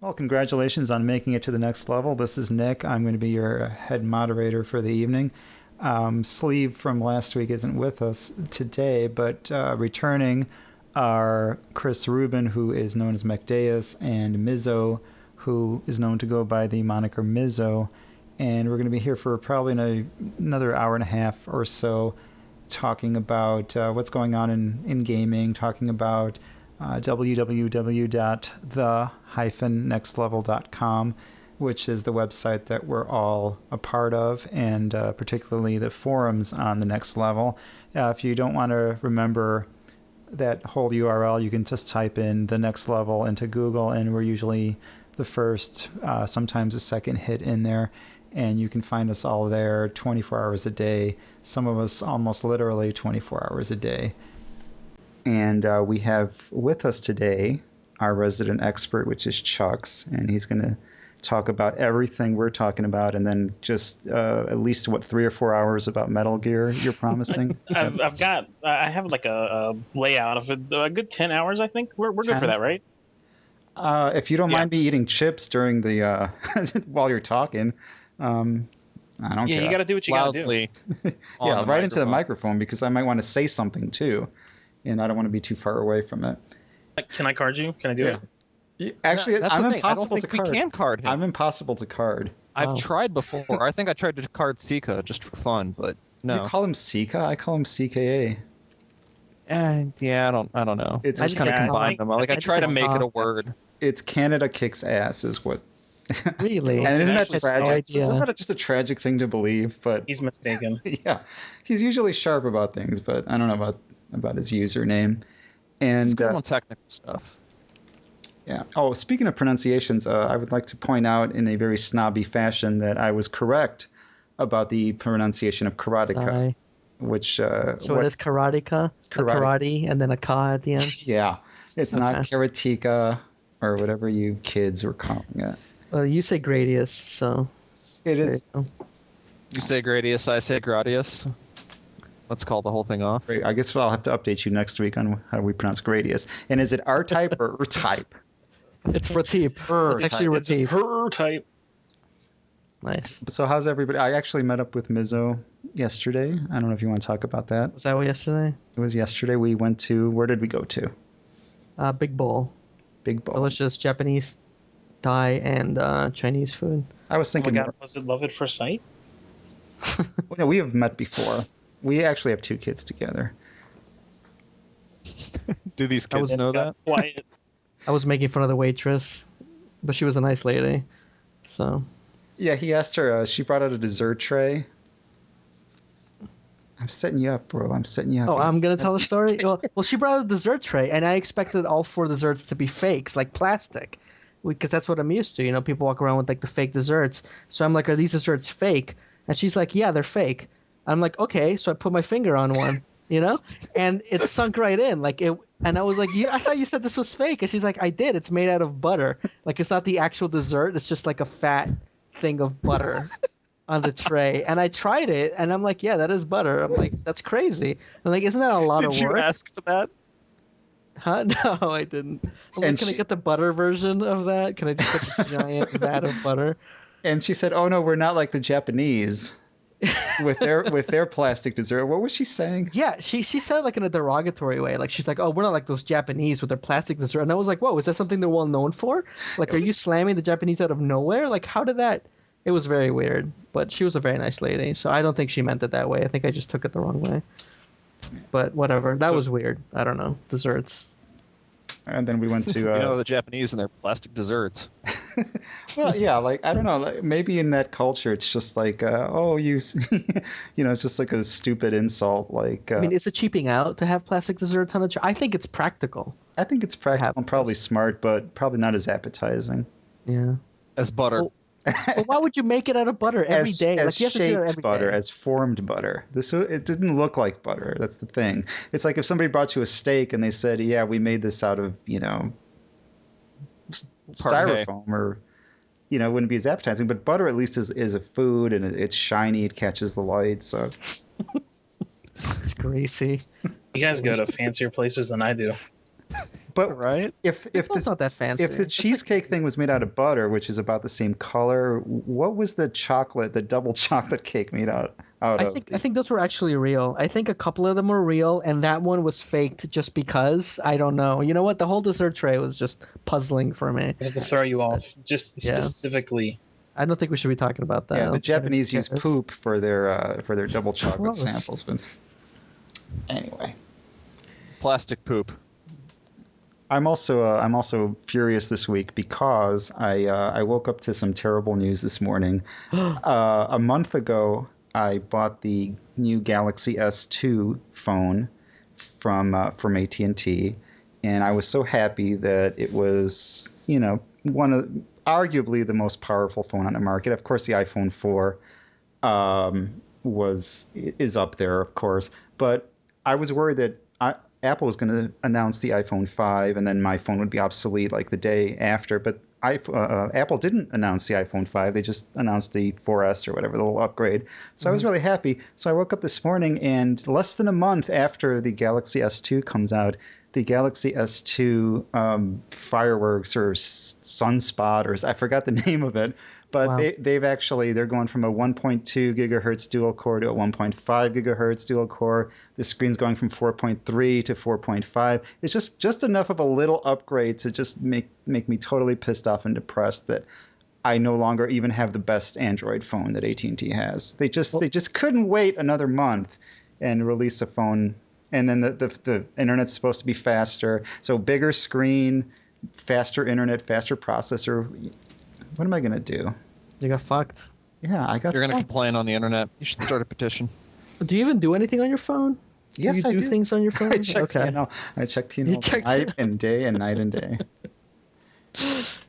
Well, congratulations on making it to the next level. This is Nick. I'm going to be your head moderator for the evening. Sleeve from last week isn't with us today, but returning are Chris Rubin, who is known as MacDeus, and Mizzo, who is known to go by the moniker Mizzo. And we're going to be here for probably another hour and a half or so talking about what's going on in gaming, talking about www.the-nextlevel.com, which is the website that we're all a part of, and particularly the forums on the next level. If you don't want to remember that whole URL, you can just type in the next level into Google, and we're usually the first, sometimes the second hit in there. And you can find us all there 24 hours a day, some of us almost literally 24 hours a day. And we have with us today our resident expert, which is Chucks, and he's going to talk about everything we're talking about, and then just at least, 3 or 4 hours about Metal Gear you're promising? I have like a layout of it, a good 10 hours, I think. We're good for that, right? If you don't mind me eating chips during the while you're talking, I don't care. Yeah, you got to do what you got to do. Yeah, right into the microphone, because I might want to say something too, and I don't want to be too far away from it. Can I card you? Can I do it? Actually, I'm impossible to card. We can card him. I'm impossible to card. I've tried before. I think I tried to card Sika just for fun, but no. You call him Sika? I call him CKA. Yeah, I don't know. I just kind of combined them. Like I try to make it a word. It's Canada kicks ass, is what. Really? And isn't that tragic? Isn't that just a tragic thing to believe? But he's mistaken. Yeah, he's usually sharp about things, but I don't know about his username. And he's good on technical stuff. Yeah. Oh, speaking of pronunciations, I would like to point out in a very snobby fashion that I was correct about the pronunciation of karateka. Sorry. Which so it is karateka, karate, and then a ka at the end. Yeah, it's not karateka or whatever you kids were calling it. Well, you say Gradius, so it is. You say Gradius, I say Gradius. Let's call the whole thing off. Great. I guess I'll have to update you next week on how we pronounce Gradius. And is it R-type or R-type? It's Rateep. It's actually Rateep. R-type. Nice. So how's everybody? I actually met up with Mizzo yesterday. I don't know if you want to talk about that. Was that yesterday? It was yesterday. We went to, where did we go to? Big Bowl. Big Bowl. Delicious Japanese, Thai, and Chinese food. I was thinking. Oh my God, was it love at first sight? Well, no, we have met before. We actually have 2 kids together. Do these kids know that? Quiet. I was making fun of the waitress, but she was a nice lady. So. Yeah, he asked her. She brought out a dessert tray. I'm setting you up, bro. I'm setting you up. Oh, I'm gonna tell the story. well, she brought out a dessert tray, and I expected all 4 desserts to be fakes, like plastic, because that's what I'm used to. You know, people walk around with like the fake desserts. So I'm like, "Are these desserts fake?" And she's like, "Yeah, they're fake." I'm like, "Okay." So I put my finger on one, you know, and it sunk right in, like it. And I was like, I thought you said this was fake. And she's like, "I did. It's made out of butter. Like it's not the actual dessert. It's just like a fat thing of butter on the tray." And I tried it, and I'm like, "Yeah, that is butter." I'm like, "That's crazy." I'm like, "Isn't that a lot of work?" Did you ask for that? Huh? No, I didn't. I'm like, can I get the butter version of that? Can I just get the giant vat of butter? And she said, "Oh no, we're not like the Japanese with their plastic dessert." What was she saying? Yeah, she said like in a derogatory way. Like she's like, "Oh, we're not like those Japanese with their plastic dessert." And I was like, "Whoa, is that something they're well known for? Like, are you slamming the Japanese out of nowhere? Like, how did that?" It was very weird, but she was a very nice lady, so I don't think she meant it that way. I think I just took it the wrong way. But whatever, that was weird. I don't know, desserts. And then we went to the Japanese and their plastic desserts. Well, yeah, like I don't know, like, maybe in that culture it's just like oh, you it's just like a stupid insult. Like I mean, is it cheaping out to have plastic desserts on a tray? I think it's practical. I think it's practical and probably smart, but probably not as appetizing. Yeah, as butter. Well, why would you make it out of butter every day? As shaped butter, as formed butter. It didn't look like butter. That's the thing. It's like if somebody brought you a steak and they said, "Yeah, we made this out of styrofoam," or it wouldn't be as appetizing. But butter at least is a food, and it's shiny. It catches the light. So it's greasy. You guys go to fancier places than I do. But right? if It's not that fancy. if the cheesecake thing was made out of butter, which is about the same color, what was the double chocolate cake made out of? I think those were actually real. I think a couple of them were real, and that one was faked just because. I don't know. You know what? The whole dessert tray was just puzzling for me. Just to throw you off, just specifically. I don't think we should be talking about that. Yeah, the Japanese use poop for their double chocolate Gross. samples, but anyway. Plastic poop. I'm also furious this week because I woke up to some terrible news this morning. A month ago, I bought the new Galaxy S2 phone from AT&T, and I was so happy that it was, one of arguably the most powerful phone on the market. Of course, the iPhone 4 is up there, of course, but I was worried that Apple was going to announce the iPhone 5 and then my phone would be obsolete like the day after. But Apple didn't announce the iPhone 5. They just announced the 4S or whatever, the little upgrade. So I was really happy. So I woke up this morning, and less than a month after the Galaxy S2 comes out, the Galaxy S2 fireworks or sunspot, or I forgot the name of it, but Wow. they're going from a 1.2 gigahertz dual core to a 1.5 gigahertz dual core. The screen's going from 4.3 to 4.5. It's just enough of a little upgrade to just make me totally pissed off and depressed that I no longer even have the best Android phone that AT&T has. They just couldn't wait another month and release a phone. And then the internet's supposed to be faster, so bigger screen, faster internet, faster processor. What am I gonna do? You got fucked. Yeah, I got. You're gonna fucked. complain on the internet. You should start a petition. Do you even do anything on your phone? Yes, do you I do things on your phone? I check TNL. I check TNL night and day and night and day.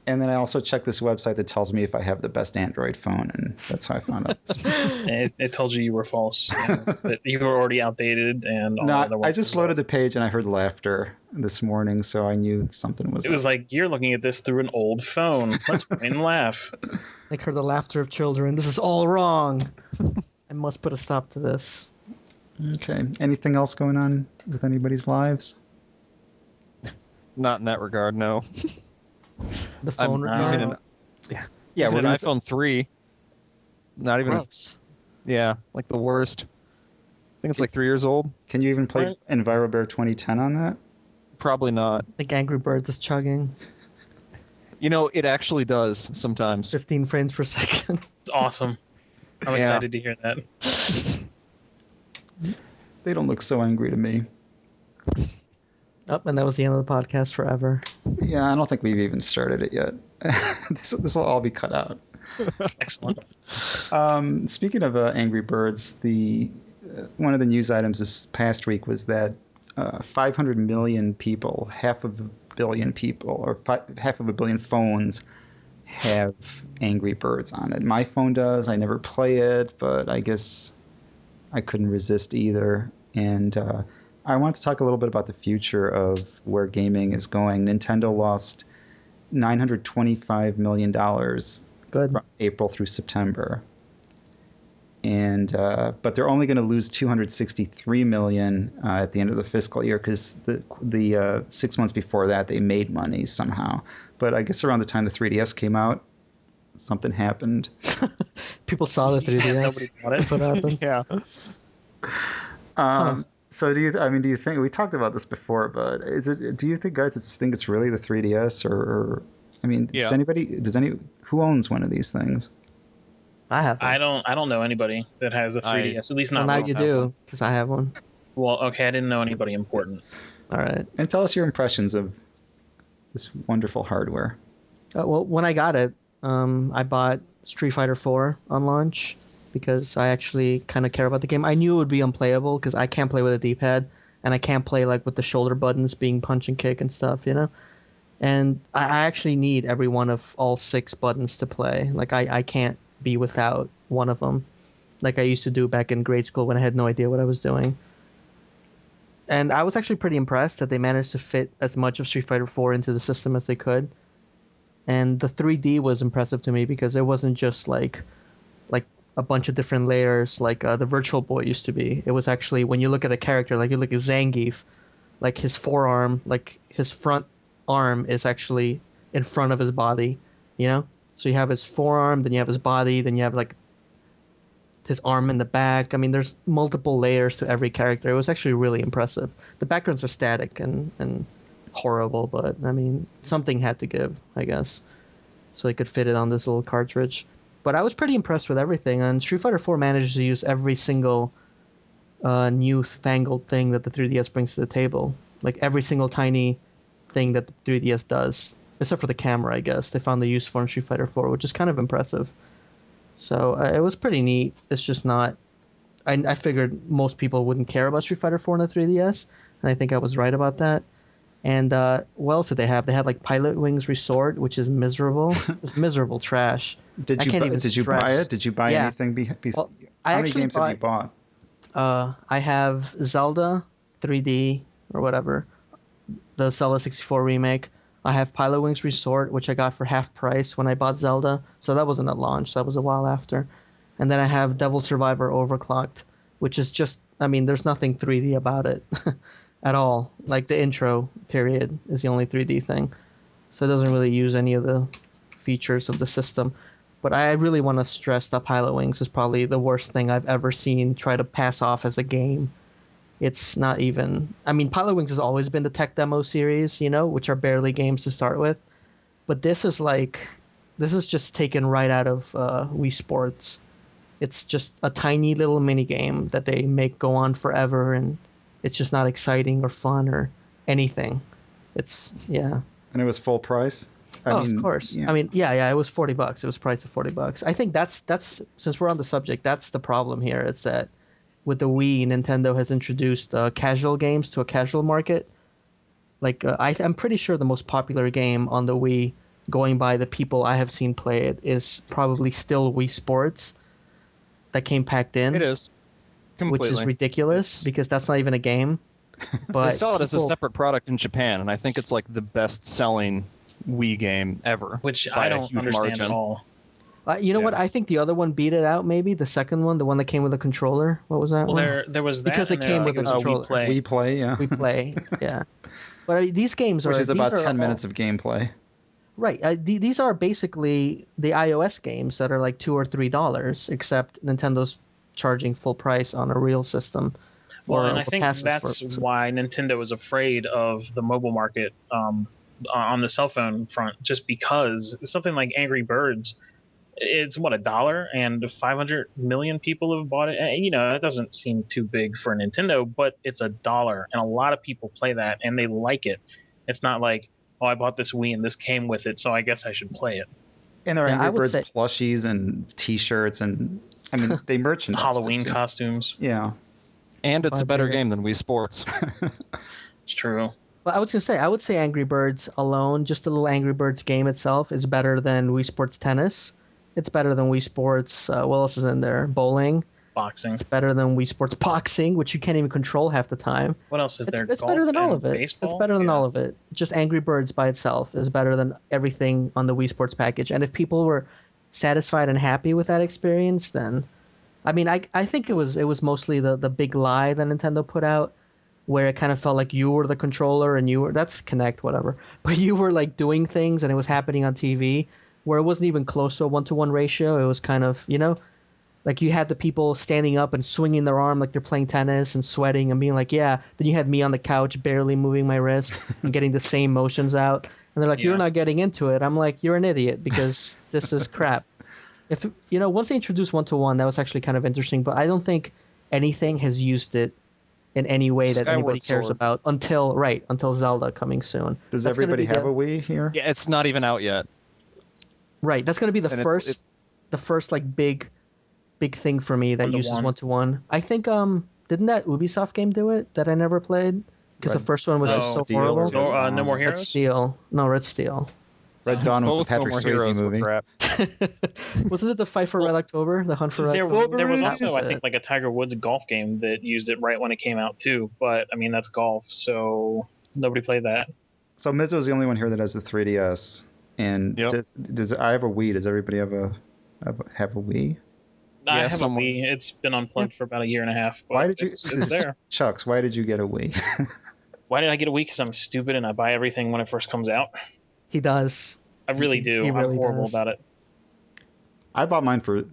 And then I also check this website that tells me if I have the best Android phone, and that's how I found out. It told you were false, that you were already outdated, and all other ones. I just loaded the page and I heard laughter this morning, so I knew something was. It was like, you're looking at this through an old phone. Let's point and laugh. I heard the laughter of children. This is all wrong. I must put a stop to this. Okay. Anything else going on with anybody's lives? Not in that regard, no. The phone. I'm using an iPhone 3. Not even. Gross. Yeah, like the worst. I think it's like 3 years old. Can you even play EnviroBear 2010 on that? Probably not. Like Angry Birds is chugging. It actually does sometimes. 15 frames per second. It's awesome. I'm excited to hear that. They don't look so angry to me. Oh, and that was the end of the podcast forever. Yeah, I don't think we've even started it yet. This will all be cut out. Excellent. Speaking of Angry Birds, one of the news items this past week was that 500 million people, half of a billion people, or half of a billion phones have Angry Birds on it. My phone does. I never play it, but I guess I couldn't resist either. And I want to talk a little bit about the future of where gaming is going. Nintendo lost $925 million from April through September. And but they're only going to lose $263 million at the end of the fiscal year, because the 6 months before that they made money somehow. But I guess around the time the 3DS came out, something happened. People saw the 3DS. Nobody bought it. That's what happened. Yeah. So do you think, we talked about this before, but do you think guys think it's really the 3DS, or who owns one of these things? I have one. I don't know anybody that has a 3DS. At least not. Well, now you do, because I have one. Well, okay, I didn't know anybody important. All right. And tell us your impressions of this wonderful hardware. Well, when I got it, I bought Street Fighter 4 on launch because I actually kind of care about the game. I knew it would be unplayable because I can't play with a D-pad, and I can't play like with the shoulder buttons being punch and kick and stuff, And I actually need every one of all 6 buttons to play. Like I can't be without one of them, like I used to do back in grade school when I had no idea what I was doing. And I was actually pretty impressed that they managed to fit as much of Street Fighter 4 into the system as they could. And the 3D was impressive to me because it wasn't just like a bunch of different layers like the Virtual Boy used to be. It was actually, when you look at a character, like you look at Zangief, like his forearm, like his front arm is actually in front of his body, you know? So you have his forearm, then you have his body, then you have like his arm in the back. I mean, there's multiple layers to every character. It was actually really impressive. The backgrounds are static and horrible, but I mean, something had to give, I guess, so they could fit it on this little cartridge. But I was pretty impressed with everything, and Street Fighter 4 managed to use every single new fangled thing that the 3DS brings to the table. Like every single tiny thing that the 3DS does, except for the camera, I guess. They found the use for in Street Fighter 4, which is kind of impressive. So it was pretty neat. It's just not. I figured most people wouldn't care about Street Fighter 4 on the 3DS, and I think I was right about that. And what else did they have? They had like Pilot Wings Resort, which is miserable. It's miserable trash. Did you buy it? Did you buy anything? Well, how many games have you bought? I have Zelda 3D or whatever, the Zelda 64 remake. I have Pilot Wings Resort, which I got for half price when I bought Zelda. So that wasn't at launch. That was a while after. And then I have Devil Survivor Overclocked, which is just, I mean, there's nothing 3D about it at all. Like the intro period is the only 3D thing. So it doesn't really use any of the features of the system. But I really want to stress that Pilot Wings is probably the worst thing I've ever seen try to pass off as a game. It's not even. I mean, Pilot Wings has always been the tech demo series, you know, which are barely games to start with. But this is like, this is just taken right out of Wii Sports. It's just a tiny little mini game that they make go on forever, and it's just not exciting or fun or anything. It's yeah. And it was full price. I mean, of course. Yeah. I mean, yeah, it was $40. It was priced at $40. I think that's since we're on the subject, that's the problem here. It's that with the Wii, Nintendo has introduced casual games to a casual market. Like I'm pretty sure the most popular game on the Wii, going by the people I have seen play it, is probably still Wii Sports. That came packed in. It is. Completely. Which is ridiculous because that's not even a game. But they sell it as a separate product in Japan, and I think it's like the best-selling Wii game ever. Which I don't understand at all. You know what? I think the other one beat it out. Maybe the second one, the one that came with a controller. What was that? Well, there was that because it came with a controller. We play, yeah. We play, yeah. But these games which is about 10 minutes of gameplay. Right. These are basically the iOS games that are like $2 or $3, except Nintendo's charging full price on a real system. Well, and I think that's why Nintendo is afraid of the mobile market on the cell phone front, just because something like Angry Birds, it's what, $1, and 500 million people have bought it. And, you know, that doesn't seem too big for Nintendo, but it's $1, and a lot of people play that and they like it. It's not like, oh, I bought this Wii and this came with it, so I guess I should play it. And there are Angry Birds plushies and T-shirts, and I mean, they merchandise Halloween costumes. Yeah. And it's a better game than Wii Sports. It's true. Well, I would say Angry Birds alone, just the little Angry Birds game itself, is better than Wii Sports Tennis. It's better than Wii Sports. What else is in there? Bowling. Boxing. It's better than Wii Sports Boxing, which you can't even control half the time. What else is there? It's better than all of it. Baseball? It's better than all of it. Just Angry Birds by itself is better than everything on the Wii Sports package. And if people were satisfied and happy with that experience, then I mean, I think it was mostly the big lie that Nintendo put out, where it kind of felt like you were the controller and that's Kinect, whatever, but you were like doing things and it was happening on TV, where it wasn't even close to a 1-to-1 ratio. It was kind of, you know, like you had the people standing up and swinging their arm like they're playing tennis and sweating and being like, yeah. Then you had me on the couch barely moving my wrist and getting the same motions out. And they're like, You're not getting into it. I'm like, you're an idiot because this is crap. If you know, once they introduced 1-to-1, that was actually kind of interesting. But I don't think anything has used it in any way that anybody cares about until Zelda coming soon. Does everybody have a Wii here? Yeah, it's not even out yet. Right, that's going to be the first like big thing for me that uses 1-to-1. I think didn't that Ubisoft game do it that I never played? Because the first one was just so horrible. No More Heroes? Red Steel. No, Red Steel. Red Dawn was the Patrick Swayze movie. Wasn't it the Fight for Red October? The Hunt for Red October? There was also, I think, like a Tiger Woods golf game that used it right when it came out too. But I mean, that's golf, so nobody played that. So Mizzo is the only one here that has the 3DS. And does I have a Wii? Does everybody have a Wii? I have a Wii. It's been unplugged for about a year and a half. But why did you? It's there. Chucks, why did you get a Wii? Why did I get a Wii? Because I'm stupid and I buy everything when it first comes out. He does. I really do. He really I'm horrible does. about it. I bought mine for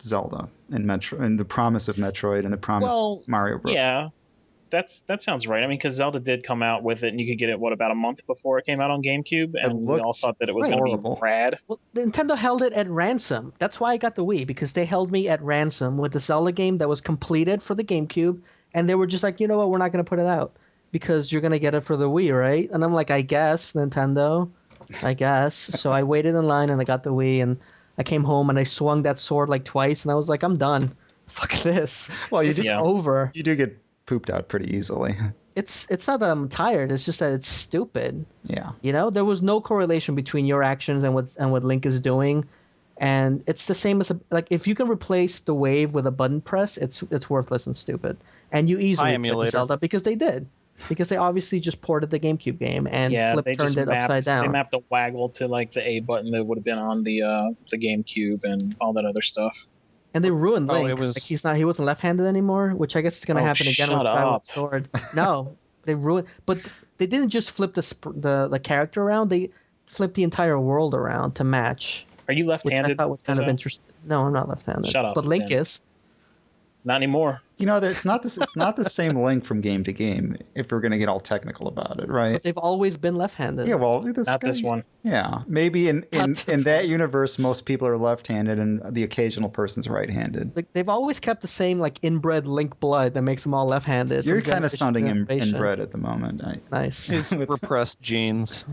Zelda and Metro and the promise of Metroid and the promise of Mario Bros. Yeah, that sounds right. I mean, because Zelda did come out with it, and you could get it about a month before it came out on GameCube, and we all thought that it was going to be rad. Well, Nintendo held it at ransom. That's why I got the Wii, because they held me at ransom with the Zelda game that was completed for the GameCube, and they were just like, you know what, we're not going to put it out because you're going to get it for the Wii, right? And I'm like, I guess, Nintendo, I guess. So I waited in line and I got the Wii, and I came home and I swung that sword like twice, and I was like, I'm done. Fuck this. Well, it's over. You do get pooped out pretty easily. It's not that I'm tired. It's just that it's stupid. Yeah. You know, there was no correlation between your actions and what Link is doing, and it's the same as like if you can replace the wave with a button press, it's worthless and stupid. And you easily play Zelda because they did. Because they obviously just ported the GameCube game and turned it upside down. They mapped the waggle to like the A button that would have been on the GameCube and all that other stuff. And they ruined Link. Like he wasn't left-handed anymore, which I guess is going to happen again with Skyward Sword. No, they ruined. But they didn't just flip the character around; they flipped the entire world around to match. Are you left-handed? Which I thought was kind of interesting. No, I'm not left-handed. Shut up. But Link is. Not anymore. You know, it's not the same Link from game to game. If we're going to get all technical about it, right? But they've always been left-handed. Yeah, well, this one. Yeah, maybe in that universe, most people are left-handed, and the occasional person's right-handed. Like they've always kept the same like inbred Link blood that makes them all left-handed. You're kind of sounding inbred at the moment. Nice. His repressed genes.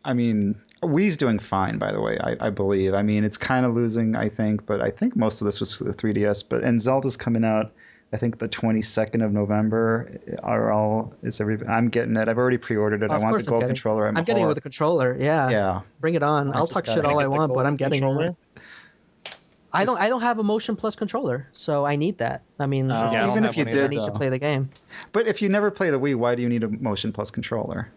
I mean, Wii's doing fine, by the way, I believe. I mean, it's kind of losing, I think, but I think most of this was the 3DS. And Zelda's coming out, I think, the 22nd of November. I'm getting it. I've already pre-ordered it. I want the Gold controller. I'm getting it with the controller. Yeah. Yeah. Bring it on. I'll talk shit all I want, but I'm getting it. I don't have a Motion Plus controller, so I need that. I mean, even if you did, I need to play the game. But if you never play the Wii, why do you need a Motion Plus controller?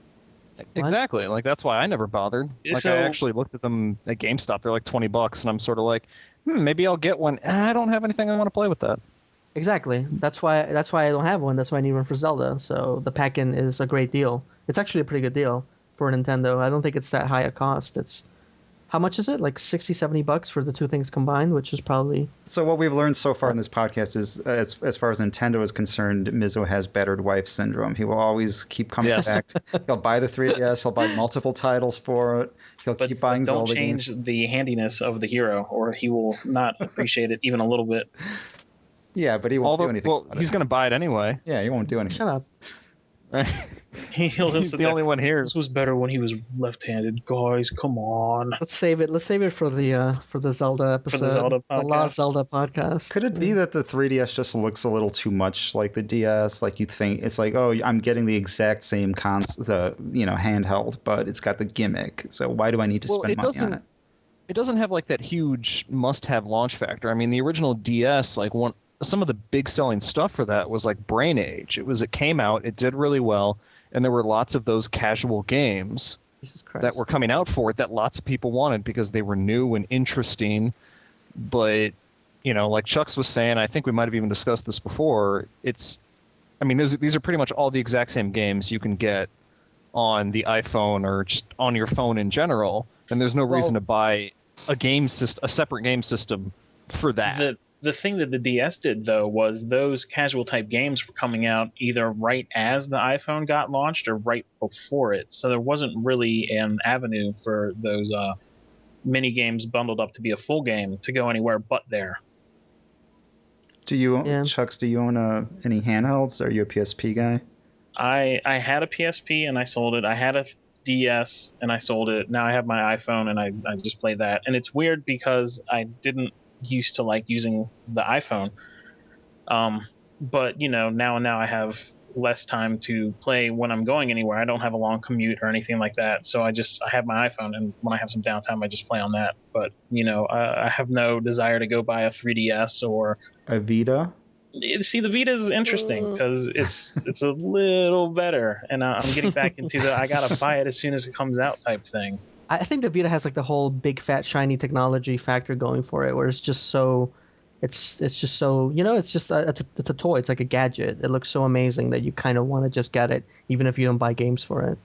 Exactly. Like that's why I never bothered. Like I actually looked at them at GameStop. They're like $20, and I'm sort of like, maybe I'll get one. I don't have anything I want to play with that. Exactly. That's why I don't have one. That's why I need one for Zelda. So the pack-in is a great deal. It's actually a pretty good deal for Nintendo. I don't think it's that high a cost. It's how much is it? Like $60-$70 for the two things combined, which is probably... So what we've learned so far in this podcast is, as far as Nintendo is concerned, Mizo has battered wife syndrome. He will always keep coming back. He'll buy the 3DS. He'll buy multiple titles for it. He'll keep buying Zelda games. Don't change the handiness of the hero, or he will not appreciate it even a little bit. Yeah, but he won't do anything. Well, he's going to buy it anyway. Yeah, he won't do anything. Shut up. He's the only one here. This was better when he was left-handed, guys. Come on. Let's save it. Let's save it for the Zelda episode. For the Zelda podcast. The Lost Zelda podcast. Could it be that the 3DS just looks a little too much like the DS? Like you think it's like, oh, I'm getting the exact same handheld, but it's got the gimmick. So why do I need to spend money on it? It doesn't have like that huge must-have launch factor. I mean, the original DS, some of the big selling stuff for that was like Brain Age. It came out, it did really well, and there were lots of those casual games that were coming out for it that lots of people wanted because they were new and interesting. But, like Chuck's was saying, I think we might have even discussed this before, these are pretty much all the exact same games you can get on the iPhone or just on your phone in general, and there's no reason to buy a separate game system for that. The thing that the DS did, though, was those casual type games were coming out either right as the iPhone got launched or right before it. So there wasn't really an avenue for those mini games bundled up to be a full game to go anywhere but there. Chucks, do you own any handhelds? Are you a PSP guy? I had a PSP and I sold it. I had a DS and I sold it. Now I have my iPhone and I just play that. And it's weird because I didn't used to like using the iPhone, but now I have less time to play when I'm going anywhere. I don't have a long commute or anything like that, so I have my iPhone, and when I have some downtime I just play on that. But I have no desire to go buy a 3DS or a Vita. See, the Vita is interesting because it's a little better, and I'm getting back into the I gotta buy it as soon as it comes out type thing. I think the Vita has like the whole big fat shiny technology factor going for it, where it's just so It's just so, it's just it's a toy. It's like a gadget. It looks so amazing that you kind of want to just get it, even if you don't buy games for it.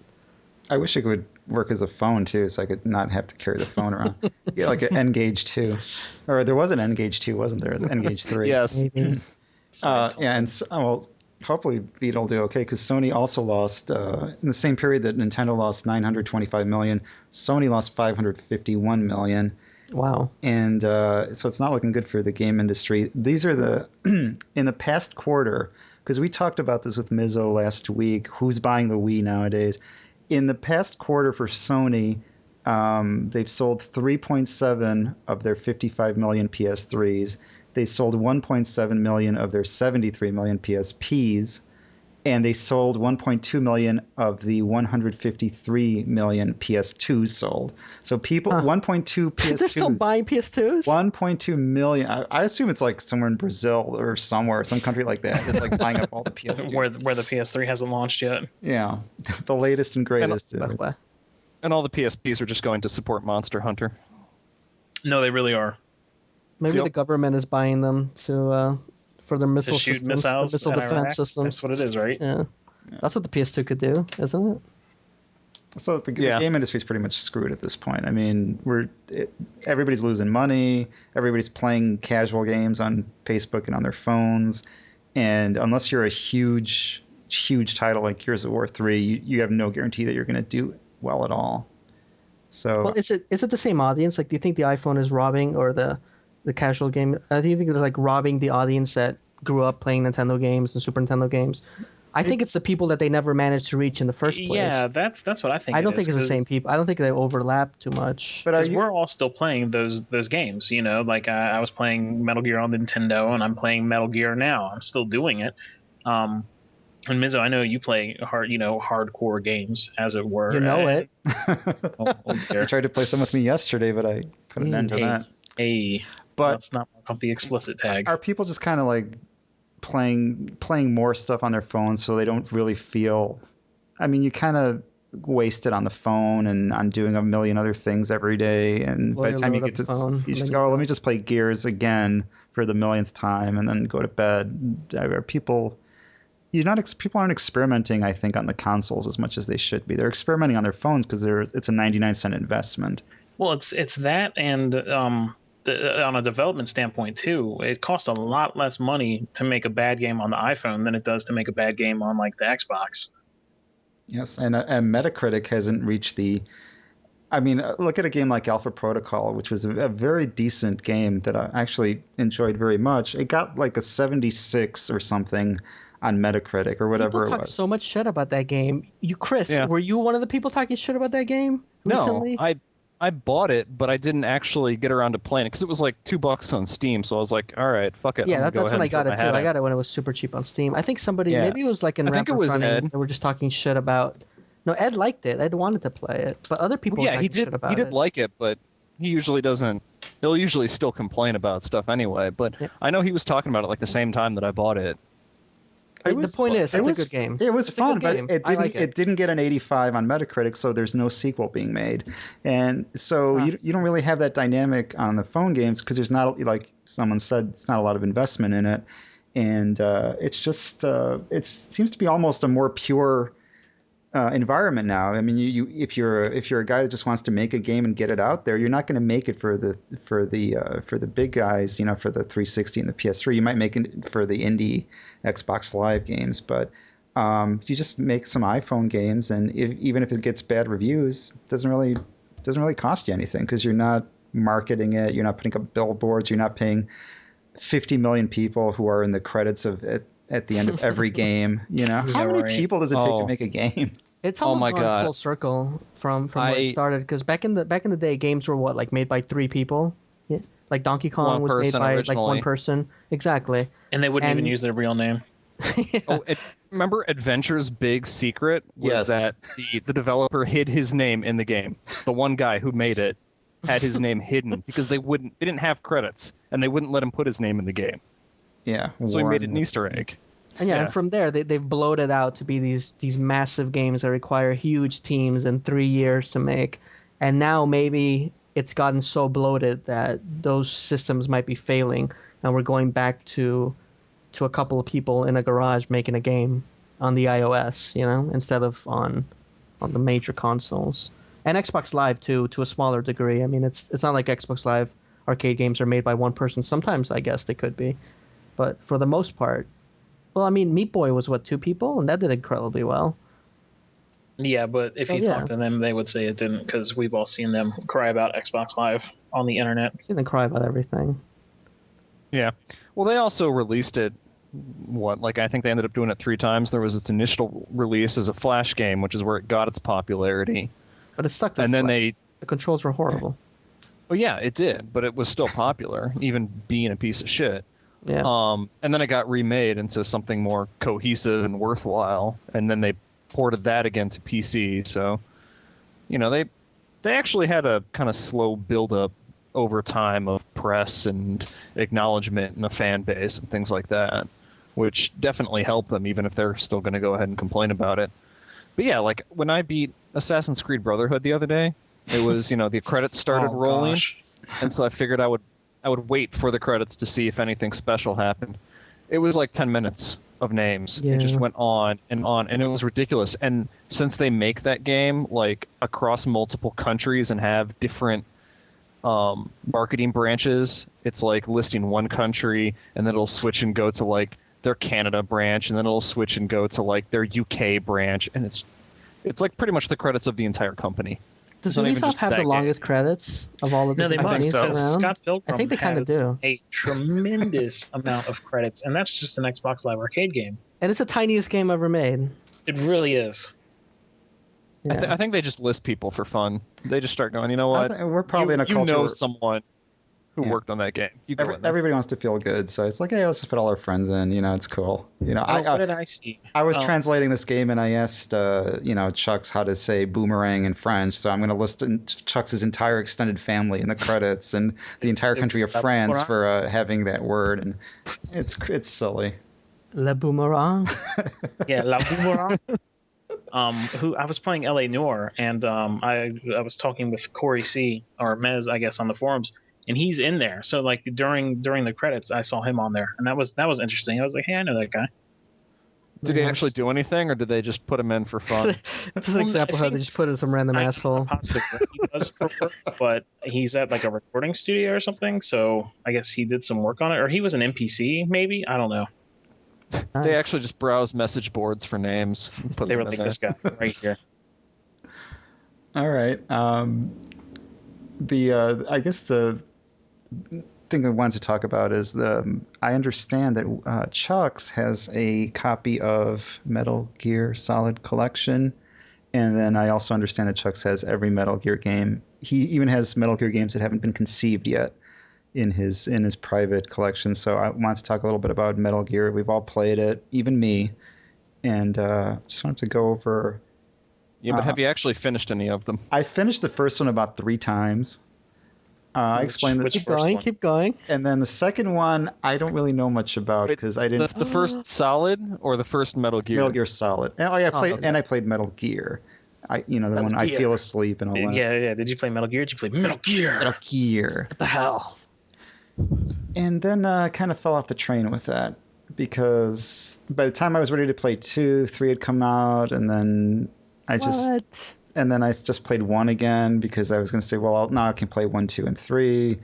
I wish it would work as a phone too, so I could not have to carry the phone around. Yeah, like an N-Gage 2, or there was an N-Gage 2, wasn't there? The N-Gage 3. Yes. Maybe. Yeah, and well, hopefully Vita will do okay because Sony also lost in the same period that Nintendo lost 925 million. Sony lost 551 million. Wow. And so it's not looking good for the game industry. These are the in the past quarter, because we talked about this with Mizzo last week. Who's buying the Wii nowadays? In the past quarter for Sony, they've sold 3.7 of their 55 million PS3s. They sold 1.7 million of their 73 million PSPs, and they sold 1.2 million of the 153 million PS2s sold. So people, 1.2 PS2s. They're still buying PS2s? 1.2 million. I assume it's like somewhere in Brazil or somewhere, some country like that. It's like buying up all the PS2s. Where the PS3 hasn't launched yet. Yeah, the latest and greatest. And all the PSPs are just going to support Monster Hunter. No, they really are. Maybe the government is buying them to for their missile shoot systems, missiles missile at defense Iraq? systems. That's what it is, right? Yeah. That's what the PS2 could do, isn't it? So the game industry is pretty much screwed at this point. I mean, everybody's losing money. Everybody's playing casual games on Facebook and on their phones. And unless you're a huge title like Gears of War 3, you have no guarantee that you're going to do well at all. So, well, is it the same audience? Like, do you think the iPhone is robbing, or the casual game? Do you think they're like robbing the audience that grew up playing Nintendo games and Super Nintendo games? I think it's the people that they never managed to reach in the first place. Yeah, that's what I think. I don't think it's the same people. I don't think they overlap too much. Because we're all still playing those games, like I was playing Metal Gear on the Nintendo, and I'm playing Metal Gear now. I'm still doing it. And Mizzo, I know you play hardcore games, as it were. You know it. You tried to play some with me yesterday, but I put an end to that. But let's not mark off the explicit tag. Are people just kind of like playing more stuff on their phones so they don't really feel? I mean, you kind of waste it on the phone and on doing a million other things every day, and by the time you get to phone, you just go, oh, let me just play Gears again for the millionth time and then go to bed. People aren't experimenting, I think, on the consoles as much as they should be. They're experimenting on their phones because it's a 99-cent investment. Well, it's that, and on a development standpoint too, it costs a lot less money to make a bad game on the iPhone than it does to make a bad game on like the Xbox. Yes, and Metacritic hasn't reached the. I mean, look at a game like Alpha Protocol, which was a very decent game that I actually enjoyed very much. It got like a 76 or something on Metacritic or whatever people it was. So much shit about that game. Chris, were you one of the people talking shit about that game recently? No, I bought it, but I didn't actually get around to playing it because it was like $2 on Steam. So I was like, all right, fuck it. Yeah, that's when I got it too. I got it when it was super cheap on Steam. I think maybe it was like in I think it was Ed. They were just talking shit about. No, Ed liked it. Ed wanted to play it, but other people. Yeah, he did. He did like it, but he usually doesn't. He'll usually still complain about stuff anyway. But I know he was talking about it like the same time that I bought it. The point is, it's a good game. It was fun, but it didn't get an 85 on Metacritic, so there's no sequel being made. And so you don't really have that dynamic on the phone games because there's not, like someone said, it's not a lot of investment in it. And it's just, it seems to be almost a more pure environment now. I mean, if you're a guy that just wants to make a game and get it out there, you're not going to make it for the big guys, for the 360 and the PS3. You might make it for the indie Xbox Live games, but you just make some iPhone games, and even if it gets bad reviews, it doesn't really cost you anything because you're not marketing it, you're not putting up billboards, you're not paying 50 million people who are in the credits of it at the end of every game. How many people does it take to make a game? It's almost gone full circle from where it started, because back in the day, games were made by 3 people. Yeah. Like Donkey Kong was made by like one person. Exactly. And they wouldn't even use their real name. Remember Adventure's big secret was that the developer hid his name in the game. The one guy who made it had his name hidden because they didn't have credits and they wouldn't let him put his name in the game. Yeah. So he made it an Easter egg. And from there, they've bloated out to be these massive games that require huge teams and 3 years to make. And now maybe it's gotten so bloated that those systems might be failing. and we're going back to a couple of people in a garage making a game on the iOS, instead of on the major consoles. And Xbox Live too, to a smaller degree. I mean, it's not like Xbox Live arcade games are made by one person. Sometimes I guess they could be, but for the most part, well, I mean, Meat Boy was what, two people, and that did incredibly well. Yeah, but if you talk to them, they would say it didn't, because we've all seen them cry about Xbox Live on the internet. I've seen them cry about everything. Yeah. Well, they also released it, I think they ended up doing it 3 times. There was its initial release as a Flash game, which is where it got its popularity. But it sucked. And then the controls were horrible. Well, yeah, it did, but it was still popular, even being a piece of shit. Yeah. And then it got remade into something more cohesive and worthwhile, and then they ported that again to PC. So, they actually had a kind of slow build-up over time of press and acknowledgement and a fan base and things like that, which definitely helped them, even if they're still going to go ahead and complain about it. But yeah, like when I beat Assassin's Creed Brotherhood the other day, it was, the credits started rolling, and so I figured I would wait for the credits to see if anything special happened. It was like 10 minutes of names. Yeah. It just went on, and it was ridiculous. And since they make that game like across multiple countries and have different marketing branches, it's like listing one country, and then it'll switch and go to like their Canada branch, and then it'll switch and go to like their UK branch, and it's like pretty much the credits of the entire company. Does Ubisoft have the longest credits of all of the companies around? Scott Pilgrim I think they kind of do. A tremendous amount of credits, and that's just an Xbox Live Arcade game. And it's the tiniest game ever made. It really is. Yeah. I think they just list people for fun. They just start going, you know what? We're probably in a culture. You know someone who worked on that game. Everybody wants to feel good, so it's like, hey, let's just put all our friends in. It's cool. What did I see? I was translating this game, and I asked, Chuck's how to say boomerang in French. So I'm going to list Chuck's entire extended family in the credits and the entire country of France for having that word, and it's silly. Le boomerang. Yeah, la boomerang. Who I was playing LA Noire, and I was talking with Corey C or Mez, I guess, on the forums, and he's in there. So like during the credits, I saw him on there, and that was interesting. I was like, hey, I know that guy. Did he actually do anything, or did they just put him in for fun? That's an example of how they just put in some random asshole. Positive he does for work, but he's at like a recording studio or something. So I guess he did some work on it, or he was an NPC, maybe. I don't know. Nice. They actually just browse message boards for names. They were like, this guy right here. All right. I guess the thing I wanted to talk about is I understand that Chuck's has a copy of Metal Gear Solid Collection, and then I also understand that Chuck's has every Metal Gear game. He even has Metal Gear games that haven't been conceived yet in his private collection. So I want to talk a little bit about Metal Gear. We've all played it, even me, and just wanted to go over. Yeah, but have you actually finished any of them? I finished the first one about 3 times. I explained that. Keep going. And then the second one, I don't really know much about because I didn't. The first Solid or the first Metal Gear? Metal Gear Solid. Oh yeah, I played Metal Gear. One I feel asleep and all that. Yeah. Did you play Metal Gear? Did you play Metal Gear? Metal Gear. What the hell? And then kind of fell off the train with that because by the time I was ready to play 2, 3 had come out, and then I just played 1 again because I was going to say, well, now I can play 1, 2, and 3.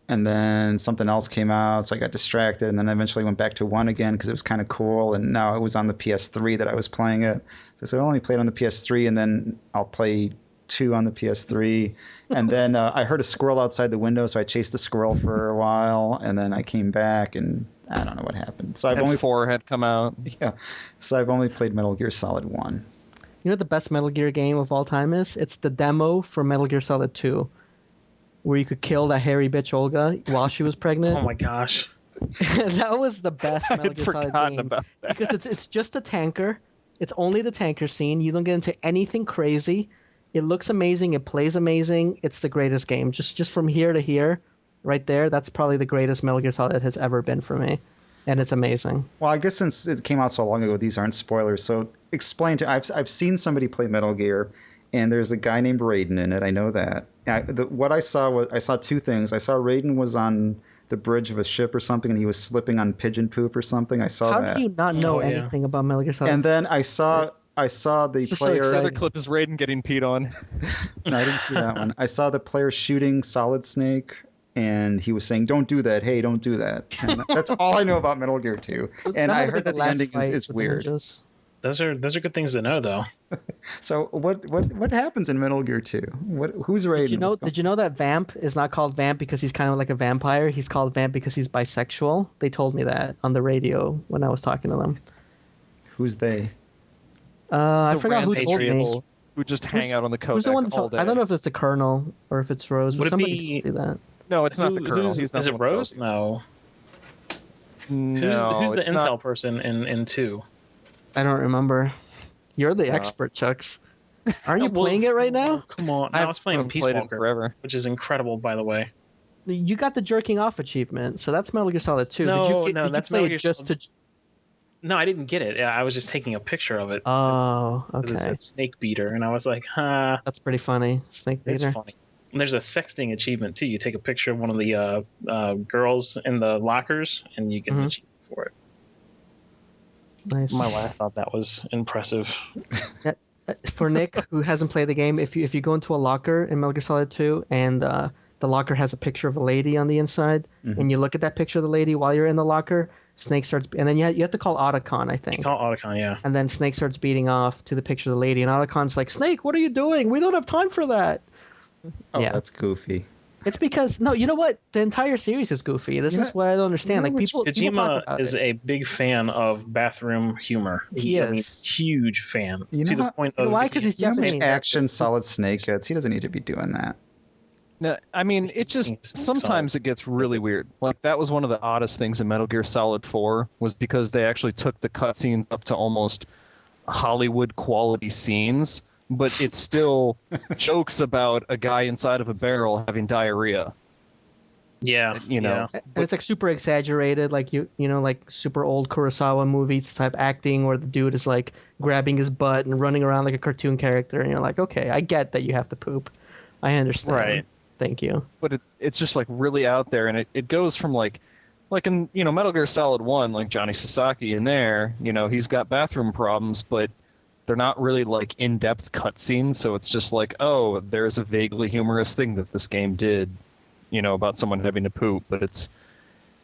And then something else came out, so I got distracted, and then I eventually went back to 1 again because it was kind of cool, and now it was on the PS3 that I was playing it. So I said, I'll only play it on the PS3, and then I'll play 2 on the PS3. And then I heard a squirrel outside the window, so I chased the squirrel for a while, and then I came back, and I don't know what happened. So 4 had come out. Yeah, so I've only played Metal Gear Solid 1. You know what the best Metal Gear game of all time is? It's the demo for Metal Gear Solid 2, where you could kill that hairy bitch Olga while she was pregnant. Oh my gosh. That was the best Metal Gear Solid game. About that. Because it's just a tanker. It's only the tanker scene. You don't get into anything crazy. It looks amazing. It plays amazing. It's the greatest game. Just from here to here, right there, that's probably the greatest Metal Gear Solid has ever been for me. And it's amazing. Well, I guess since it came out so long ago, these aren't spoilers. So explain to I've seen somebody play Metal Gear, and there's a guy named Raiden in it. I know that. What I saw 2 things. I saw Raiden was on the bridge of a ship or something, and he was slipping on pigeon poop or something. I saw How that. do you not know anything about Metal Gear Solid? And then I saw the This is so player. The other exciting. clip is Raiden getting peed on. No, I didn't see that one. I saw the player shooting Solid Snake, and he was saying, "Don't do that. Hey, don't do that." And that's all I know about Metal Gear 2. And I heard that the ending is weird. Those are good things to know, though. So what happens in Metal Gear 2? Who's Raiden? Did you know that Vamp is not called Vamp because he's kind of like a vampire? He's called Vamp because he's bisexual. They told me that on the radio when I was talking to them. Who's they? I forgot who told me. Who just hang out on the codec Who's the one all day. I don't know if it's the Colonel or if it's Rose. But somebody told me that. No, it's not the Colonel. He's not. Is it Rose? No. No. Who's the Intel not... person in 2? I don't remember. You're the expert, Chucks. Aren't you playing it right now? Come on. I was playing Peace Walker forever, which is incredible, by the way. You got the jerking off achievement, so that's Metal Gear Solid 2. No, did you that's play Metal Gear it just Solid... to... No, I didn't get it. I was just taking a picture of it. Oh, okay. It said Snake Beater, and I was like, huh. That's pretty funny. Snake Beater. It's funny. And there's a sexting achievement, too. You take a picture of one of the girls in the lockers, and you get an achievement for it. Nice. My wife thought that was impressive. For Nick, who hasn't played the game, if you go into a locker in Metal Gear Solid 2 and the locker has a picture of a lady on the inside, and you look at that picture of the lady while you're in the locker, Snake starts, and then you have to call Otacon, I think. You call Otacon, yeah. And then Snake starts beating off to the picture of the lady, and Otacon's like, "Snake, what are you doing? We don't have time for that." Oh, yeah, that's goofy. It's because you know what? The entire series is goofy. This is what I don't understand. Like people Kojima talk about is a big fan of bathroom humor. He is. I mean, huge fan. You know to the point of why? Because he's Japanese. Action Solid Snake gets. He doesn't need to be doing that. No, I mean, it just sometimes it gets really weird. Like that was one of the oddest things in Metal Gear Solid 4 was because they actually took the cutscenes up to almost Hollywood quality scenes, but it still jokes about a guy inside of a barrel having diarrhea. Yeah, and it's like super exaggerated, like you know, like super old Kurosawa movies type acting, where the dude is like grabbing his butt and running around like a cartoon character, and you're like, okay, I get that you have to poop, I understand. Right. Thank you. But it's just like really out there, and it goes from like in Metal Gear Solid 1, like Johnny Sasaki in there, he's got bathroom problems, but they're not really like in-depth cutscenes, so it's just like, oh, there's a vaguely humorous thing that this game did, about someone having to poop, but it's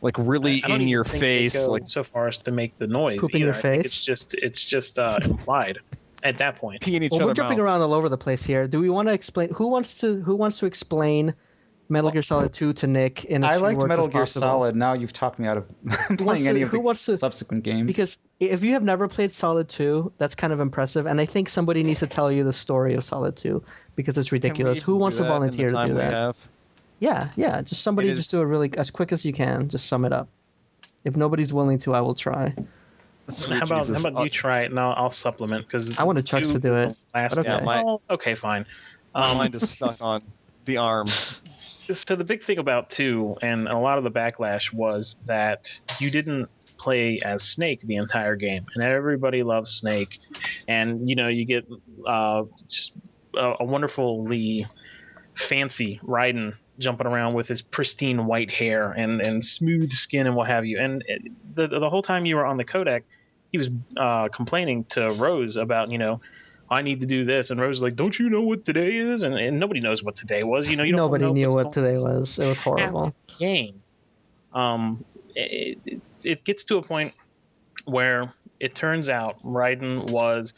like really in your face, like so far as to make the noise. Poop in your face. It's just implied at that point. We're jumping around all over the place here. Do we want to explain? Who wants to explain Metal Gear Solid 2 to Nick in a few liked words Metal as Gear possible? Solid. Now you've talked me out of playing any of the subsequent games. Because if you have never played Solid 2, that's kind of impressive, and I think somebody needs to tell you the story of Solid 2 because it's ridiculous. Who wants to volunteer to do that? Yeah. Just somebody just do it really as quick as you can. Just sum it up. If nobody's willing to, I will try. How about you try it and I'll supplement because I wanted Chucks to do it. Okay, fine. My mind is stuck on the arm. So the big thing about 2 and a lot of the backlash was that you didn't play as Snake the entire game, and everybody loves Snake, and you get just a wonderfully fancy Raiden jumping around with his pristine white hair and smooth skin and what have you, and the whole time you were on the codec, he was complaining to Rose about I need to do this, and Rose was like, don't you know what today is? And nobody knows what today was. Nobody knew what today was. It was horrible. Game. It gets to a point where it turns out Raiden was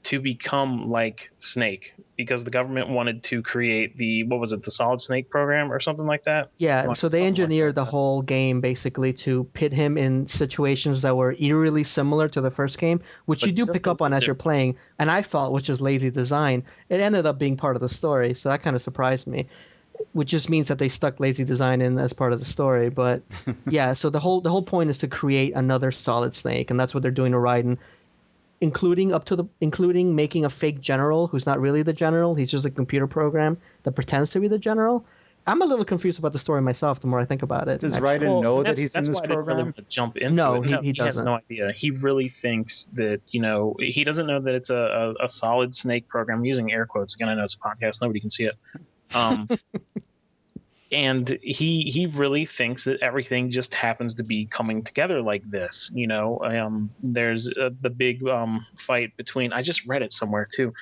to become like Snake because the government wanted to create the Solid Snake program or something like that. Yeah, so they engineered the whole game basically to pit him in situations that were eerily similar to the first game, which you do pick up on as you're playing, and I felt which is lazy design. It ended up being part of the story, so that kind of surprised me, which just means that they stuck lazy design in as part of the story. But yeah, so the whole point is to create another Solid Snake, and that's what they're doing to Raiden. Including making a fake general who's not really the general. He's just a computer program that pretends to be the general. I'm a little confused about the story myself the more I think about it. Does Raiden know that he's in this program? Really jump into no, it. He doesn't. Has no idea. He really thinks that, he doesn't know that it's a Solid Snake program. I'm using air quotes. Again, I know it's a podcast. Nobody can see it. and he really thinks that everything just happens to be coming together like this. There's the big fight between. I just read it somewhere too.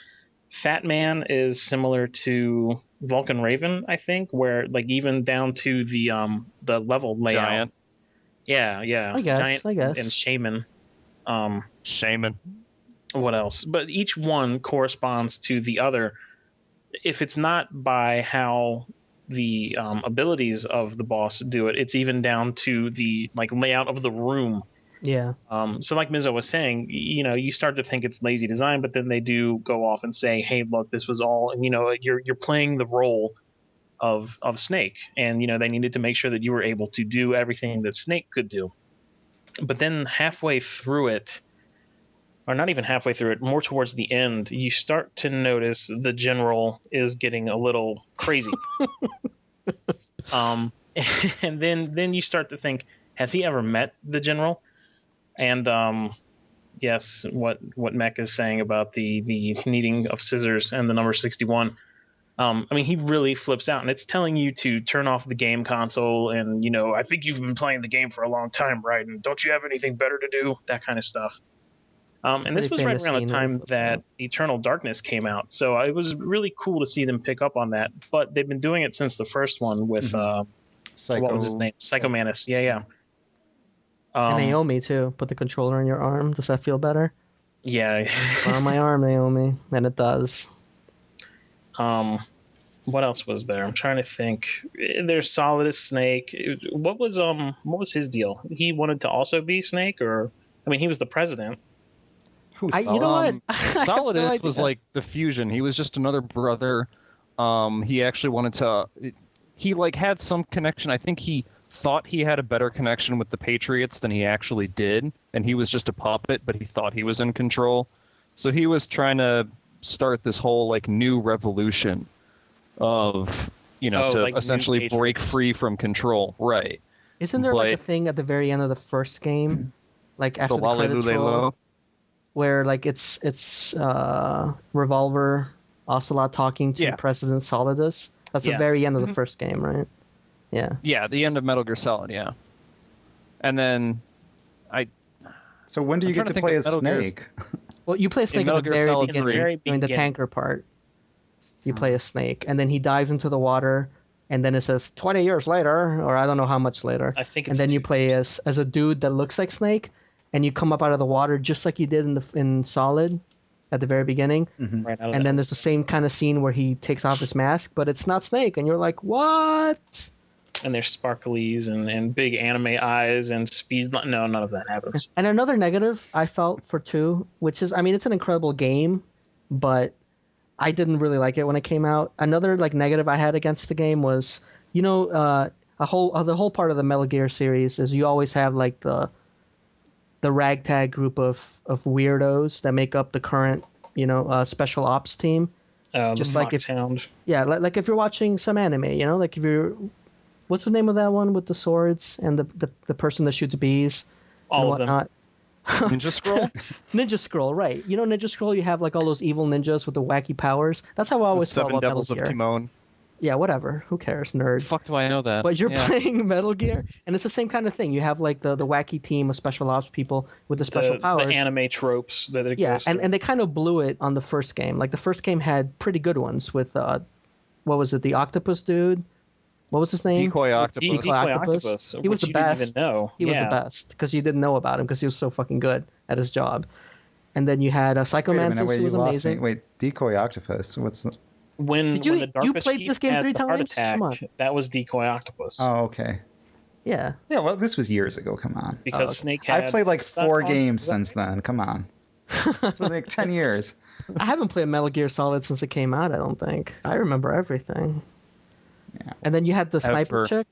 Fat Man is similar to Vulcan Raven, I think, where like even down to the level layout. Giant. Yeah. I guess. And Shaman. Shaman. What else? But each one corresponds to the other. If it's not by how the abilities of the boss do it, it's even down to the like layout of the room. Yeah. So like Mizzo was saying, you start to think it's lazy design, but then they do go off and say, hey, look, this was all, you're playing the role of Snake, and they needed to make sure that you were able to do everything that Snake could do. But then halfway through it, or not even halfway through it, more towards the end, you start to notice the general is getting a little crazy. And then you start to think, has he ever met the general? And yes, what Mech is saying about the needing of scissors and the number 61. He really flips out, and it's telling you to turn off the game console, and I think you've been playing the game for a long time, right? And don't you have anything better to do? That kind of stuff. And this was right around the time that Eternal Darkness came out, so it was really cool to see them pick up on that. But they've been doing it since the first one with what was his name? Psycho Mantis. Yeah. And Naomi too. Put the controller in your arm. Does that feel better? Yeah. On my arm, Naomi, and it does. What else was there? I'm trying to think. There's Solidus Snake. What was his deal? He wanted to also be Snake, or he was the president. You know what? Solidus was like the fusion. He was just another brother. He actually wanted to. He like had some connection. I think he thought he had a better connection with the Patriots than he actually did, and he was just a puppet, but he thought he was in control. So he was trying to start this whole like new revolution of to like essentially break free from control, right? Isn't there like a thing at the very end of the first game, like after the credits roll, where like it's Revolver Ocelot talking to President Solidus? That's the very end of the first game, right? Yeah, the end of Metal Gear Solid, yeah. And then So when do you get to play as Snake? Well, you play Snake at the very beginning, during the tanker part. You play a Snake, and then he dives into the water, and then it says 20 years later, or I don't know how much later. I think. And then you play as a dude that looks like Snake, and you come up out of the water just like you did in Solid, at the very beginning. Mm-hmm. Right out of and then there's the same kind of scene where he takes off his mask, but it's not Snake, and you're like, what? And there's sparklies and big anime eyes and speed. No, none of that happens. And another negative I felt for 2, which is, it's an incredible game, but I didn't really like it when it came out. Another like negative I had against the game was, the whole part of the Metal Gear series is you always have like the ragtag group of weirdos that make up the current, special ops team. Just like if like if you're watching some anime, like if you're, what's the name of that one with the swords and the person that shoots bees? All of them. Ninja Scroll? Ninja Scroll, right. Ninja Scroll, you have like all those evil ninjas with the wacky powers. That's how I always felt about Metal Gear. 7 Devils of Timon. Yeah, whatever. Who cares, nerd? Fuck do I know that? But you're playing Metal Gear, and it's the same kind of thing. You have like the wacky team of special ops people with the special powers. The anime tropes that it goes and they kind of blew it on the first game. Like the first game had pretty good ones with, what was it, the octopus dude? What was his name? Decoy Octopus. Decoy Octopus. He was the best. Didn't even know. He was the best because you didn't know about him because he was so fucking good at his job. And then you had Psycho Mantis, who was amazing. Wait, Decoy Octopus. What's the... When you played this game 3 times? Come on. That was Decoy Octopus. Oh, okay. Yeah. Yeah, well, this was years ago. Come on. Because Snake had... I played like 4 games since then. Come on. It's been like 10 years. I haven't played Metal Gear Solid since it came out, I don't think. I remember everything. Yeah. And then you had the sniper chick.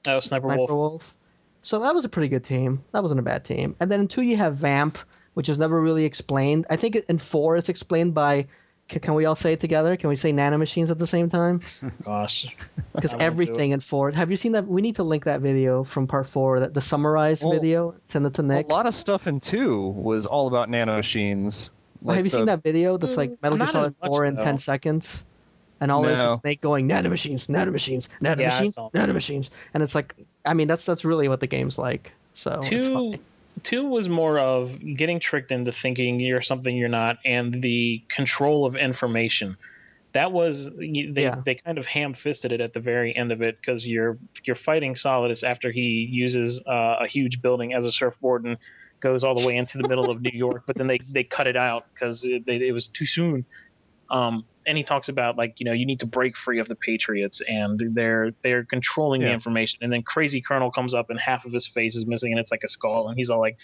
Oh, Sniper Wolf. So that was a pretty good team. That wasn't a bad team. And then in 2 you have Vamp, which is never really explained. I think in 4 it's explained by... Can we all say it together? Can we say Nanomachines at the same time? Gosh. Because everything in 4... Have you seen that? We need to link that video from part 4, the summarized video. Send it to Nick. A lot of stuff in 2 was all about Nanomachines. Have you seen that video that's like Metal Gear Solid 4 in 10 seconds? and all this is No. Snake going nanomachines, nanomachines, nanomachines, saw. nanomachines, and it's like, I mean, that's really what the game's like. So it's fine. Two was more of getting tricked into thinking you're something you're not, and the control of information. That was they kind of ham-fisted it at the very end of it, because you're fighting Solidus after he uses a huge building as a surfboard and goes all the way into the middle of New York, but then they cut it out because it was too soon. And he talks about, like, you need to break free of the Patriots, and they're controlling the information. And then Crazy Colonel comes up and half of his face is missing, and it's like a skull, and he's all like,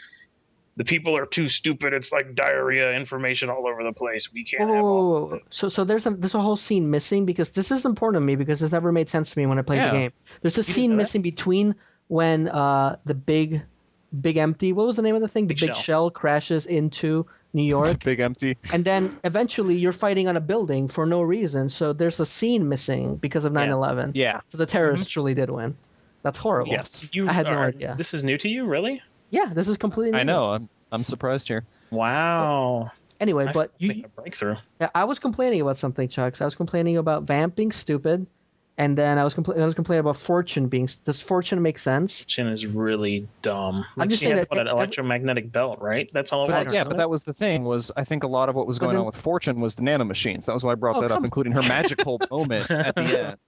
the people are too stupid. It's like diarrhea, information all over the place. We can't have all this. So there's a whole scene missing, because this is important to me, because it's never made sense to me when I played the game. There's a scene missing between when the big empty, what was the name of the thing? The big shell crashes into New York. Big empty. And then eventually you're fighting on a building for no reason. So there's a scene missing because of 9/11. Yeah. So the terrorists truly did win. That's horrible. Yes. I had no idea. This is new to you, really? Yeah, this is completely new. I know. I'm surprised here. Wow. Anyway, but a breakthrough. I was complaining about something, Chucks. I was complaining about Vamp being stupid, and then I was complaining about Fortune being. Does Fortune make sense? Fortune is really dumb. I'm just saying that an electromagnetic belt, right? That's all it was. Yeah, but that was the thing. Was I think a lot of what was going on with Fortune was the nanomachines. That was why I brought that up, including her magical moment at the end.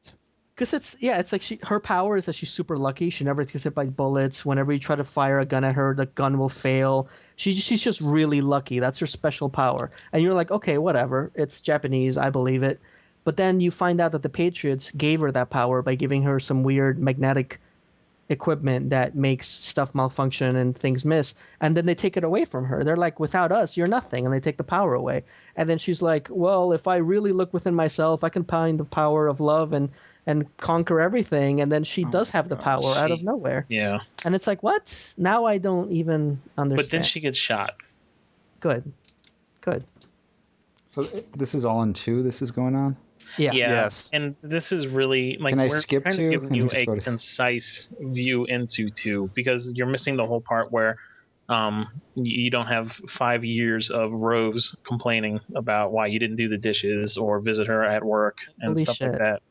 Because it's like her power is that she's super lucky. She never gets hit by bullets. Whenever you try to fire a gun at her, the gun will fail. She's just really lucky. That's her special power. And you're like, okay, whatever. It's Japanese. I believe it. But then you find out that the Patriots gave her that power by giving her some weird magnetic equipment that makes stuff malfunction and things miss. And then they take it away from her. They're like, without us, you're nothing. And they take the power away. And then she's like, well, if I really look within myself, I can find the power of love and conquer everything. And then she does have the power out of nowhere. Yeah. And it's like, what? Now I don't even understand. But then she gets shot. Good. So this is all in 2. This is going on. Yeah. Yes. And this is really like, can I we're skip kind 2? of giving you a concise view into 2, because you're missing the whole part where you don't have 5 years of Rose complaining about why you didn't do the dishes or visit her at work and Holy stuff shit. like that.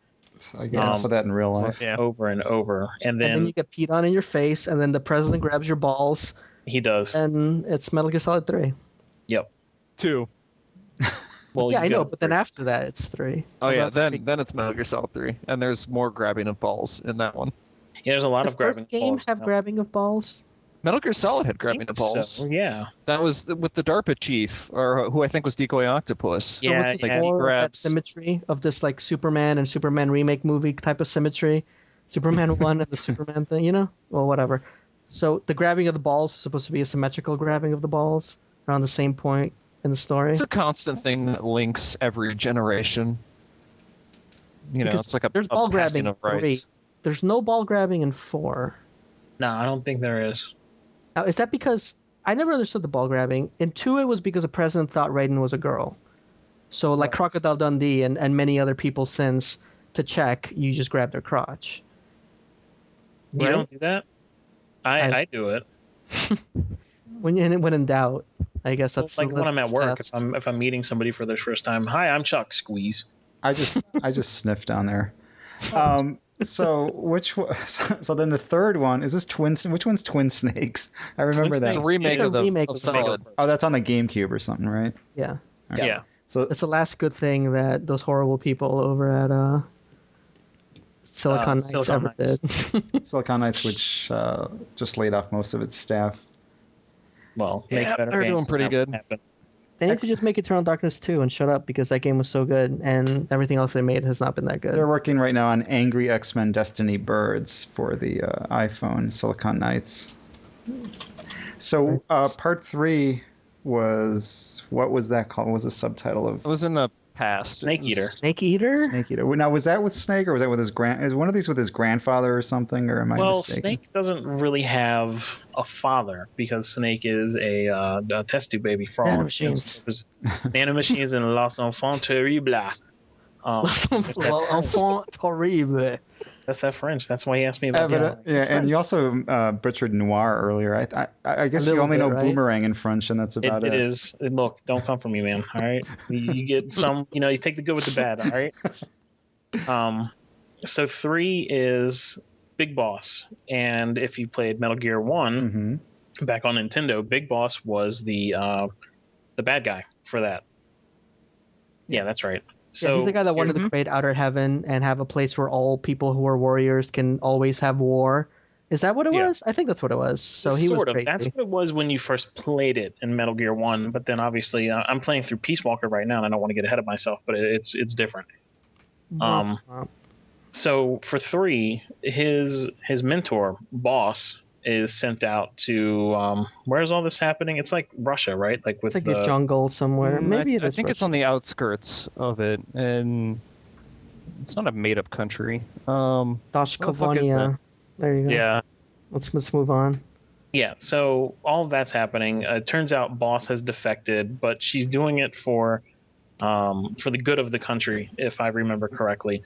I get enough of that in real life. Over and over. And then you get peed on in your face, and then the president grabs your balls. He does. And it's Metal Gear Solid 3. Yep. 2. Well, yeah, I know, but then after that, it's 3. Oh yeah, then it's Metal Gear Solid 3, and there's more grabbing of balls in that one. Yeah, there's a lot of grabbing of balls. First game have grabbing of balls? Metal Gear Solid had grabbing of balls. So, yeah. That was with the DARPA chief, or who I think was Decoy Octopus. Yeah, so was this more that symmetry of this like Superman and Superman remake movie type of symmetry? Superman 1 and the Superman thing, Well, whatever. So the grabbing of the balls was supposed to be a symmetrical grabbing of the balls around the same point in the story. It's a constant thing that links every generation. It's like there's ball grabbing in 3. There's no ball grabbing in 4. No, I don't think there is. Now, is that because I never understood the ball grabbing? In 2, it was because the president thought Raiden was a girl. So, like Crocodile Dundee and many other people since, to check, you just grab their crotch. You don't do that? I do it. when in doubt, I guess that's like when I'm at work. If I'm meeting somebody for the first time, hi, I'm Chuck. Squeeze. I just sniffed down there. So then the third one is this twin. Which one's Twin Snakes? I remember that. It's a remake of Solid. Oh, that's on the GameCube or something, right? Yeah. Okay. Yeah. So it's the last good thing that those horrible people over at Silicon Knights ever did. Silicon Knights, which just laid off most of its staff. Well, they're doing pretty good. They need to just make Eternal Darkness 2 and shut up, because that game was so good, and everything else they made has not been that good. They're working right now on Angry X-Men Destiny Birds for the iPhone, Silicon Knights. So part 3 was, what was that called? What was the subtitle of? It was in the past. Snake Eater. Snake Eater? Snake Eater. Now, was that with Snake, or was that with his is one of these with his grandfather or something, or am I mistaken? Snake doesn't really have a father, because Snake is a test tube baby for all Nanomachines. Nanomachines and Los Enfants Terribles. Los Enfants Terribles. That's that French. That's why he asked me about and you also butchered Noir earlier. I guess you only know right? Boomerang in French, and that's about it. It is. Look, don't come for me, man. All right, you get some. You take the good with the bad. All right. So 3 is Big Boss, and if you played Metal Gear 1 back on Nintendo, Big Boss was the bad guy for that. Yes. Yeah, that's right. So yeah, he's the guy that wanted to create Outer Heaven and have a place where all people who are warriors can always have war. Is that what it was? I think that's what it was. So he was crazy. That's what it was when you first played it in Metal Gear 1, but then obviously I'm playing through Peace Walker right now, and I don't want to get ahead of myself, but it's different. So for 3, his mentor, Boss, is sent out to where's all this happening? It's like Russia, right? Like with it's like the jungle somewhere. Maybe I think Russia. It's on the outskirts of it, and it's not a made-up country. Doshkovania. There you go. Yeah. Let's move on. Yeah, so all of that's happening. It turns out Boss has defected, but she's doing it for the good of the country, if I remember correctly.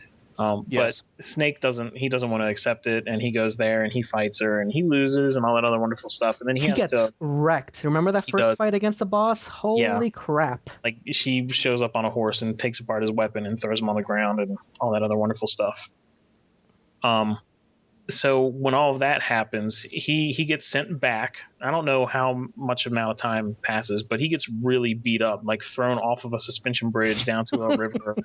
Yes. But Snake doesn't want to accept it, and he goes there and he fights her and he loses and all that other wonderful stuff. And then he gets wrecked. Remember that first fight against the boss? Holy crap. Like she shows up on a horse and takes apart his weapon and throws him on the ground and all that other wonderful stuff. So when all of that happens, he gets sent back. I don't know how much amount of time passes, but he gets really beat up, like thrown off of a suspension bridge down to a river,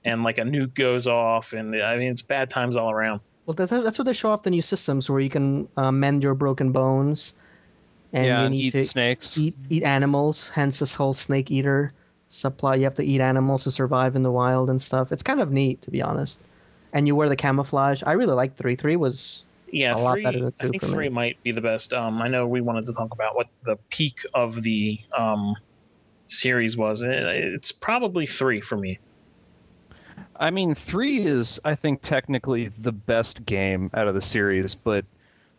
and like a nuke goes off, and I mean it's bad times all around. Well, that's what they show off the new systems where you can mend your broken bones, and you need to snakes, eat animals. Hence this whole snake eater supply. You have to eat animals to survive in the wild and stuff. It's kind of neat, to be honest. And you wear the camouflage. I really like 3. 3 was a lot better than 2 I think 3 might be the best. I know we wanted to talk about what the peak of the series was. It's probably 3 for me. I mean, 3 is, I think, technically the best game out of the series, but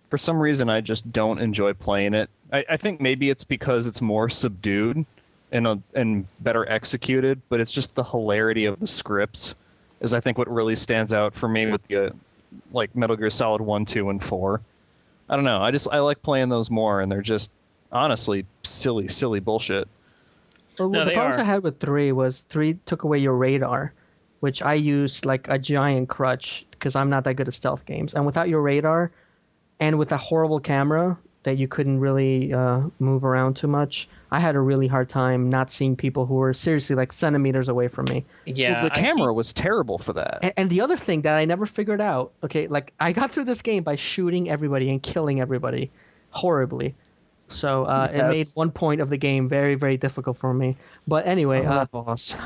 for some reason I just don't enjoy playing it. I think maybe it's because it's more subdued and better executed, but it's just the hilarity of the scripts is I think what really stands out for me with the like Metal Gear Solid 1, 2, and 4. I don't know. I like playing those more, and they're just honestly silly bullshit. Well, the problems I had with 3 was 3 took away your radar, which I used like a giant crutch because I'm not that good at stealth games. And without your radar, and with a horrible camera that you couldn't really move around too much, I had a really hard time not seeing people who were seriously like centimeters away from me. Yeah, well, the camera was terrible for that. And the other thing that I never figured out, okay, like I got through this game by shooting everybody and killing everybody horribly. So it made one point of the game very, very difficult for me. But anyway, boss.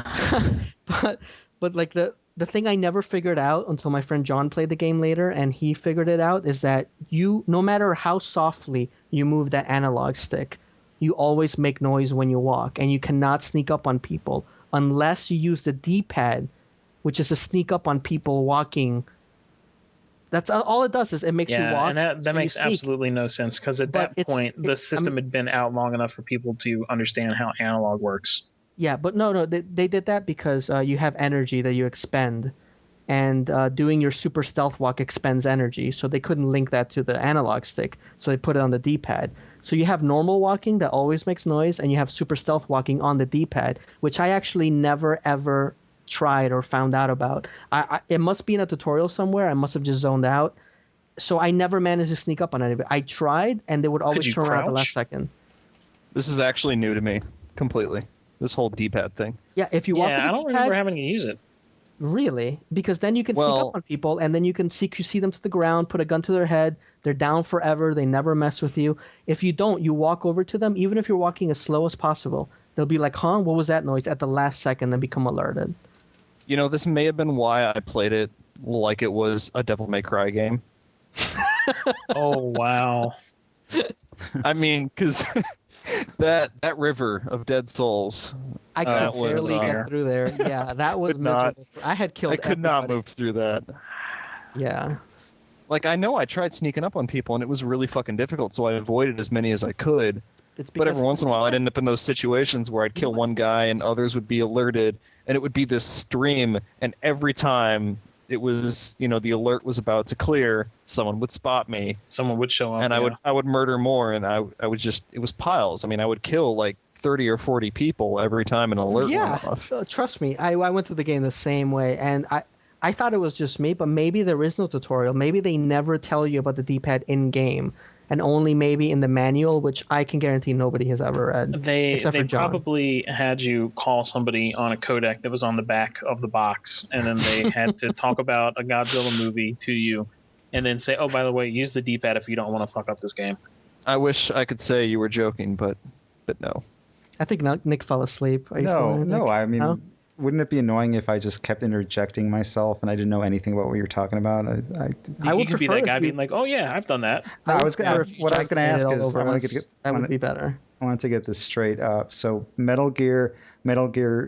but like the thing I never figured out until my friend John played the game later, and he figured it out, is that no matter how softly you move that analog stick, you always make noise when you walk, and you cannot sneak up on people unless you use the D-pad, which is to sneak up on people walking. That's all it does is it makes you walk. And that makes absolutely no sense because at that point the system had been out long enough for people to understand how analog works. Yeah, but no, they did that because you have energy that you expend, and doing your super stealth walk expends energy, so they couldn't link that to the analog stick, so they put it on the D-pad. So you have normal walking that always makes noise, and you have super stealth walking on the D-pad, which I actually never ever tried or found out about. It must be in a tutorial somewhere. I must have just zoned out. So I never managed to sneak up on anybody. I tried, and they would always turn around at the last second. This is actually new to me completely. This whole D-pad thing. Yeah, if you walk with the I don't D-pad, remember having to use it. Really? Because then you can sneak up on people, and then you can see them to the ground, put a gun to their head. They're down forever. They never mess with you. If you don't, you walk over to them, even if you're walking as slow as possible. They'll be like, huh, what was that noise? At the last second, and become alerted. You know, this may have been why I played it like it was a Devil May Cry game. Oh, wow. I mean, because that river of dead souls. I could barely get through there. Yeah, that was miserable. I had killed everybody. Not move through that. Yeah. Like, I know I tried sneaking up on people, and it was really fucking difficult, so I avoided as many as I could. But every once in a while, I'd end up in those situations where I'd kill one guy, and others would be alerted, and it would be this stream, and every time it was, the alert was about to clear, someone would spot me. Someone would show up, and I would murder more, and I would just, it was piles. I mean, I would kill, like, 30 or 40 people every time an alert went off. Trust me, I went through the game the same way, and I thought it was just me, but maybe there is no tutorial. Maybe they never tell you about the D-pad in game, and only maybe in the manual, which I can guarantee nobody has ever read, except for John. Probably had you call somebody on a codec that was on the back of the box, and then they had to talk about a Godzilla movie to you, and then say, "Oh, by the way, use the D-pad if you don't want to fuck up this game." I wish I could say you were joking, but no. I think Nick fell asleep. Are you still No, there, Nick? no. I mean, No? wouldn't it be annoying if I just kept interjecting myself and I didn't know anything about what you were talking about? I would You could be prefer that guy if you- being like, "Oh yeah, I've done that." No, I I would was prefer gonna. if you What I was just gonna laid it ask all is, over I want to us. get. That would be better. I want to get this straight up. So Metal Gear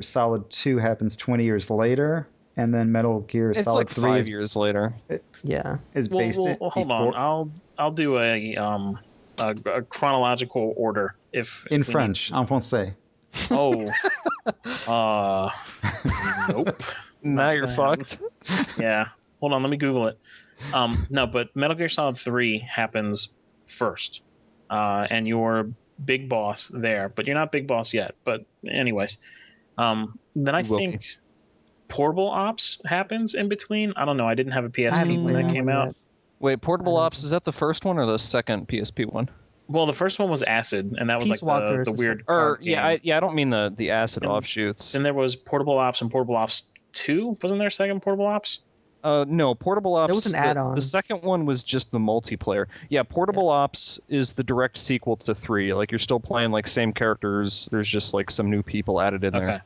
Solid 2 happens 20 years later, and then Metal Gear It's Solid like 3 5 years later. Yeah. is based in Hold before, on. I'll do a chronological order if in we need French, to. en français. Oh, nope. Now you're fucked. Yeah. Hold on, let me Google it. No, but Metal Gear Solid 3 happens first, and you're big boss there, but you're not big boss yet. But anyways, then I You will think be. Portable Ops happens in between. I don't know. I didn't have a I haven't PSP when played that that came one out. yet. Wait, Portable I don't Ops, is that the first one or the second PSP one? Well, the first one was Acid, and that was Peace like Walker the is the weird Or card game. I don't mean the acid And offshoots. Then there was Portable Ops and Portable Ops 2. Wasn't there a second Portable Ops? No, Portable Ops. There was an add-on. The second one was just the multiplayer. Yeah, Portable Ops is the direct sequel to 3. Like you're still playing like same characters. There's just like some new people added in there.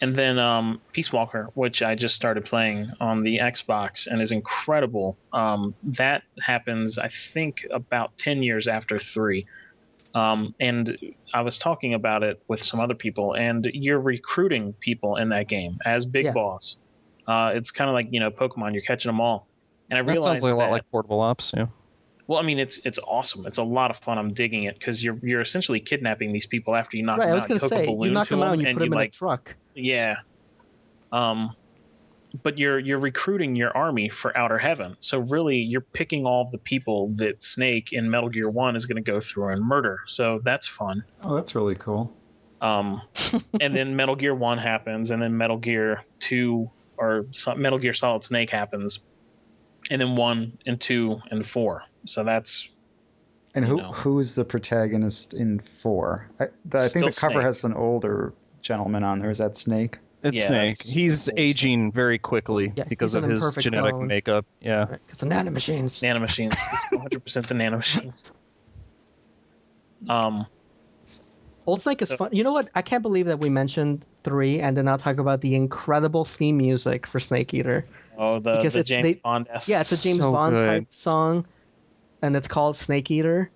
And then Peace Walker, which I just started playing on the Xbox and is incredible. That happens, I think, about 10 years after 3. And I was talking about it with some other people, and you're recruiting people in that game as Big Boss. It's kind of like, Pokemon, you're catching them all. And I That realized sounds like a lot like Portable Ops, yeah. well, I mean, it's awesome. It's a lot of fun. I'm digging it because you're essentially kidnapping these people after you knock Right, them I was out. gonna You hook a say balloon you knock to them out and them, you and put them you in a truck. yeah. But you're recruiting your army for Outer Heaven. So really, you're picking all of the people that Snake in Metal Gear 1 is going to go through and murder. So that's fun. Oh, that's really cool. And then Metal Gear 1 happens, and then Metal Gear 2 or Metal Gear Solid Snake happens, and then 1 and 2 and 4. So that's. And who's the protagonist in 4? I think the cover Snake. has an older gentleman on there. Is that Snake? It's Snake. He's aging very quickly because of his genetic makeup. Yeah. Right, it's the Nanomachines. Nanomachines. It's 100% the Nanomachines. Old Snake is fun. You know what? I can't believe that we mentioned 3 and did not talk about the incredible theme music for Snake Eater. Oh, the James Bond-esque. Yeah, it's a James Bond type song, and it's called Snake Eater.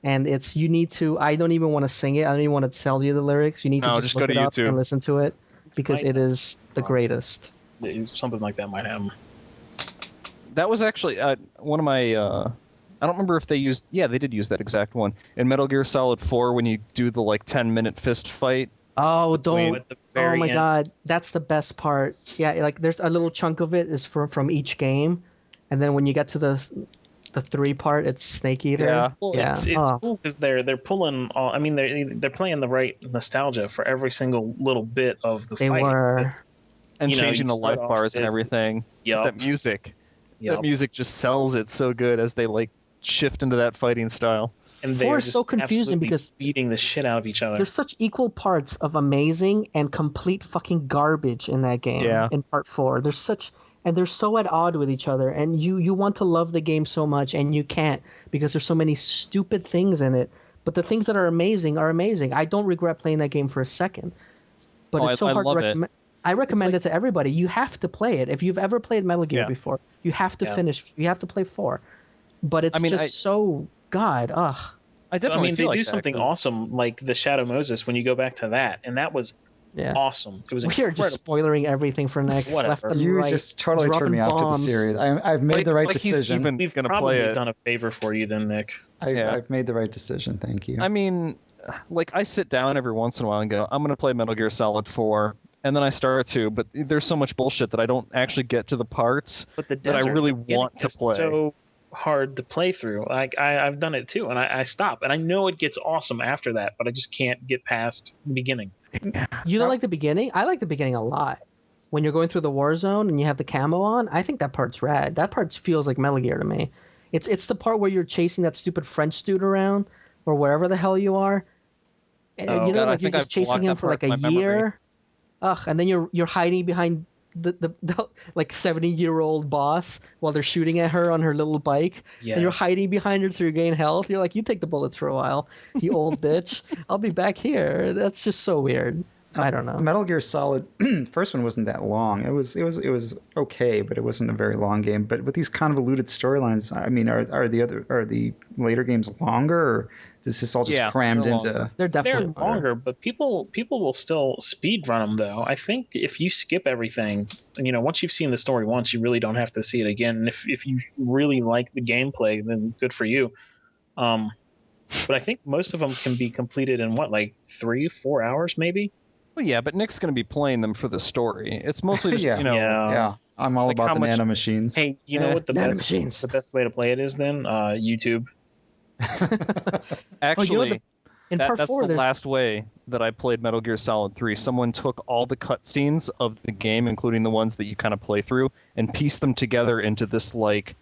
And it's I don't even want to sing it. I don't even want to tell you the lyrics. You need to just look it up and listen to it because it is the greatest. Something like that might happen. That was actually one of my. I don't remember if they used. Yeah, they did use that exact one in Metal Gear Solid 4 when you do the 10-minute fist fight. Oh, don't! Oh my God, that's the best part. Yeah, there's a little chunk of it is from each game, and then when you get to the 3 part, it's Snake Eater. Yeah, well, it's cool because they're pulling all. I mean, they're playing the right nostalgia for every single little bit of the fighting. They were. And changing the life bars and everything. Yep. That music. Yep. That music just sells it so good as they shift into that fighting style. And 4 is so confusing because beating the shit out of each other. There's such equal parts of amazing and complete fucking garbage in that game. Yeah. In part 4, they're so at odds with each other, and you want to love the game so much, and you can't because there's so many stupid things in it. But the things that are amazing are amazing. I don't regret playing that game for a second. But it's so hard to recommend. I recommend it to everybody. You have to play it. If you've ever played Metal Gear before, you have to finish. You have to play 4. But it's so God. Ugh. I definitely they do something awesome like the Shadow Moses when you go back to that, and that was awesome. It was We're just spoiling everything for Nick. Whatever. You just totally turned me off to the series. I've made the right decision. We've probably done a favor for you then, Nick. I've made the right decision. Thank you. I mean, I sit down every once in a while and go, I'm going to play Metal Gear Solid 4. And then I start to, but there's so much bullshit that I don't actually get to the parts that I really want to play. So hard to play through. I've done it too, and I stop, and I know it gets awesome after that, but I just can't get past the beginning. You don't like the beginning? I like the beginning a lot. when you're going through the war zone and you have the camo on, I think that part's rad. That part feels like Metal Gear to me. It's the part where you're chasing that stupid French dude around or wherever the hell you are. And Oh, you know, God, I like you're think just I've chasing blocked him that for part like a in my memory. year. Ugh, and then you're hiding behind the like 70-year-old boss while they're shooting at her on her little bike. And you're yes. hiding behind her to regain health. You're like, you take the bullets for a while, you old bitch. I'll be back here. That's just so weird. I don't know. Metal Gear Solid first one wasn't that long. It was okay, but it wasn't a very long game. But with these convoluted storylines, I mean, are the later games longer, or is this all just Yeah, crammed they're into? longer. They're definitely They're longer, but people will still speed run them though. I think if you skip everything, once you've seen the story once, you really don't have to see it again. And if you really like the gameplay, then good for you. But I think most of them can be completed in what, like 3-4 hours, maybe. Well, yeah, but Nick's going to be playing them for the story. It's mostly just, Yeah. Yeah. Yeah, I'm all like about how the much- nanomachines. Hey, you know what Nanomachines. the best way to play it is then? YouTube. Actually, In part that's 4, the there's last way that I played Metal Gear Solid 3. Someone took all the cutscenes of the game, including the ones that you kind of play through, and pieced them together into this, like,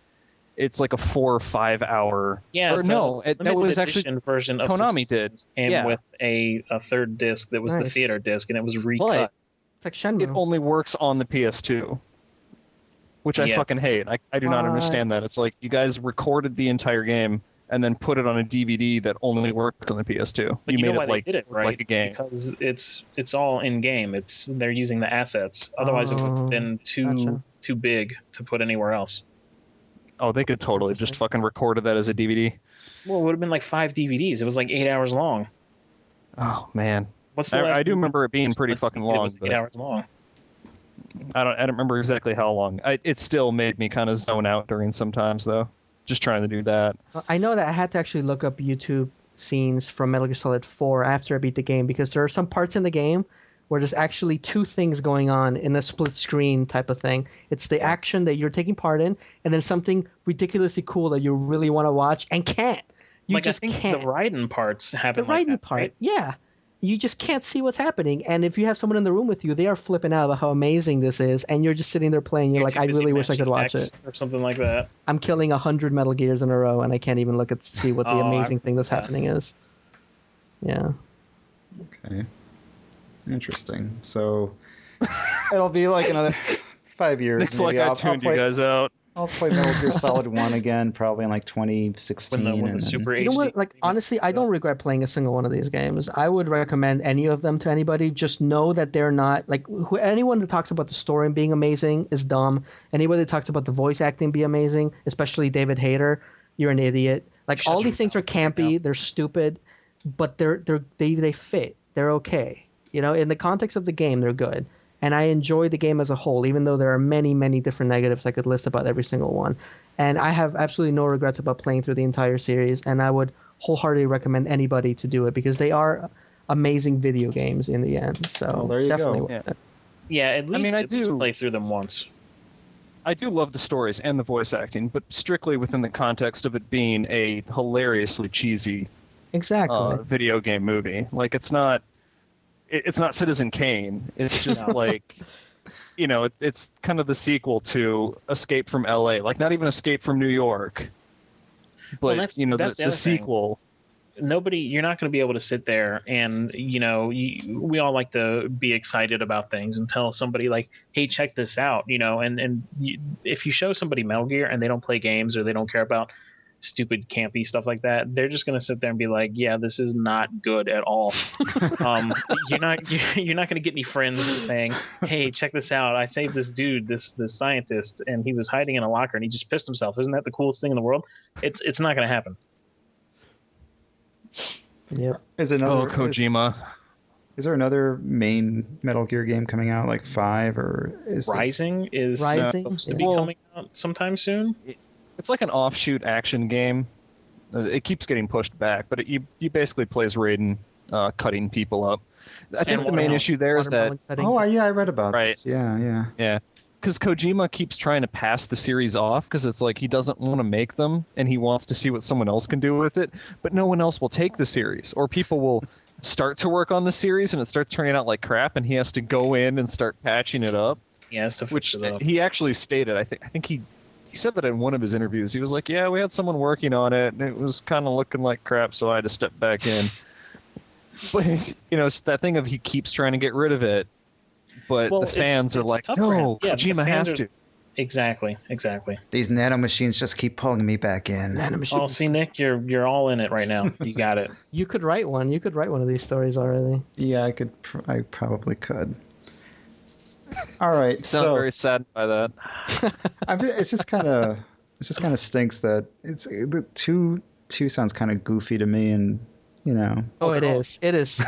it's like a 4 or 5 hour. Yeah, Or no, that limited was actually edition version of Konami did. Subsistence came Yeah. with a third disc that was the Nice. theater disc, and it was But recut. it's like Shenmue. it only works on the PS2, which I Yeah. fucking hate. I do not What? understand that. It's like you guys recorded the entire game and then put it on a DVD that only worked on the PS2. But you you know made why it like they did it, look right? like a game. Because it's all in game. They're using the assets. Otherwise, it would have been Gotcha. too big to put anywhere else. Oh, they could totally just interesting. fucking recorded that as a DVD. Well, it would have been like 5 DVDs. It was like 8 hours long. Oh man, What's the last I do movie remember it being pretty that fucking it long, was 8 but hours long. I don't remember exactly how long. It still made me kind of zone out during sometimes though. Just trying to do that. I know that I had to actually look up YouTube scenes from Metal Gear Solid 4 after I beat the game because there are some parts in the game where there's actually two things going on in a split screen type of thing. It's the action that you're taking part in, and then something ridiculously cool that you really want to watch and can't. You Like, just I think can't. the Raiden parts happen The like writing that, part, right? yeah. You just can't see what's happening. And if you have someone in the room with you, they are flipping out about how amazing this is, and you're just sitting there playing. You're You're like, too I busy really wish I could matching watch X it. or something like that. I'm killing 100 Metal Gears in a row, and I can't even look at see what the Oh, I amazing thing that's remember that. happening is. Yeah. Okay, interesting. So it'll be like another 5 years. It's Maybe like I I'll tuned you play. guys out. I'll play Metal Gear Solid 1 again, probably in like When 2016. the and Super You know HD what? Like, honestly, I don't regret playing a single one of these games. I would recommend any of them to anybody. Just know that they're not like anyone that talks about the story being amazing is dumb. Anybody that talks about the voice acting being amazing, especially David Hayter, you're an idiot. Like Shut all your these things are mouth right campy, they're stupid, but they fit. They're okay. You know, in the context of the game, they're good. And I enjoy the game as a whole, even though there are many, many different negatives I could list about every single one. And I have absolutely no regrets about playing through the entire series, and I would wholeheartedly recommend anybody to do it because they are amazing video games in the end. So Well, there you definitely go. worth Yeah. it. Yeah, at least I at least do- play through them once. I do love the stories and the voice acting, but strictly within the context of it being a hilariously cheesy Exactly. video game movie. Like it's not Citizen Kane. It's just No. like it's kind of the sequel to Escape from L.A. Like not even Escape from New York, but that's the the other thing. sequel. You're not going to be able to sit there and we all like to be excited about things and tell somebody like, hey, check this out, if you show somebody Metal Gear and they don't play games or they don't care about stupid campy stuff like that, they're just going to sit there and be like, yeah, this is not good at all. You're not going to get any friends saying, hey, check this out, I saved this dude, this scientist, and he was hiding in a locker and he just pissed himself, isn't that the coolest thing in the world? It's not going to happen. Yep. Is another Kojima. Is there another main Metal Gear game coming out, like 5, or is Rising is supposed to be coming out sometime soon. It's like an offshoot action game. It keeps getting pushed back, but you basically plays Raiden cutting people up. I think the main issue there is that I read about Right. this. Yeah. because Kojima keeps trying to pass the series off because it's like he doesn't want to make them and he wants to see what someone else can do with it, but no one else will take the series, or people will start to work on the series and it starts turning out like crap and he has to go in and start patching it up. He has to fix which it up. he actually stated. I think he said that in one of his interviews. He was like, "Yeah, we had someone working on it, and it was kind of looking like crap, so I had to step back in." But it's that thing of he keeps trying to get rid of it, but the fans are like, "No, Kojima has to." Exactly. These nanomachines just keep pulling me back in. Nanomachines. Oh, see, Nick, you're all in it right now. You got it. You could write one. You could write one of these stories already. Yeah, I could. I probably could. All right, Sound very sad by that. It just kind of stinks that it's the two sounds kind of goofy to me, and Oh, it is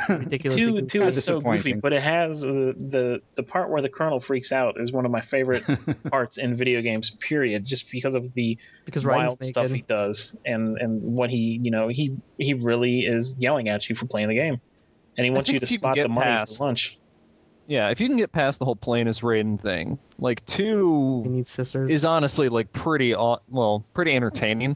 ridiculously goofy. Two is so goofy, but it has the part where the Colonel freaks out is one of my favorite parts in video games. Period. Just because of the wild stuff he does, and what he really is yelling at you for playing the game, and he wants you to spot the money for lunch. Yeah, if you can get past the whole plane as Raiden thing, like 2 is honestly like pretty entertaining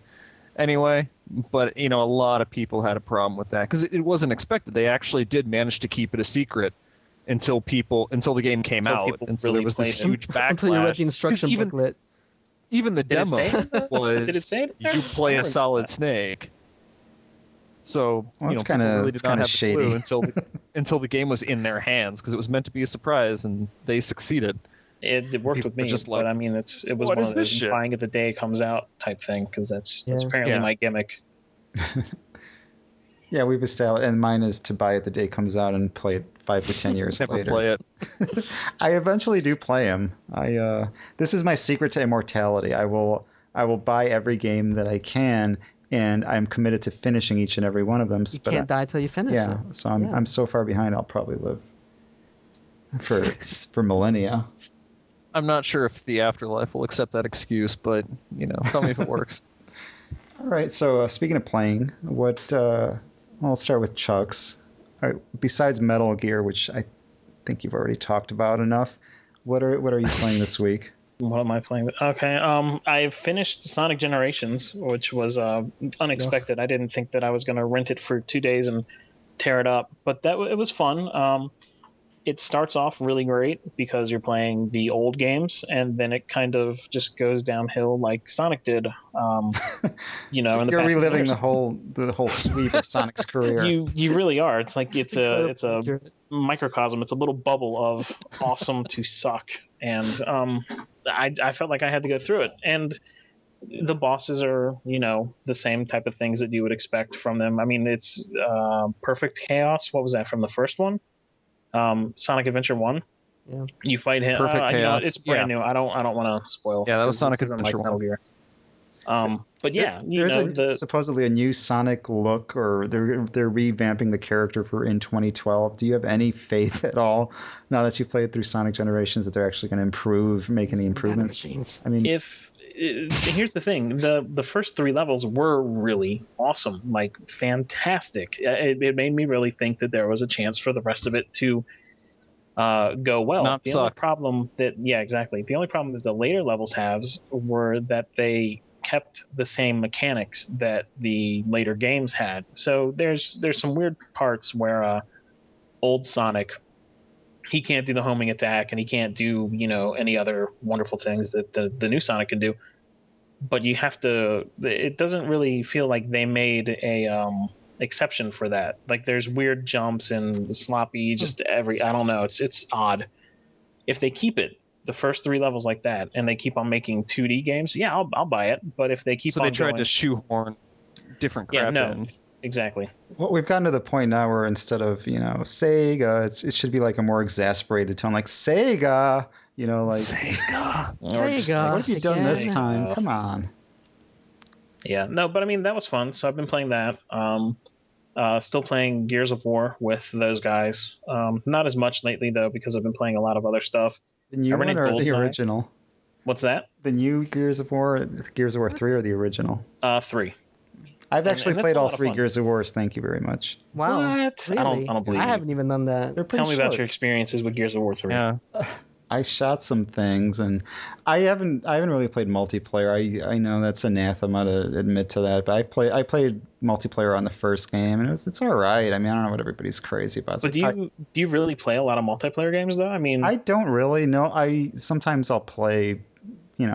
anyway, but a lot of people had a problem with that because it wasn't expected. They actually did manage to keep it a secret until the game came out, and so there was this huge backlash. Until you read the instruction booklet. Even the demo was did it say it there? You play a Solid Snake. So it's people really did not have shady. the clue until the game was in their hands because it was meant to be a surprise and they succeeded. It worked with me, but I mean, it was one of those buying it the day it comes out type thing because that's apparently my gimmick. Yeah, we've established, and mine is to buy it the day it comes out and play it 5 to 10 years Never later. Play it. I eventually do play them. This is my secret to immortality. I will buy every game that I can. And I'm committed to finishing each and every one of them. You can't die till you finish it. Yeah, so I'm so far behind. I'll probably live for millennia. I'm not sure if the afterlife will accept that excuse, but tell me if it works. All right. So speaking of playing, I'll start with Chuck's. Besides Metal Gear, which I think you've already talked about enough, what are you playing this week? What am I playing with? Okay, I finished Sonic Generations, which was unexpected. I didn't think that I was going to rent it for 2 days and tear it up, but it was fun. It starts off really great because you're playing the old games, and then it kind of just goes downhill like Sonic did. So in the you're past reliving the whole sweep of Sonic's career. You really are. It's like it's a microcosm. It's a little bubble of awesome to suck, and I felt like I had to go through it. And the bosses are, the same type of things that you would expect from them. I mean, it's Perfect Chaos. What was that from the first one? Sonic Adventure 1. Yeah. You fight him. Perfect Chaos. It's brand new. I don't want to spoil. Yeah, that was Sonic Adventure 1. Metal Gear. But yeah, there's supposedly a new Sonic look, or they're revamping the character in 2012. Do you have any faith at all, now that you played through Sonic Generations, that they're actually going to make any improvements? I mean, here's the thing: the first 3 levels were really awesome, like fantastic. It made me really think that there was a chance for the rest of it to go well. The only problem that the later levels have were that they kept the same mechanics that the later games had. So there's some weird parts where old Sonic, he can't do the homing attack and he can't do any other wonderful things that the new Sonic can do. But you have to. It doesn't really feel like they made a exception for that. Like there's weird jumps and sloppy. I don't know. It's odd. If they keep it the first 3 levels like that, and they keep on making 2D games, yeah, I'll buy it. But if they keep on, they tried to shoehorn different crap in. Exactly. Well, we've gotten to the point now where instead of Sega, it should be like a more exasperated tone, like Sega. Sega. Sega. What have you done this time? Come on. Yeah, no, but I mean that was fun. So I've been playing that. Still playing Gears of War with those guys. Not as much lately though, because I've been playing a lot of other stuff. The new one or the original? What's that? The new Gears of War 3 or the original? 3. I've actually played all 3 Gears of Wars. Thank you very much. Wow. What? Really? I don't believe I you. haven't even done that. They're pretty Tell me short. about your experiences with Gears of War 3. Yeah. I shot some things, and I haven't really played multiplayer. I know that's anathema to admit to that, but I played multiplayer on the first game, and it's all right. I mean, I don't know what everybody's crazy about. It's But like, do you really play a lot of multiplayer games though? I mean, I don't really know. Sometimes I'll play,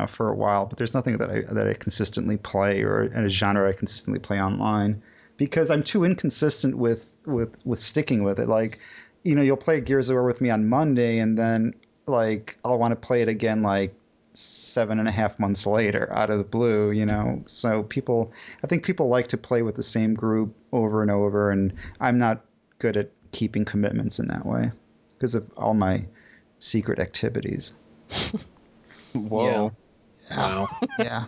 for a while, but there's nothing that I consistently play, or in a genre I consistently play online, because I'm too inconsistent with sticking with it. Like, you'll play Gears of War with me on Monday, and then like I'll want to play it again like 7.5 months later out of the blue. So I think people like to play with the same group over and over, and I'm not good at keeping commitments in that way because of all my secret activities. Whoa. Yeah. Wow. Yeah.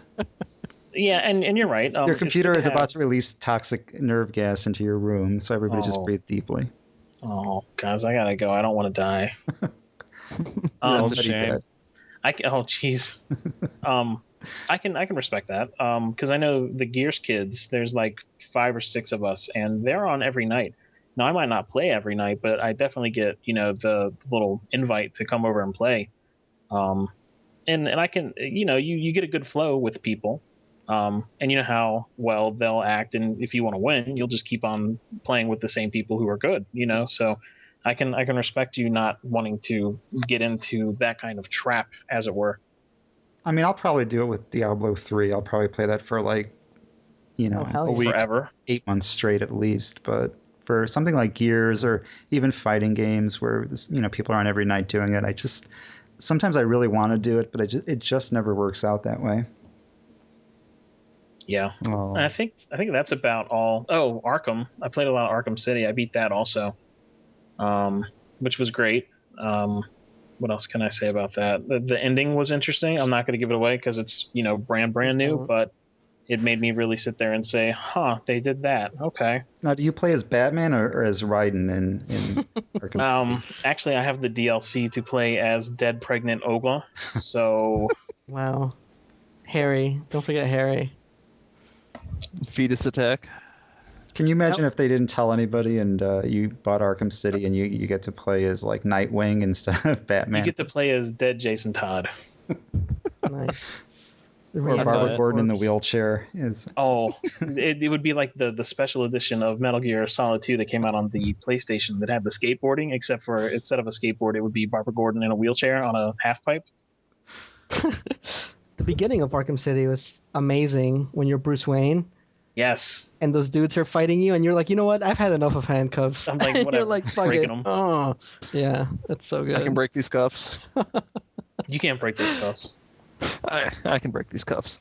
Yeah, and you're right. Your computer is about to release toxic nerve gas into your room, so everybody just breathe deeply. Oh, guys, I gotta go. I don't want to die. That's a shame. Oh, jeez. I can respect that. Because I know the Gears kids. There's like 5 or 6 of us, and they're on every night. Now I might not play every night, but I definitely get the little invite to come over and play. And I can you get a good flow with people. And you know how well they'll act, and if you want to win, you'll just keep on playing with the same people who are good. So I can respect you not wanting to get into that kind of trap, as it were. I mean, I'll probably do it with Diablo 3. I'll probably play that for like, a week, forever, 8 months straight at least. But for something like Gears or even fighting games where people are on every night doing it, sometimes I really want to do it, but it just never works out that way. Yeah. Oh. I think that's about all. Oh, Arkham. I played a lot of Arkham City. I beat that also, which was great. What else can I say about that? The ending was interesting. I'm not going to give it away because it's brand new, but it made me really sit there and say, "Huh, they did that." Okay. Now, do you play as Batman or as Raiden in Arkham City? Actually, I have the DLC to play as dead pregnant Ogla. So. Wow. Harry, don't forget Harry. Fetus attack. Can you imagine if they didn't tell anybody and you bought Arkham City and you get to play as like Nightwing instead of Batman? You get to play as dead Jason Todd. Nice. Or Barbara Gordon in the wheelchair. It would be like the special edition of Metal Gear Solid 2 that came out on the PlayStation that had the skateboarding, except for instead of a skateboard, it would be Barbara Gordon in a wheelchair on a half pipe. The beginning of Arkham City was amazing when you're Bruce Wayne. Yes. And those dudes are fighting you, and you're like, you know what? I've had enough of handcuffs. I'm like, whatever. You're like, fuck it. Them. Oh, yeah, that's so good. I can break these cuffs. You can't break those cuffs. I can break these cuffs.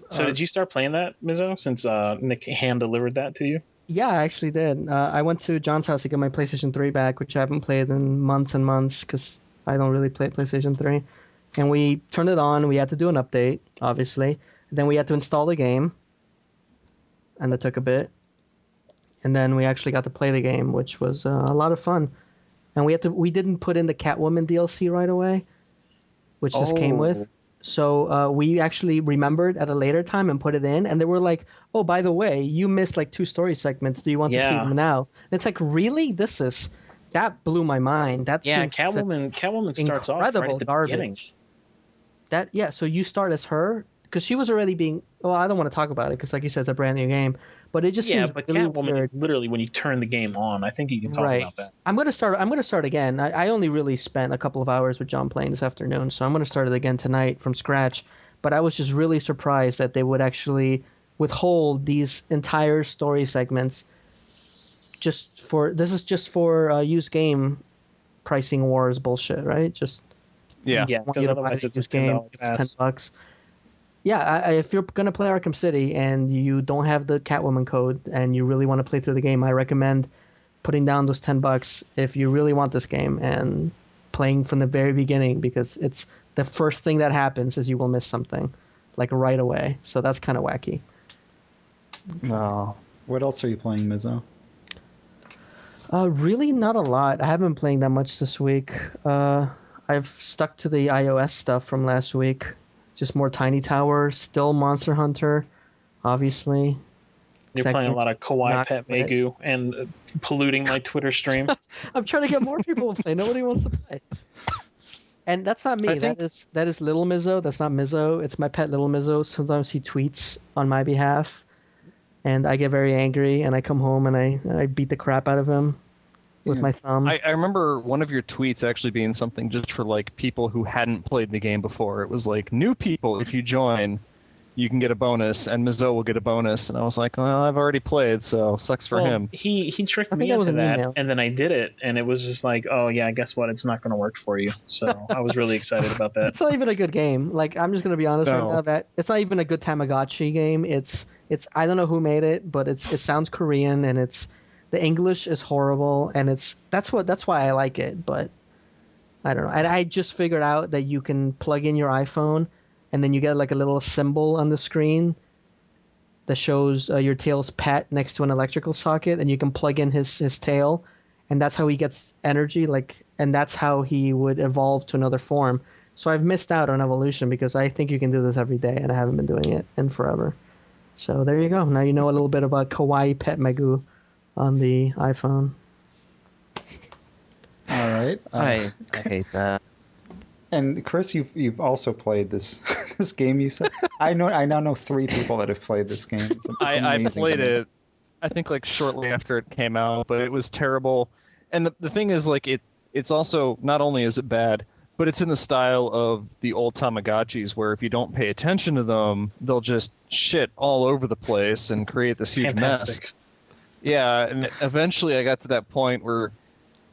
So did you start playing that, Mizzo, since Nick hand-delivered that to you? Yeah, I actually did. I went to John's house to get my PlayStation 3 back, which I haven't played in months and months because I don't really play PlayStation 3. And we turned it on. We had to do an update, obviously. Then we had to install the game. And that took a bit. And then we actually got to play the game, which was a lot of fun. And we didn't put in the Catwoman DLC right away, which this came with. So we actually remembered at a later time and put it in. And they were like, oh, by the way, you missed like 2 story segments. Do you want to see them now? And it's like, really? That blew my mind. Catwoman starts off right at the beginning. So you start as her because she was already being. Well, I don't want to talk about it because, like you said, it's a brand new game. But it just seems but really Catwoman weird. is literally when you turn the game on. I think you can talk about that. I'm gonna start again. I only really spent a couple of hours with John playing this afternoon, so I'm gonna start it again tonight from scratch. But I was just really surprised that they would actually withhold these entire story segments just for used game pricing wars bullshit, right? Yeah, because otherwise it's a $10 pass. $10. Yeah, if you're going to play Arkham City and you don't have the Catwoman code and you really want to play through the game, I recommend putting down those $10 if you really want this game and playing from the very beginning, because it's the first thing that happens is you will miss something, like right away. So that's kind of wacky. Oh. What else are you playing, Mizzo? Really not a lot. I haven't been playing that much this week. I've stuck to the iOS stuff from last week. Just more Tiny Tower, still Monster Hunter, obviously. You're playing a lot of Kawaii Pet Megu and polluting my Twitter stream. I'm trying to get more people to play. Nobody wants to play. And that's not I me. think That is Little Mizzo. That's not Mizzo. It's my pet Little Mizzo. Sometimes he tweets on my behalf, and I get very angry, and I come home and I beat the crap out of him with Yeah. my thumb. I remember one of your tweets actually being something just for like people who hadn't played the game before. It was like, new people, if you join, you can get a bonus, and Mizo will get a bonus. And I was like, well, I've already played, so sucks for him. He tricked I think me that was into an that, email. and then I did it, and it was just like, oh yeah, guess what? It's not going to work for you. So I was really excited about that. It's not even a good game. Like I'm just gonna be honest right No. now that it's not even a good Tamagotchi game. It's I don't know who made it, but it sounds Korean and it's the English is horrible and that's why I like it. But I don't know. I just figured out that you can plug in your iPhone and then you get like a little symbol on the screen that shows your tail's pet next to an electrical socket, and you can plug in his tail, and that's how he gets energy. And that's how he would evolve to another form. So I've missed out on evolution because I think you can do this every day, and I haven't been doing it in forever. So there you go. Now you know a little bit about Kawaii Pet Megu on the iPhone. All right. I hate that. And Chris, you've also played this this game. You said I now know 3 people that have played this game. It's I amazing played to me. it, I think like shortly after it came out, but it was terrible. And the thing is, like, it's also, not only is it bad, but it's in the style of the old Tamagotchis, where if you don't pay attention to them, they'll just shit all over the place and create this huge mess. Yeah, and eventually I got to that point where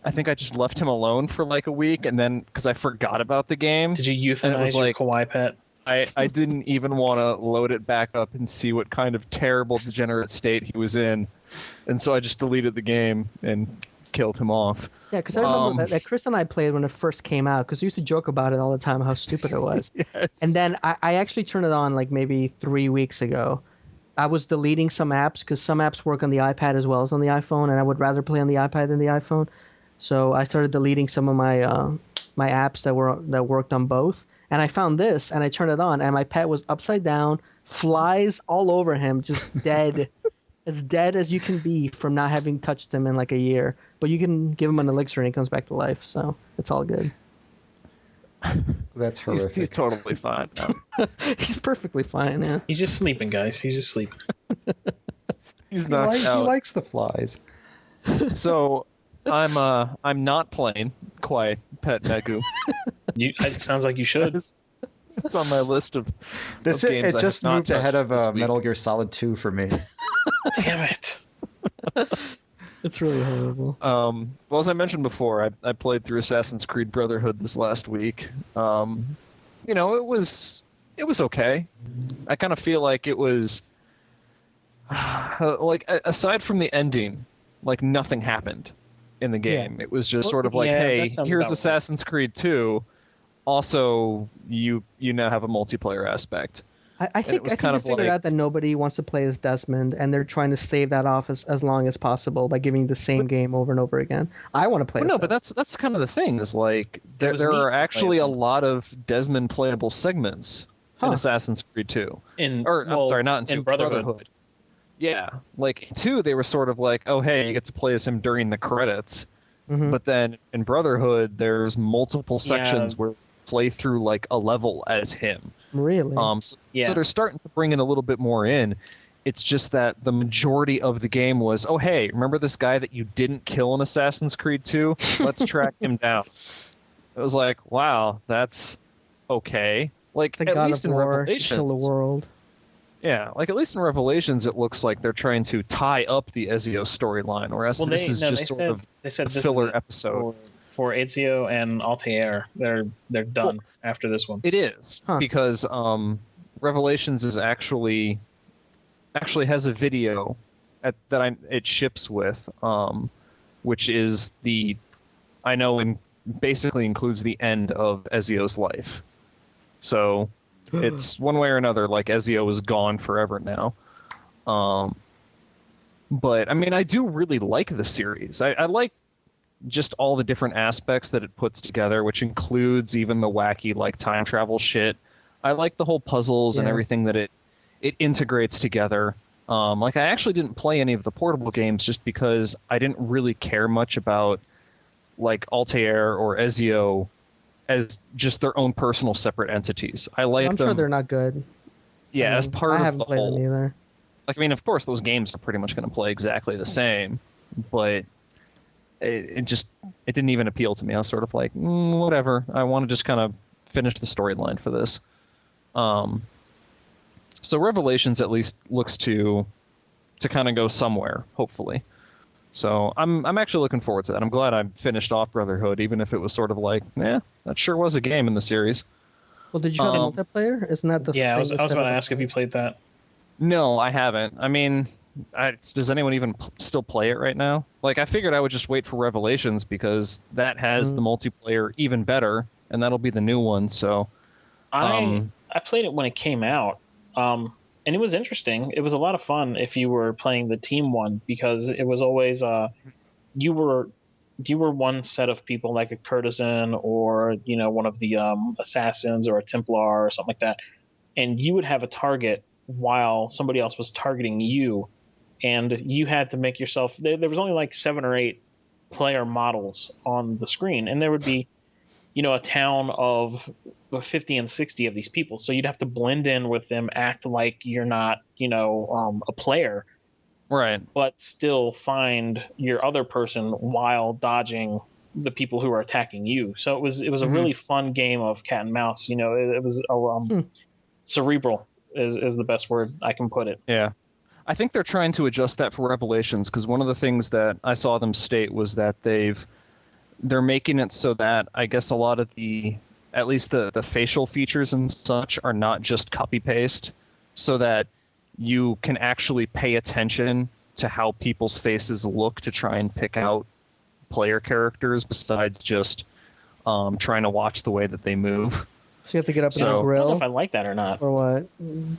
I think I just left him alone for like a week, and then because I forgot about the game. Did you euthanize your kawaii pet? I didn't even want to load it back up and see what kind of terrible degenerate state he was in, and so I just deleted the game and killed him off. Yeah, because I remember that Chris and I played when it first came out, because we used to joke about it all the time, how stupid it was. Yes. And then I actually turned it on like maybe 3 weeks ago. I was deleting some apps because some apps work on the iPad as well as on the iPhone, and I would rather play on the iPad than the iPhone. So I started deleting some of my apps that worked on both. And I found this, and I turned it on, and my pet was upside down, flies all over him, just dead. As dead as you can be from not having touched him in like a year. But you can give him an elixir and he comes back to life, so it's all good. That's horrific. He's totally fine now. He's perfectly fine, yeah. He's just sleeping, guys. He's just sleeping. He's knocked out. He likes the flies. So I'm not playing Kawaii Pet Megu. It sounds like you should. It's on my list of This of games it just I have not moved ahead touched this of week. Metal Gear Solid 2 for me. Damn it. It's really horrible. Well, as I mentioned before, I played through Assassin's Creed Brotherhood this last week. You know, it was okay. I kind of feel like it was like, aside from the ending, like nothing happened in the game. Yeah. It was just sort of like, hey, here's Assassin's Creed 2. Also, you now have a multiplayer aspect. I think they figured out that nobody wants to play as Desmond, and they're trying to stave that off as long as possible by giving the same game over and over again. I want to play. Well, no, but that's kind of the thing. Is like there are actually a lot of Desmond playable segments in Assassin's Creed 2. I'm sorry, not in 2. In Brotherhood. Yeah, like in 2, they were sort of like, oh hey, you get to play as him during the credits. Mm-hmm. But then in Brotherhood, there's multiple sections where play through like a level as him. Really? So they're starting to bring in a little bit more in. It's just that the majority of the game was, oh hey, remember this guy that you didn't kill in Assassin's Creed 2? Let's track him down. It was like, wow, that's okay. Like at least in Revelations, kill the world. Yeah, like at least in Revelations, it looks like they're trying to tie up the Ezio storyline, whereas this is just sort of a filler episode. For Ezio and Altair, they're done after this one. It is because Revelations is actually has a video it ships with, which is basically includes the end of Ezio's life. So it's one way or another, like Ezio is gone forever now. But I mean, I do really like the series. I like just all the different aspects that it puts together, which includes even the wacky like time travel shit. I like the whole puzzles and everything that it integrates together. Like I actually didn't play any of the portable games just because I didn't really care much about like Altair or Ezio as just their own personal separate entities. I like I'm them. sure they're not good. Yeah, as part I of haven't the played whole. them either. Like, I mean, of course, those games are pretty much going to play exactly the same, but it didn't even appeal to me. I was sort of like, whatever. I want to just kind of finish the storyline for this. So Revelations at least looks to kind of go somewhere, hopefully. So I'm actually looking forward to that. I'm glad I finished off Brotherhood, even if it was sort of like, that sure was a game in the series. Well, did you try the multiplayer? Isn't that the Yeah, I was thing about to ask if you played that. No, I haven't. I mean, does anyone even still play it right now? Like, I figured I would just wait for Revelations because that has the multiplayer even better, and that'll be the new one. So, I played it when it came out, and it was interesting. It was a lot of fun if you were playing the team one, because it was always you were one set of people, like a courtesan or one of the assassins or a Templar or something like that, and you would have a target while somebody else was targeting you, and you had to make yourself. There was only like 7 or 8 player models on the screen, and there would be a town of 50 and 60 of these people, so you'd have to blend in with them, act like you're not a player, right, but still find your other person while dodging the people who are attacking you. So it was a really fun game of cat and mouse. It was cerebral is the best word I can put it. Yeah. I think they're trying to adjust that for Revelations, because one of the things that I saw them state was that they're making it so that I guess a lot of at least the facial features and such are not just copy paste, so that you can actually pay attention to how people's faces look to try and pick out player characters, besides just trying to watch the way that they move. So you have to get up in the grill? I don't know if I like that or not. Or what?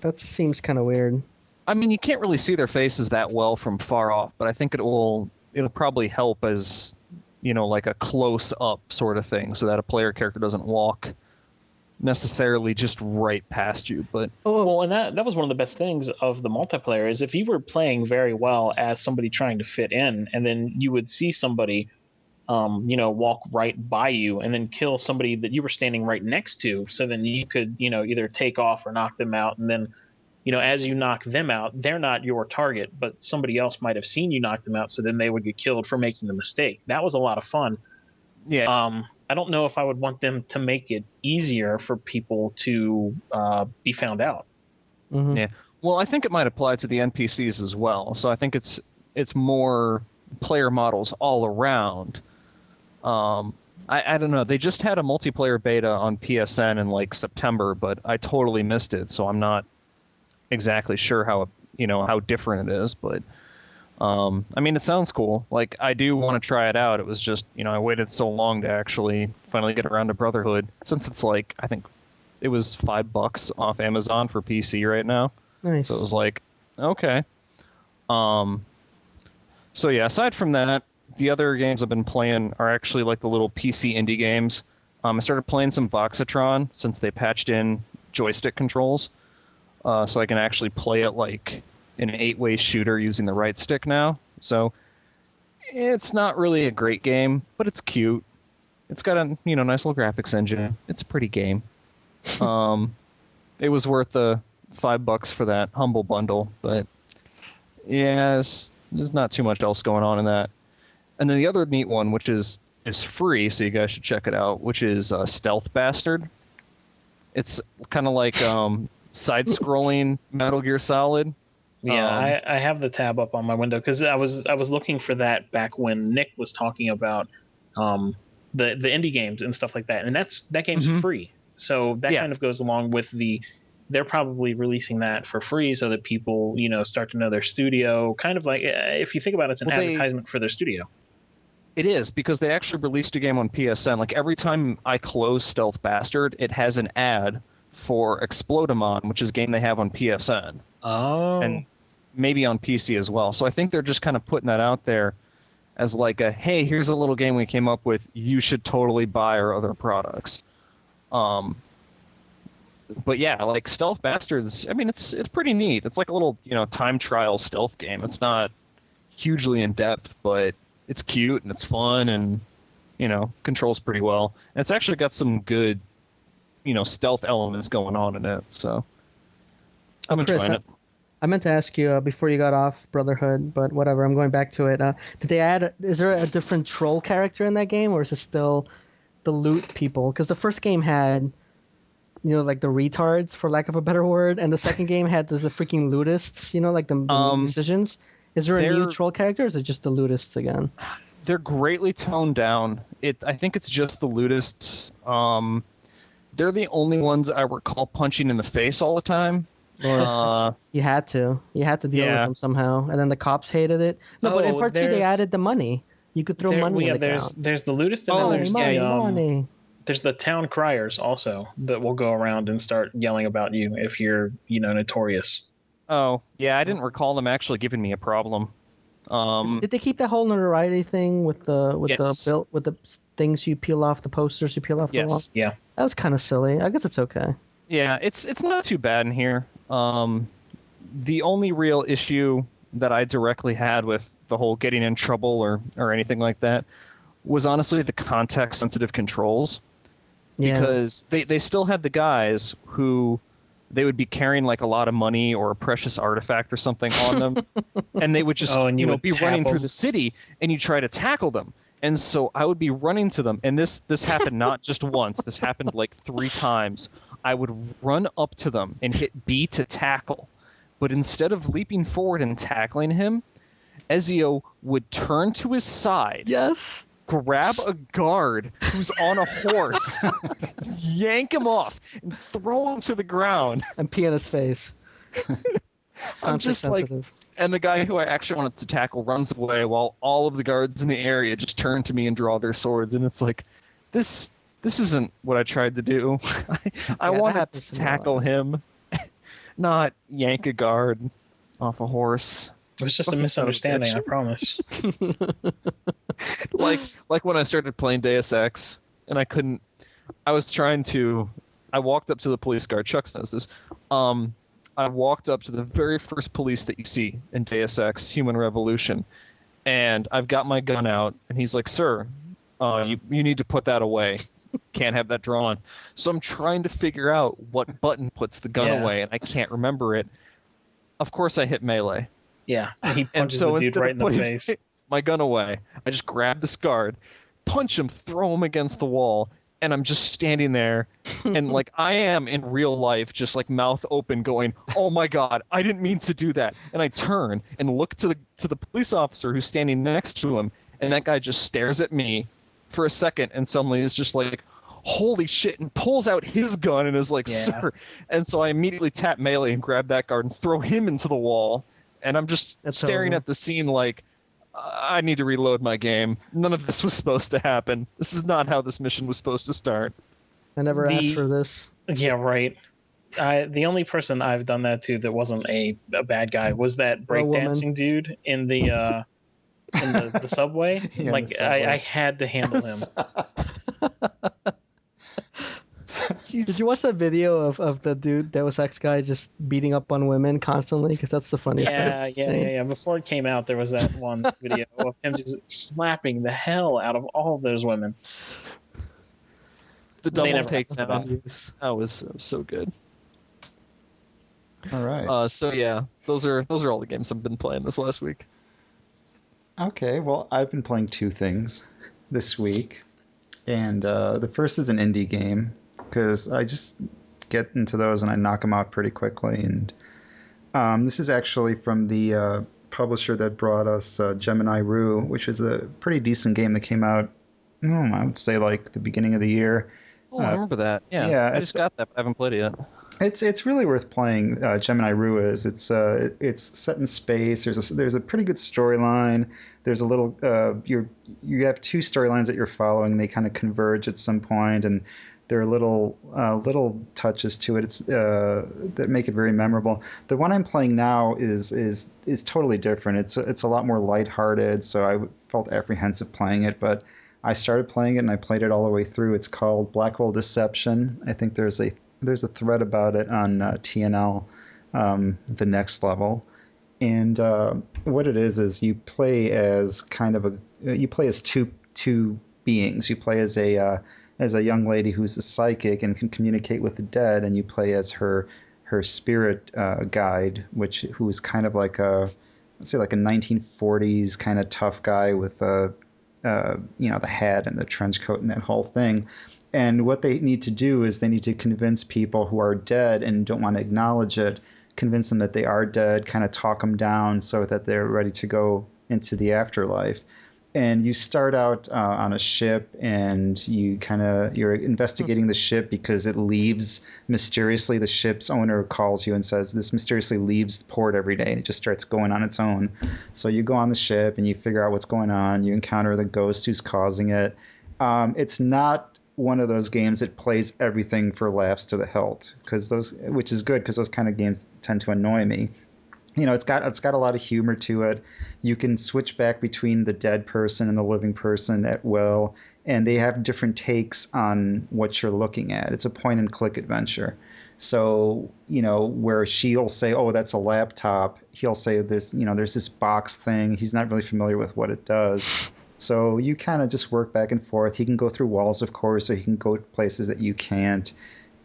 That seems kind of weird. I mean, you can't really see their faces that well from far off, but I think it'll probably help as, like a close-up sort of thing, so that a player character doesn't walk necessarily just right past you. But well, and that was one of the best things of the multiplayer, is if you were playing very well as somebody trying to fit in, and then you would see somebody walk right by you and then kill somebody that you were standing right next to, so then you could either take off or knock them out, and then as you knock them out, they're not your target, but somebody else might have seen you knock them out, so then they would get killed for making the mistake. That was a lot of fun. Yeah. I don't know if I would want them to make it easier for people to be found out. Mm-hmm. Yeah. Well, I think it might apply to the NPCs as well. So I think it's more player models all around. I don't know. They just had a multiplayer beta on PSN in like September, but I totally missed it, so I'm not exactly sure how different it is. But I mean, it sounds cool. Like, I do want to try it out. It was just I waited so long to actually finally get around to Brotherhood, since it's like, I think it was $5 off Amazon for PC right now. Nice. So it was like, okay. So yeah, aside from that, the other games I've been playing are actually like the little PC indie games. I started playing some Voxatron since they patched in joystick controls, so I can actually play it like an 8-way shooter using the right stick now. So it's not really a great game, but it's cute. It's got a nice little graphics engine. It's a pretty game. It was worth the $5 for that humble bundle, but yeah, there's not too much else going on in that. And then the other neat one, which is free, so you guys should check it out, which is Stealth Bastard. It's kind of like side-scrolling Metal Gear Solid. Yeah, I have the tab up on my window because I was looking for that back when Nick was talking about the indie games and stuff like that, and that game's free. So that kind of goes along with they're probably releasing that for free so that people start to know their studio. Kind of like, if you think about it, it's an advertisement for their studio. It is, because they actually released a game on PSN. Like, every time I close Stealth Bastard, it has an ad for Explodamon, which is a game they have on PSN. Oh. And maybe on PC as well. So I think they're just kind of putting that out there as like a, hey, here's a little game we came up with. You should totally buy our other products. But yeah, like Stealth Bastards, I mean, it's pretty neat. It's like a little, time trial stealth game. It's not hugely in depth, but it's cute and it's fun, and controls pretty well. And it's actually got some good, stealth elements going on in it. So I'm Chris, enjoying it. I meant to ask you before you got off Brotherhood, but whatever. I'm going back to it. Did they add? Is there a different troll character in that game, or is it still the loot people? Because the first game had, like the retards, for lack of a better word, and the second game had the freaking lootists. Like the musicians. Is there a new troll character, or is it just the lootists again? They're greatly toned down. I think it's just the lootists. They're the only ones I recall punching in the face all the time. You had to deal with them somehow, and then the cops hated it. No, but in part 2 they added the money. You could throw money in the ground. There's the lootists, and then there's the town criers also that will go around and start yelling about you if you're notorious. Oh yeah, I didn't recall them actually giving me a problem. Did they keep that whole notoriety thing with the things you peel off, the posters you peel off the wall? Yeah. That was kind of silly. I guess it's okay. Yeah, it's not too bad in here. The only real issue that I directly had with the whole getting in trouble or anything like that was honestly the context-sensitive controls. Yeah. Because they still had the guys who they would be carrying like a lot of money or a precious artifact or something on them, and they would just be running through the city, and you try to tackle them. And so I would be running to them, and this happened not just once. This happened like 3 times. I would run up to them and hit B to tackle, but instead of leaping forward and tackling him, Ezio would turn to his side. Yes. Grab a guard who's on a horse, yank him off, and throw him to the ground. And pee on his face. I'm just like, and the guy who I actually wanted to tackle runs away while all of the guards in the area just turn to me and draw their swords. And it's like, this isn't what I tried to do. I wanted to tackle him, not yank a guard off a horse. It was just a misunderstanding, I promise. like when I started playing Deus Ex, and I walked up to the police guard. Chuck knows this. I walked up to the very first police that you see in Deus Ex Human Revolution, and I've got my gun out, and he's like, "Sir, you need to put that away. Can't have that drawn." So I'm trying to figure out what button puts the gun away, and I can't remember it. Of course, I hit melee. Yeah, he punches the dude right in the face. My gun away, I just grab this guard, punch him, throw him against the wall, and I'm just standing there, and like I am in real life, just like mouth open, going, "Oh my god, I didn't mean to do that." And I turn and look to the police officer who's standing next to him, and that guy just stares at me for a second, and suddenly is just like, "Holy shit!" and pulls out his gun and is like, "Sir," and so I immediately tap melee and grab that guard and throw him into the wall. And I'm just staring at the scene like, I need to reload my game. None of this was supposed to happen. This is not how this mission was supposed to start. I never asked for this. Yeah, right. The only person I've done that to that wasn't a bad guy was that breakdancing dude in the subway. The subway. I had to handle him. Did you watch that video of the dude that was X guy just beating up on women constantly? Because that's the funniest thing. Yeah. Before it came out, there was that one video of him just slapping the hell out of all of those women. The double takes that was so good. All right. So yeah, those are all the games I've been playing this last week. Okay, well, I've been playing 2 things this week, and the first is an indie game, because I just get into those and I knock them out pretty quickly. And this is actually from the publisher that brought us Gemini Rue, which is a pretty decent game that came out, I would say like the beginning of the year. Oh, I remember that. Yeah, I just got that, but I haven't played it yet. It's really worth playing. Gemini Rue is. It's set in space. There's a pretty good storyline. There's a little you have 2 storylines that you're following. They kind of converge at some point, and there are little touches to it. That make it very memorable. The one I'm playing now is totally different. It's a lot more lighthearted. So I felt apprehensive playing it, but I started playing it and I played it all the way through. It's called Black Hole Deception. I think there's a thread about it on TNL, the next level. And what it is you play as kind of you play as two beings. You play as a young lady who's a psychic and can communicate with the dead, and you play as her spirit guide, who is kind of like let's say like a 1940s kind of tough guy with the hat and the trench coat and that whole thing. And what they need to do is they need to convince people who are dead and don't want to acknowledge it, convince them that they are dead, kind of talk them down so that they're ready to go into the afterlife. And you start out on a ship, and you're investigating the ship because it leaves mysteriously. The ship's owner calls you and says this mysteriously leaves port every day, and it just starts going on its own. So you go on the ship and you figure out what's going on. You encounter the ghost who's causing it. It's not one of those games that plays everything for laughs to the hilt, which is good because those kind of games tend to annoy me. It's got a lot of humor to it. You can switch back between the dead person and the living person at will, and they have different takes on what you're looking at. It's a point and click adventure. So, where she'll say, "Oh, that's a laptop," he'll say there's this box thing. He's not really familiar with what it does. So you kind of just work back and forth. He can go through walls, of course, or he can go places that you can't.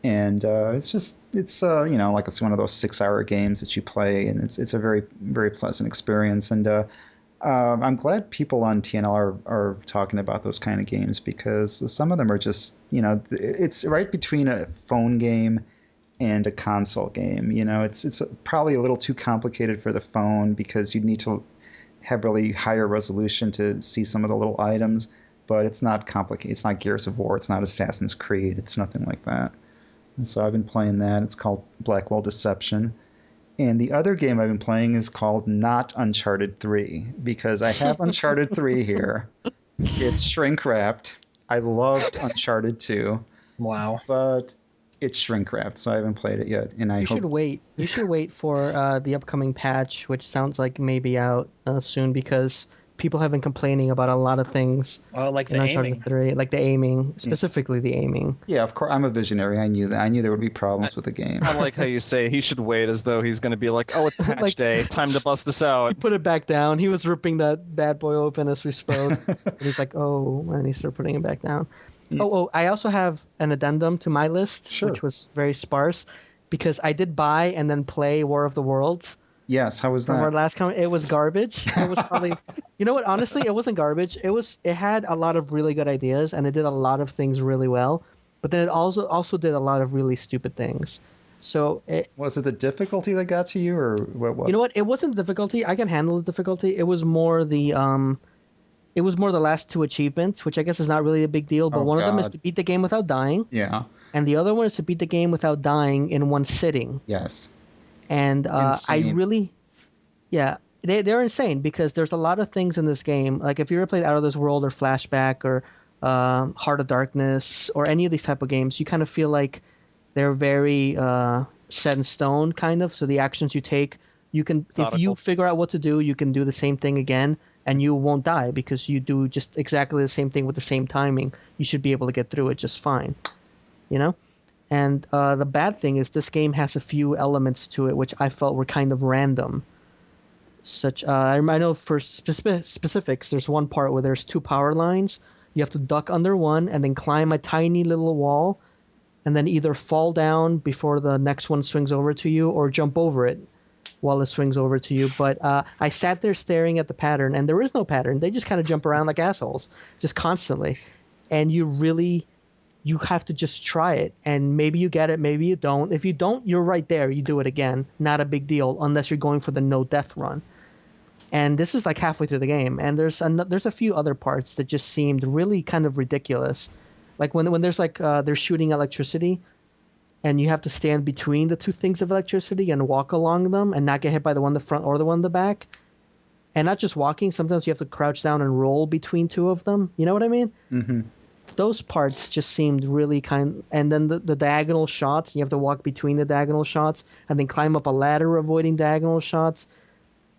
And it's like it's one of those 6-hour games that you play, and it's a very, very pleasant experience. And I'm glad people on TNL are talking about those kind of games, because some of them are just, it's right between a phone game and a console game. It's probably a little too complicated for the phone because you need to have really higher resolution to see some of the little items, but it's not complicated. It's not Gears of War. It's not Assassin's Creed. It's nothing like that. And so I've been playing that. It's called Blackwell Deception. And the other game I've been playing is called Not Uncharted 3, because I have Uncharted 3 here. It's shrink wrapped. I loved Uncharted 2. Wow. But it's shrink wrapped, so I haven't played it yet. And You should wait. You should wait for the upcoming patch, which sounds like maybe out soon, because people have been complaining about a lot of things. Like the Uncharted aiming. 3, like the aiming, specifically the aiming. Yeah, of course. I'm a visionary. I knew that. I knew there would be problems with the game. I like how you say he should wait, as though he's going to be like, "Oh, it's patch day. Time to bust this out." He put it back down. He was ripping that bad boy open as we spoke. And he's like, "Oh," and he started putting it back down. Yeah. Oh, I also have an addendum to my list, which was very sparse, because I did buy and then play War of the Worlds. Yes, how was that? From our last comment, it was garbage. It was probably, you know what? Honestly, it wasn't garbage. It had a lot of really good ideas, and it did a lot of things really well. But then it also did a lot of really stupid things. So was it the difficulty that got to you, or what was? You know what? It wasn't the difficulty. I can handle the difficulty. It was more the last two achievements, which I guess is not really a big deal. But one of them is to beat the game without dying. Yeah. And the other one is to beat the game without dying in one sitting. Yes. And I really, yeah, they're insane, because there's a lot of things in this game. Like if you ever played Out of This World or Flashback or Heart of Darkness or any of these type of games, you kind of feel like they're very set in stone, kind of. So the actions you take, you can, if you figure out what to do, you can do the same thing again, and you won't die because you do just exactly the same thing with the same timing. You should be able to get through it just fine, And the bad thing is this game has a few elements to it which I felt were kind of random. I know for specifics, there's one part where there's two power lines. You have to duck under one and then climb a tiny little wall, and then either fall down before the next one swings over to you, or jump over it while it swings over to you. But I sat there staring at the pattern, and there is no pattern. They just kind of jump around like assholes, just constantly. And you have to just try it, and maybe you get it, maybe you don't. If you don't, you're right there. You do it again. Not a big deal, unless you're going for the no death run. And this is like halfway through the game, and there's a few other parts that just seemed really kind of ridiculous. Like when there's like they're shooting electricity, and you have to stand between the two things of electricity and walk along them and not get hit by the one in the front or the one in the back. And not just walking, sometimes you have to crouch down and roll between two of them. You know what I mean? Mm-hmm. Those parts just seemed really and then the diagonal shots, you have to walk between the diagonal shots and then climb up a ladder avoiding diagonal shots.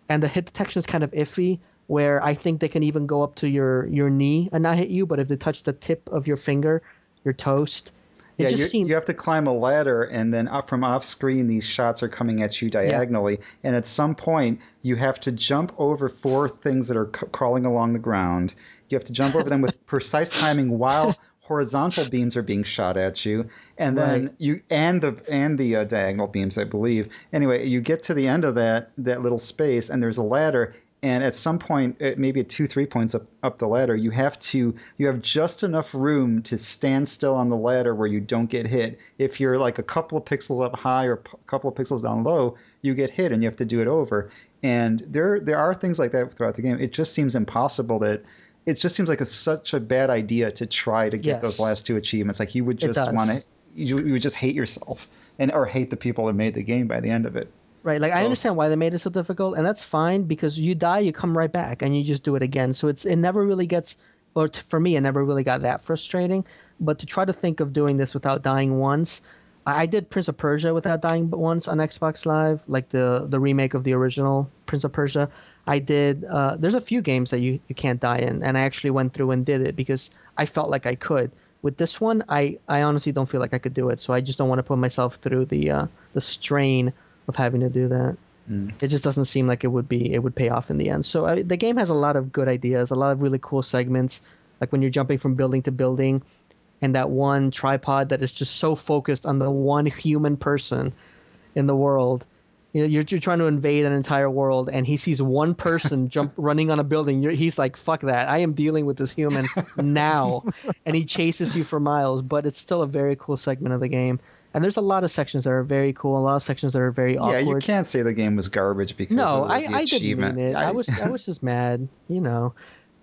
And the hit detection is kind of iffy, where I think they can even go up to your knee and not hit you, but if they touch the tip of your finger, you're toast. It Yeah, just seemed you have to climb a ladder, and then up from off screen, these shots are coming at you diagonally. And at some point, you have to jump over 4 things that are crawling along the ground. You have to jump over them with precise timing while horizontal beams are being shot at you, and right. then the diagonal beams, I believe. Anyway, you get to the end of that little space, and there's a ladder. And at some point, maybe at 2, 3 points up the ladder, you have just enough room to stand still on the ladder where you don't get hit. If you're like a couple of pixels up high or a couple of pixels down low, you get hit and you have to do it over. And there are things like that throughout the game. It just seems impossible that it just seems like such a bad idea to try to get those Yes, last 2 achievements. Like you would it just want does. to, you would just hate yourself or hate the people that made the game by the end of it. Right, like I Well, understand why they made it so difficult, and that's fine because you die, you come right back, and you just do it again. So it never really gets, for me, it never really got that frustrating. But to try to think of doing this without dying once, I did Prince of Persia without dying but once on Xbox Live, like the remake of the original Prince of Persia. I did. There's a few games that you can't die in, and I actually went through and did it because I felt like I could. With this one, I honestly don't feel like I could do it, so I just don't want to put myself through the strain of having to do that. It just doesn't seem like it would pay off in the end. So the game has a lot of good ideas, a lot of really cool segments, like when you're jumping from building to building, and that one tripod that is just so focused on the one human person in the world. You know, you're trying to invade an entire world, and he sees one person jump running on a building. He's like, "Fuck that! I am dealing with this human now," and he chases you for miles. But it's still a very cool segment of the game. And there's a lot of sections that are very cool, a lot of sections that are very Yeah, you awkward. can't say the game was garbage because No, of the I didn't mean achievement. it. I was just mad, you know.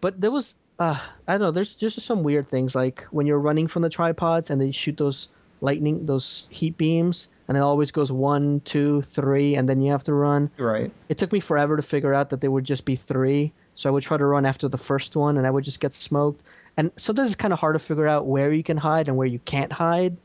But there was I don't know, there's just some weird things like when you're running from the tripods and they shoot those heat beams and it always goes 1, 2, 3 and then you have to run. Right. It took me forever to figure out that there would just be three. So I would try to run after the first one and I would just get smoked. And sometimes it's kind of hard to figure out where you can hide and where you can't hide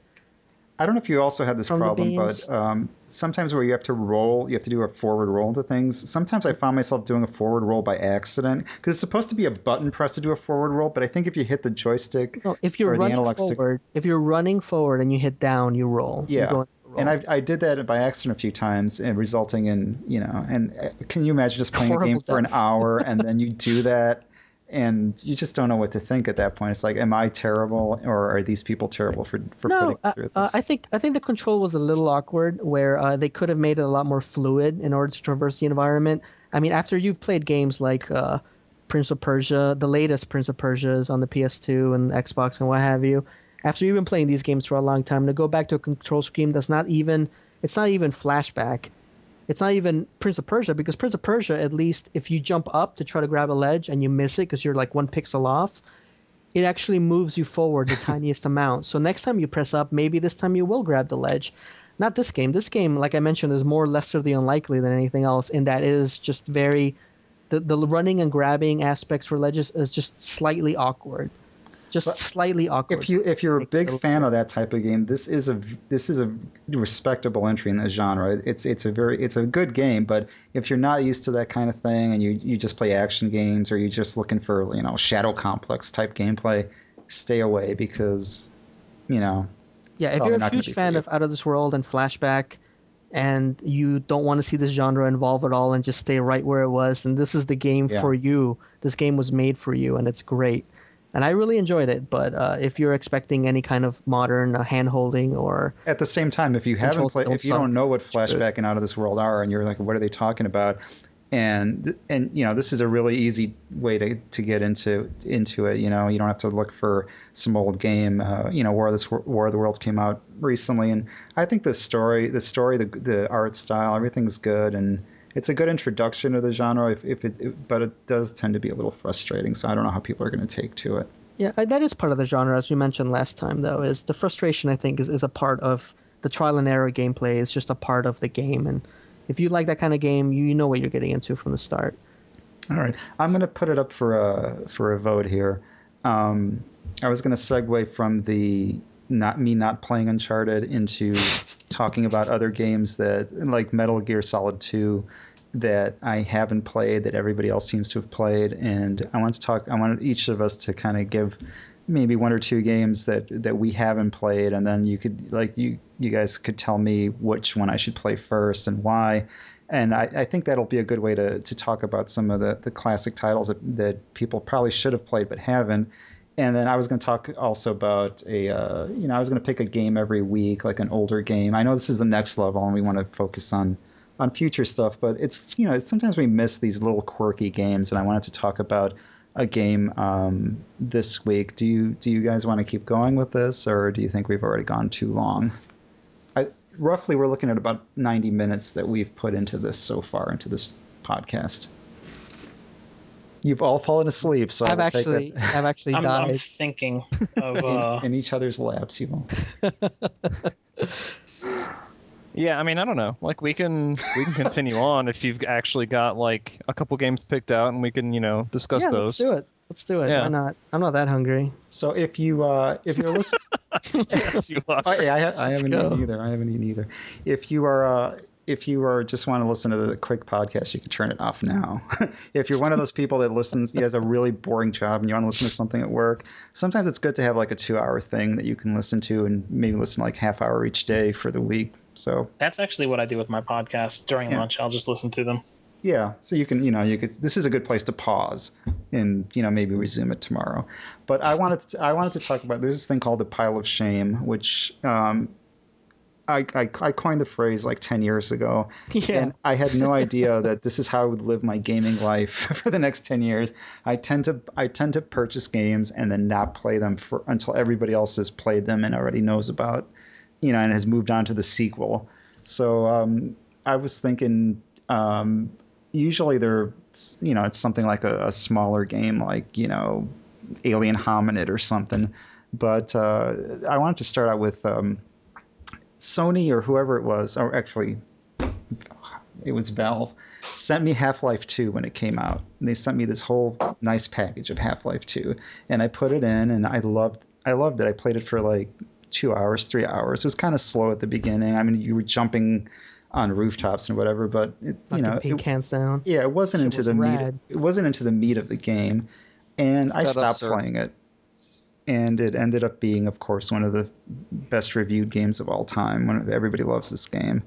I don't know if you also had this from the problem, but beams. sometimes where you have to roll, you have to do a forward roll into things. Sometimes I found myself doing a forward roll by accident because it's supposed to be a button press to do a forward roll, but I think if you hit the joystick No, if you're or the running analog stick, forward, if you're running forward and you hit down, you roll. You yeah. go into a And roll. I did that by accident a few times, and resulting in, and can you imagine just playing a game Horrible for an death. hour and then you do that, and you just don't know what to think at that point. It's like, am I terrible, or are these people terrible for putting No, through this? I think the control was a little awkward, where they could have made it a lot more fluid in order to traverse the environment. I mean, after you've played games like Prince of Persia, the latest Prince of Persia's on the PS2 and Xbox and what have you, after you've been playing these games for a long time, to go back to a control scheme that's not even it's not even flashback. It's not even Prince of Persia because Prince of Persia, at least if you jump up to try to grab a ledge and you miss it because you're like 1 pixel off, it actually moves you forward the tiniest amount. So next time you press up, maybe this time you will grab the ledge. Not this game. This game, like I mentioned, is more lesser the unlikely than anything else, in that it is just very the running and grabbing aspects for ledges is just slightly awkward. Just But slightly awkward. if you're a Make it big a little fan weird. of that type of game, this is a respectable entry in the genre. It's a good game, but if you're not used to that kind of thing and you just play action games or you're just looking for, Shadow Complex type gameplay, stay away because, it's Yeah, if you're probably a not going to huge be for fan you. of Out of This World and Flashback, and you don't want to see this genre involve at all and just stay right where it was, then this is the game Yeah. for you. This game was made for you, and it's great. And I really enjoyed it. But if you're expecting any kind of modern hand holding or At the same time, if you haven't controls that played, don't if you suck, don't know what screwed. Flashback and Out of This World are, and you're like, what are they talking about? And this is a really easy way to get into it. You don't have to look for some old game. War of the Worlds came out recently, and I think the art style, everything's good, and it's a good introduction to the genre. But it does tend to be a little frustrating. So I don't know how people are going to take to it. Yeah, that is part of the genre, as we mentioned last time. Though, is the frustration I think is a part of the trial and error gameplay. Is just a part of the game, and if you like that kind of game, you know what you're getting into from the start. All right, I'm going to put it up for a vote here. Um, I was going to segue from the not playing Uncharted into talking about other games that like Metal Gear Solid 2 that I haven't played that everybody else seems to have played, and I want each of us to kind of give maybe one or two games that we haven't played, and then you could you guys could tell me which one I should play first and why. And I think that'll be a good way to talk about some of the classic titles that people probably should have played but haven't. And then I was going to talk also about I was going to pick a game every week, like an older game. I know this is the next level and we want to focus on future stuff, but it's, sometimes we miss these little quirky games, and I wanted to talk about a game this week. Do you guys want to keep going with this, or do you think we've already gone too long? Roughly, we're looking at about 90 minutes that we've put into this so far, into this podcast. You've all fallen asleep, so I've actually died. I'm thinking of in each other's laps. You will. Yeah, I mean, I don't know. Like, we can continue on if you've actually got like a couple games picked out, and we can discuss those. Let's do it. Yeah. Why not? I'm not that hungry. So if you're listening, yes, you are. Oh, yeah, I haven't eaten either. I haven't eaten either. If you are just want to listen to the quick podcast, you can turn it off now. If you're one of those people that listens, he has a really boring job and you want to listen to something at work, sometimes it's good to have like a 2-hour thing that you can listen to and maybe listen like half hour each day for the week. So that's actually what I do with my podcast during lunch. I'll just listen to them. Yeah, so you can, this is a good place to pause and, maybe resume it tomorrow. But I wanted to talk about, there's this thing called the pile of shame, which I coined the phrase like 10 years ago. Yeah. And I had no idea that this is how I would live my gaming life for the next 10 years. I tend to purchase games and then not play them until everybody else has played them and already knows about, and has moved on to the sequel. So I was thinking, usually it's something like a smaller game, like, Alien Hominid or something. But I wanted to start out with Sony or whoever it was, or actually it was Valve, sent me Half-Life 2 when it came out. And they sent me this whole nice package of Half-Life 2, and I put it in, and I loved it. I played it for like 2 hours, 3 hours. It was kind of slow at the beginning. I mean, you were jumping on rooftops and whatever, but hands down. Yeah, it wasn't into the meat. It wasn't into the meat of the game, and I stopped playing it. And it ended up being, of course, one of the best reviewed games of all time. Everybody loves this game.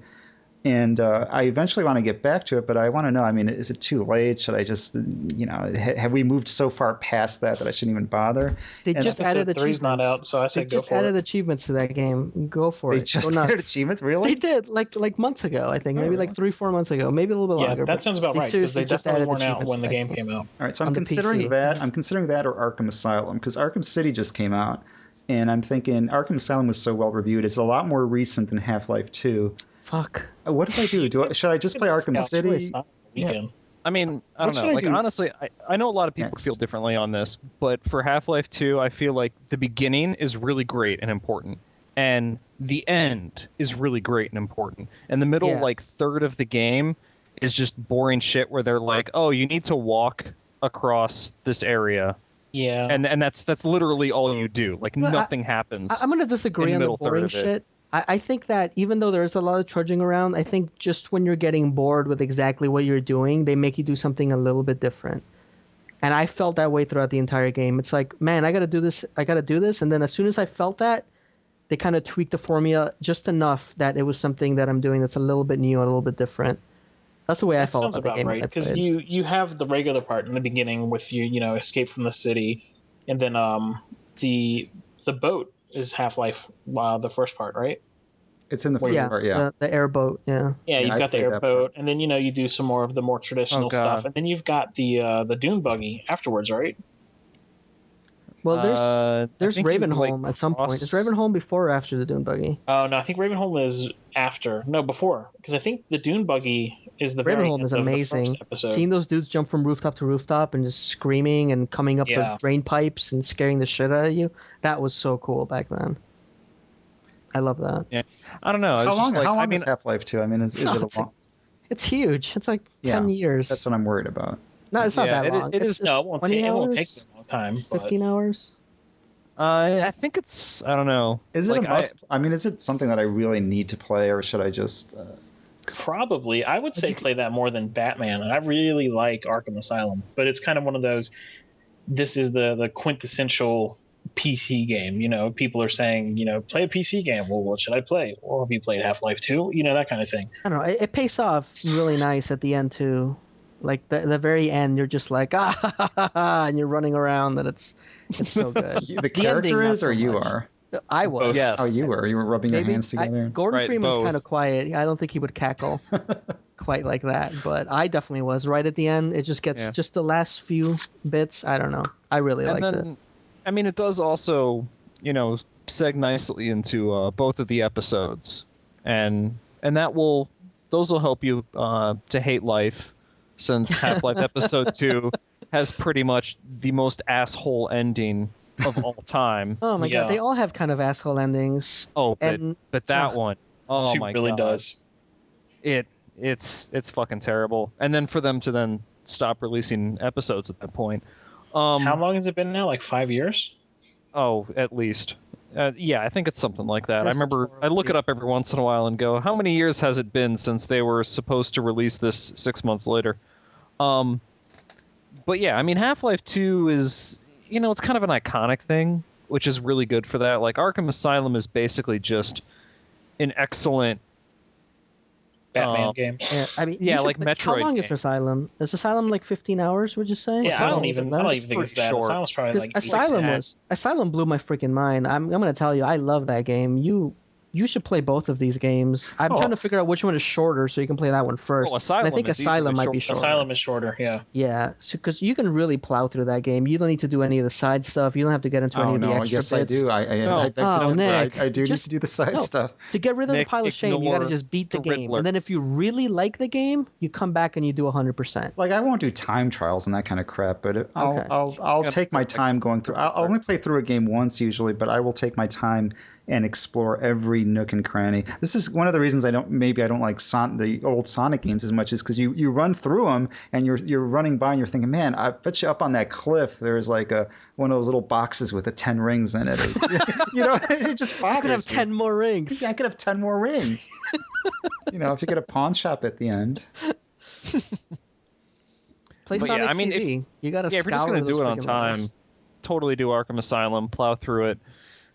And I eventually want to get back to it, but I want to know, I mean, is it too late? Should I just, have we moved so far past that I shouldn't even bother? They just added achievements. 3's not out, so I say go for it. They just added achievements to that game. Go for it. They just added achievements? Really? They did, like months ago, I think. Maybe like 3-4 months ago. Maybe a little bit longer. Yeah, that sounds about right, because they definitely weren't out when the game came out. All right, so I'm considering that. I'm considering that or Arkham Asylum, because Arkham City just came out. And I'm thinking Arkham Asylum was so well reviewed. It's a lot more recent than Half-Life 2. Fuck. What if I do? Should I just play Arkham City? Yeah. I mean, I don't know. Like, honestly, I know a lot of people feel differently on this, but for Half-Life 2, I feel like the beginning is really great and important, and the end is really great and important. And the middle, like, third of the game is just boring shit where they're like, oh, you need to walk across this area. Yeah. And that's literally all you do. Like, nothing happens. I'm going to disagree on the boring shit. I think that even though there's a lot of trudging around, I think just when you're getting bored with exactly what you're doing, they make you do something a little bit different. And I felt that way throughout the entire game. It's like, man, I got to do this. And then as soon as I felt that, they kind of tweaked the formula just enough that it was something that I'm doing that's a little bit new, a little bit different. That's the way I felt about the game. Right, because you have the regular part in the beginning with you escape from the city, and then the boat is Half-Life, the first part, right? It's in the first part, yeah. The airboat, yeah. Yeah, you've got the airboat, and then you do some more of the more traditional stuff, and then you've got the dune buggy afterwards, right? Well, there's Ravenholm at some point. Is Ravenholm before or after the dune buggy? Oh no, I think Ravenholm is after. No, before, because I think the dune buggy is the Ravenholm is amazing. Seeing those dudes jump from rooftop to rooftop and just screaming and coming up the drain pipes and scaring the shit out of you, that was so cool back then. I love that. Yeah, I don't know. How long is Half-Life 2? I mean, is it a long? It's huge. It's like 10 years. That's what I'm worried about. No, it's not that long. It won't take a long time. 15 hours? I think it's, I don't know. Is it a must? I mean, is it something that I really need to play, or should I just... Probably. I would say play that more than Batman. And I really like Arkham Asylum, but it's kind of one of those, this is the quintessential PC game. People are saying, play a PC game. Well, what should I play? Well, have you played Half-Life 2? That kind of thing. I don't know. It pays off really nice at the end too. Like the very end, you're just like and you're running around, and it's so good. The character ending, is, or you are? I was. Yes. Oh, you were. You were rubbing your hands together. Gordon Right, Freeman's both. kind of quiet. I don't think he would cackle quite like that, but I definitely was. Right at the end, it just gets just the last few bits. I don't know. I really liked it. I mean, it does also, seg nicely into both of the episodes, and those will help you to hate life, since Half-Life Episode 2 has pretty much the most asshole ending of all time. Oh my god, they all have kind of asshole endings. Oh, but that one, oh my god, really does. It's fucking terrible. And then for them to then stop releasing episodes at that point. How long has it been now? Like 5 years? Oh, at least. Yeah, I think it's something like that. I remember I look it up every once in a while and go, how many years has it been since they were supposed to release this 6 months later? But yeah, I mean, Half-Life 2 is, it's kind of an iconic thing, which is really good for that. Like, Arkham Asylum is basically just an excellent Batman game. Yeah, I mean, like Metroid. How long game. is Asylum? Is Asylum like 15 hours? Would you say? Yeah, I don't even think it's that. Short. Asylum's probably like Asylum blew my freaking mind. I'm gonna tell you, I love that game. You should play both of these games. I'm trying to figure out which one is shorter, so you can play that one first. Asylum and I think Asylum might be shorter. Asylum is shorter, yeah. Yeah, because you can really plow through that game. You don't need to do any of the side stuff. You don't have to get into any of the extra yes, bits. I do. I beg to differ. Nick, I do need to do the side stuff. To get rid of the pile of shame, you got to just beat the game. Riddler. And then if you really like the game, you come back and you do 100%. Like, I won't do time trials and that kind of crap, but I'll take my time going through. I'll only play through a game once usually, but I will take my time and explore every nook and cranny. This is one of the reasons I don't like the old Sonic games as much, is because you run through them and you're running by and you're thinking, man, I bet you up on that cliff there's like one of those little boxes with 10 rings in it. Or, it just bothers me. I could have 10 more rings. Yeah, I could have 10 more rings. If you get a pawn shop at the end. Play Sonic CD. You got to if you're just going to do it on time, totally do Arkham Asylum, plow through it,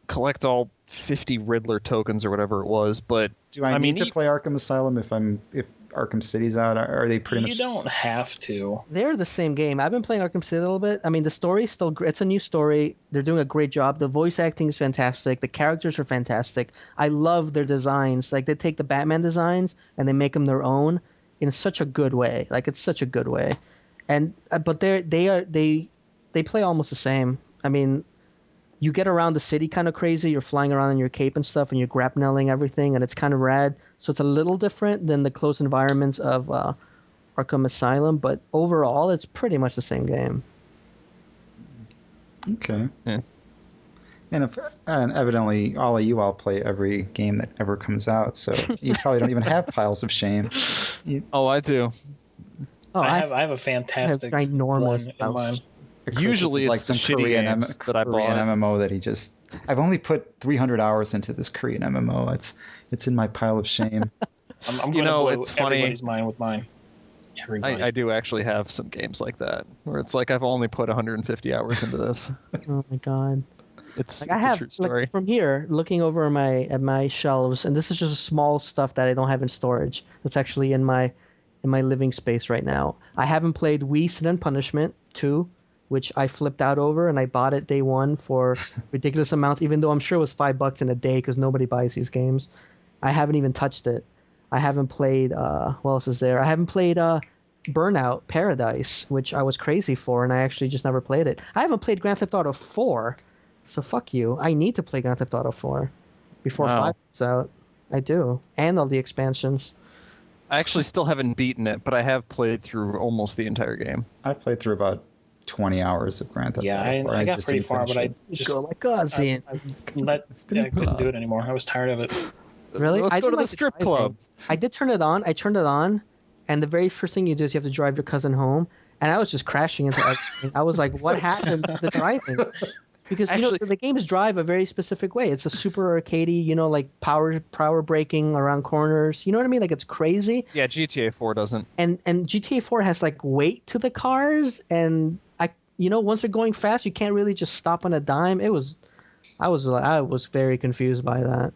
collect all 50 Riddler tokens or whatever it was. But do I need to play Arkham Asylum if Arkham City's out? Are they pretty much? You don't have to. They're the same game. I've been playing Arkham City a little bit. I mean, the story's still great. It's a new story. They're doing a great job. The voice acting is fantastic. The characters are fantastic. I love their designs. Like, they take the Batman designs and they make them their own in such a good way. Like, it's such a good way. And but they play almost the same. I mean, you get around the city kind of crazy. You're flying around in your cape and stuff, and you're grapnelling everything, and it's kind of rad. So it's a little different than the close environments of Arkham Asylum, but overall, it's pretty much the same game. Okay. Yeah. And evidently, all of you all play every game that ever comes out, so you probably don't even have piles of shame. Oh, I do. Oh, I have a fantastic ginormous one in mind. Usually it's like some Korean MMO that I've only put 300 hours into this Korean MMO. It's in my pile of shame. I'm going to blow everybody's mind with mine. I do actually have some games like that where it's like I've only put 150 hours into this. Oh my god. It's a true story. Like, from here, looking over at my shelves, and this is just small stuff that I don't have in storage. That's actually in my living space right now. I haven't played We Sin and Punishment 2, which I flipped out over, and I bought it day one for ridiculous amounts, even though I'm sure it was $5 in a day because nobody buys these games. I haven't even touched it. I haven't played, what else is there? I haven't played Burnout Paradise, which I was crazy for, and I actually just never played it. I haven't played Grand Theft Auto 4, so fuck you. I need to play Grand Theft Auto 4 before 5 comes out. I do. And all the expansions. I actually still haven't beaten it, but I have played through almost the entire game. I've played through about 20 hours of Grand Theft Auto. Yeah, I got pretty far, but I just go like Ozzy. I couldn't do it anymore. I was tired of it. Really? Let's go to the strip club. I did turn it on. I turned it on, and the very first thing you do is you have to drive your cousin home, and I was just crashing into everything. I was like, what happened to the driving? Because the games drive a very specific way. It's a super arcadey, like power braking around corners. You know what I mean? Like, it's crazy. Yeah, GTA 4 doesn't. And GTA 4 has like weight to the cars, and once they're going fast, you can't really just stop on a dime. I was very confused by that.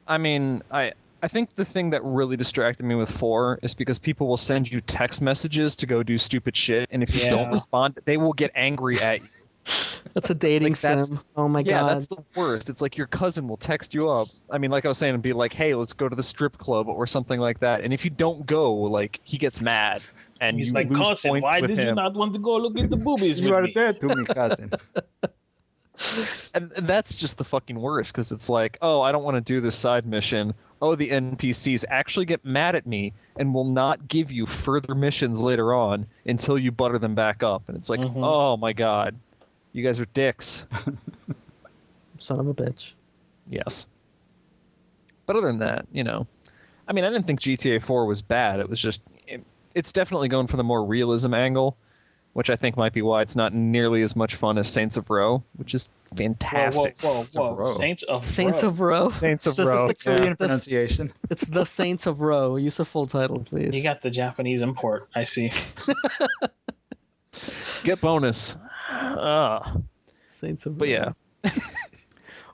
I mean, I think the thing that really distracted me with 4 is because people will send you text messages to go do stupid shit, and if you don't respond, they will get angry at you. That's a dating sim. Oh my god. Yeah, that's the worst. It's like your cousin will text you up. I mean, like I was saying, and be like, "Hey, let's go to the strip club" or something like that. And if you don't go, like he gets mad, and he's you like, lose "Cousin, points why with did him. you not want to go look at the boobies You with are me?" dead to me, cousin. And that's just the fucking worst, because it's like, oh, I don't want to do this side mission. Oh, the NPCs actually get mad at me and will not give you further missions later on until you butter them back up. And it's like, oh my god, you guys are dicks. Son of a bitch. Yes. But other than that, I mean, I didn't think GTA 4 was bad. It was just, it's definitely going for the more realism angle, which I think might be why it's not nearly as much fun as Saints of Row, which is fantastic. Whoa. Saints of Row. Saints of This Row. is the Korean pronunciation. It's the Saints of Row. Use a full title, please. You got the Japanese import, I see. Get bonus. Saints of Row. But yeah.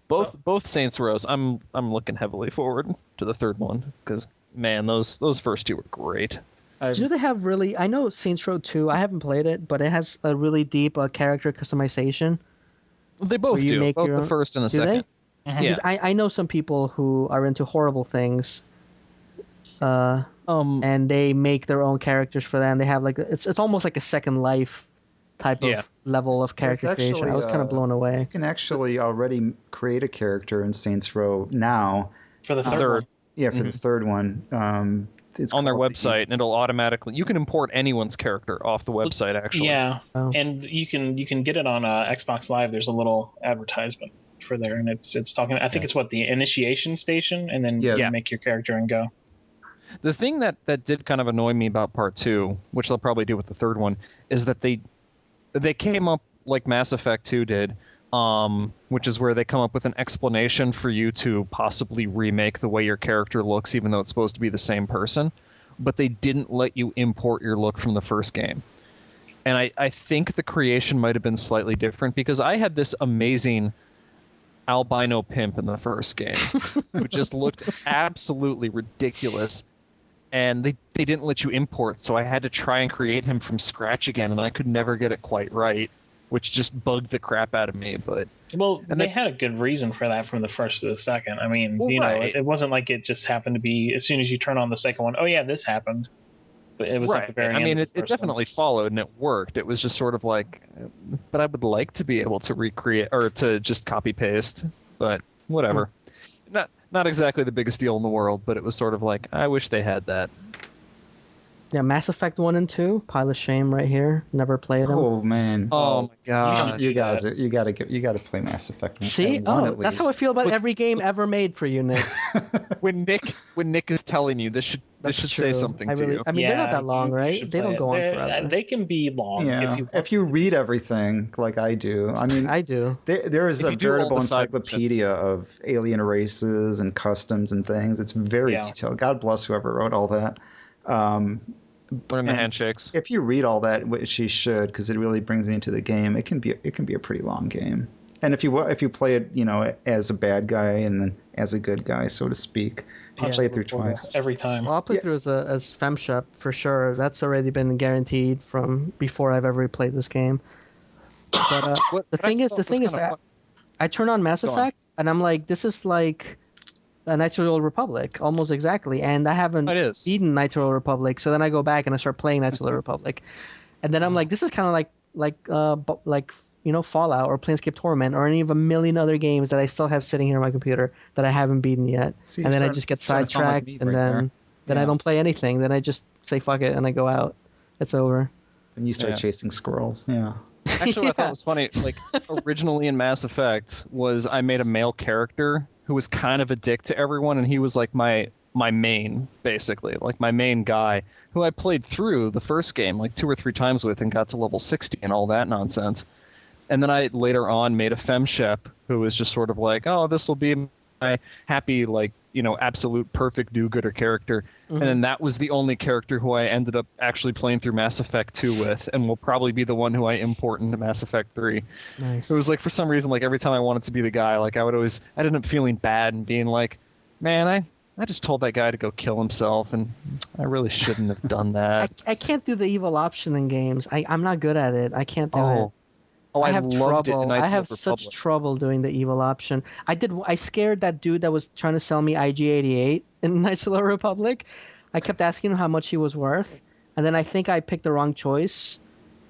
Both Saints Rows, I'm looking heavily forward to the third one, because man, those first 2 were great. Do they have really? I know Saints Row 2. I haven't played it, but it has a really deep character customization. They both do. Both the first and the second. Mm-hmm. Yeah. I know some people who are into horrible things. And they make their own characters for that. And they have it's almost like a Second Life type of level of character creation. I was kind of blown away. You can actually already create a character in Saints Row now. For the third one. Yeah, for the third one. It's on their website, and it'll automatically. You can import anyone's character off the website, actually. Yeah, and you can get it on Xbox Live. There's a little advertisement for there, and it's talking. I think it's the initiation station, and then you make your character and go. The thing that did kind of annoy me about Part 2, which they'll probably do with the third one, is that they came up like Mass Effect 2 did, which is where they come up with an explanation for you to possibly remake the way your character looks, even though it's supposed to be the same person. But they didn't let you import your look from the first game. And I think the creation might have been slightly different, because I had this amazing albino pimp in the first game who just looked absolutely ridiculous. And they didn't let you import, so I had to try and create him from scratch again, and I could never get it quite right, which just bugged the crap out of me. But they had a good reason for that from the first to the second. I mean, it wasn't like it just happened to be as soon as you turn on the second one. Oh yeah, this happened. But it was at the very end. I mean, it definitely followed and it worked. It was just sort of like, but I would like to be able to recreate or to just copy paste. But whatever. Not exactly the biggest deal in the world, but it was sort of like, I wish they had that. Yeah, Mass Effect 1 and 2, pile of shame right here. Never played them. Oh man. Oh my god. You gotta play Mass Effect. See? That's how I feel about every game ever made for you, Nick. when Nick is telling you, this should say something to you. I mean, they're not that long, right? They don't go on forever. They can be long if you read everything like I do. I mean, I do. There is a veritable encyclopedia of alien races and customs and things. It's very detailed. God bless whoever wrote all that. Learn the handshakes. If you read all that, which you should, because it really brings you into the game, it can be a pretty long game. And if you play it, as a bad guy and then as a good guy, so to speak, you play it through twice every time. Well, I'll play through as FemShep for sure. That's already been guaranteed from before I've ever played this game. But the thing is that I turn on Mass Effect and I'm like, this is like a Knights of the Old Republic, almost exactly. And I haven't beaten Knights of the Old Republic, so then I go back and I start playing Knights of the Republic, and then I'm like, this is kind of like Fallout or Planescape Torment or any of a million other games that I still have sitting here on my computer that I haven't beaten yet. And then I just get sidetracked, and then I don't play anything. Then I just say fuck it and I go out. It's over. And you start chasing squirrels. Yeah. Actually, what I thought was funny, like originally in Mass Effect, was I made a male character who was kind of a dick to everyone, and he was like my main, basically, like my main guy, who I played through the first game like 2 or 3 times with and got to level 60 and all that nonsense. And then I later on made a FemShep who was just sort of like, oh, this will be my happy like absolute perfect do-gooder character. And then that was the only character who I ended up actually playing through Mass Effect 2 with, and will probably be the one who I import into Mass Effect 3. Nice. It was like, for some reason, like every time I wanted to be the guy, like I'd end up feeling bad and being like, man, I just told that guy to go kill himself, and I really shouldn't have done that. I can't do the evil option in games. I'm not good at it. I can't do it. Oh, I have loved it in trouble. Knights I of the have Old such Republic. trouble doing the evil option. I scared that dude that was trying to sell me IG-88 in Knights of the Republic. I kept asking him how much he was worth, and then I think I picked the wrong choice,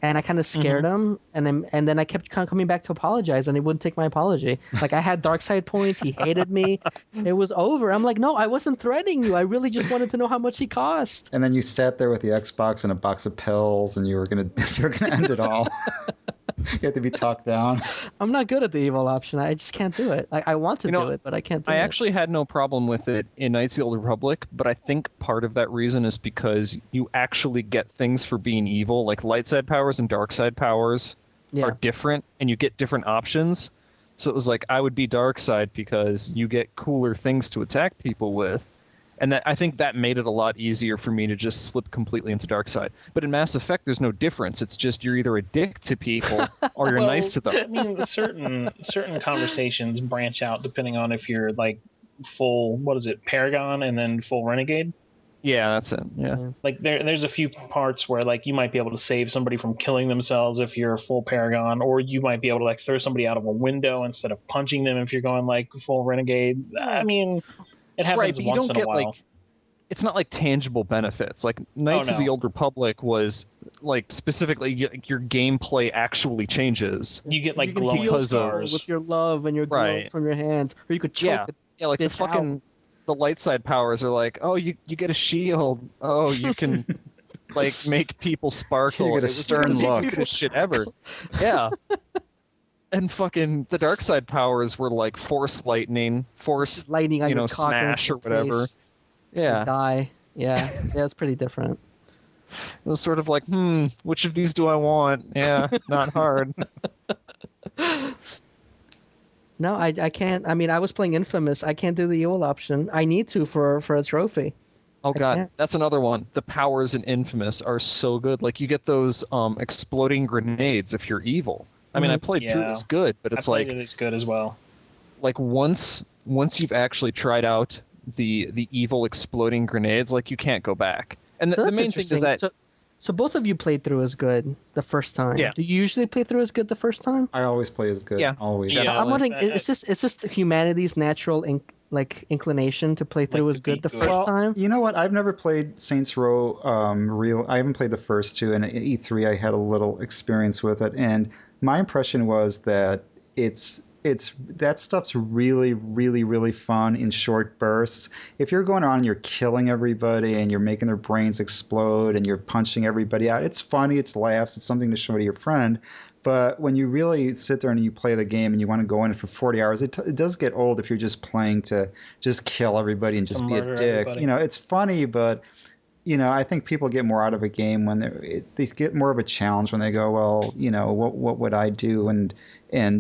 and I kind of scared him, and then I kept coming back to apologize, and he wouldn't take my apology. Like, I had dark side points. He hated me. It was over. I'm like, no, I wasn't threatening you. I really just wanted to know how much he cost. And then you sat there with the Xbox and a box of pills, and you were gonna end it all. You have to be talked down. I'm not good at the evil option. I just can't do it. I want to do it, but I can't do it. I actually had no problem with it in Knights of the Old Republic, but I think part of that reason is because you actually get things for being evil, like light side powers and dark side powers are different, and you get different options. So it was like, I would be dark side because you get cooler things to attack people with. And I think that made it a lot easier for me to just slip completely into dark side. But in Mass Effect, there's no difference. It's just you're either a dick to people or you're nice to them. I mean, certain conversations branch out depending on if you're like full, Paragon, and then full Renegade. Yeah, that's it. Yeah. Like there's a few parts where like you might be able to save somebody from killing themselves if you're a full Paragon, or you might be able to like throw somebody out of a window instead of punching them if you're going like full Renegade. I mean, it happens but once in a while. It's not like tangible benefits. Like Knights of the Old Republic was like specifically your gameplay actually changes. You get like you can glowing heal stars with your love and your glow from your hands, or you could choke like the fucking the light side powers are like, oh, you get a shield. Oh, you can like make people sparkle. You get a stern look. Stupidest shit ever. Yeah. And fucking the dark side powers were like force lightning, lightning on your smash or whatever. Face. Yeah. They die. Yeah, it's pretty different. It was sort of like, which of these do I want? Yeah, not hard. No, I can't. I mean, I was playing Infamous. I can't do the evil option. I need to for a trophy. Oh god, that's another one. The powers in Infamous are so good. Like you get those exploding grenades if you're evil. I mean, I played through this good, but it's like it's good as well. Like once you've actually tried out the evil exploding grenades, like you can't go back. And the main thing is that so both of you played through as good the first time. Yeah. Do you usually play through as good the first time? I always play as good. Yeah. Always. Yeah, I'm wondering, is this humanity's natural inclination to play through as good the first time? You know what? I've never played Saints Row I haven't played the first two, and at E3 I had a little experience with it, and my impression was that it's that stuff's really, really, really fun in short bursts. If you're going around and you're killing everybody and you're making their brains explode and you're punching everybody out, it's funny, it's laughs, it's something to show to your friend. But when you really sit there and you play the game and you want to go in for 40 hours, it does get old if you're just playing to just kill everybody and just be a dick. Everybody. You know, it's funny, but I think people get more out of a game when they get more of a challenge when they go, well, what would I do, and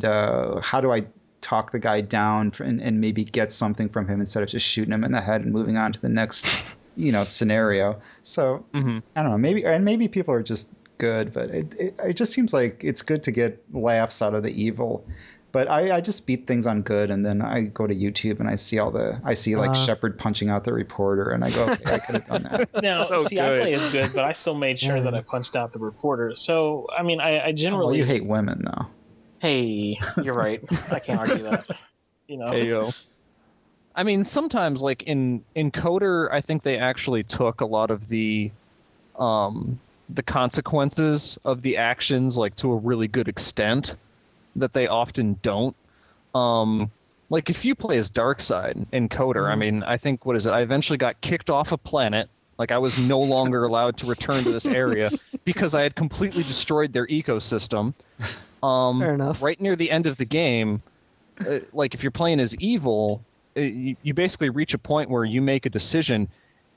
how do I talk the guy down and maybe get something from him instead of just shooting him in the head and moving on to the next scenario. So I don't know, maybe people are just good, but it just seems like it's good to get laughs out of the evil. But I just beat things on good, and then I go to YouTube and I see like Shepard punching out the reporter, and I go, okay, I could have done that. Now, I play as good, but I still made sure that I punched out the reporter. So, I mean, I generally... Well, you hate women, though. Hey, you're right. I can't argue that. Hey, yo. I mean, sometimes, like, in Coder, I think they actually took a lot of the consequences of the actions, like, to a really good extent that they often don't. Like if you play as Darkseid in Coder, I mean, I think, I eventually got kicked off a planet. Like I was no longer allowed to return to this area because I had completely destroyed their ecosystem. Fair enough. Right near the end of the game, like if you're playing as evil, you basically reach a point where you make a decision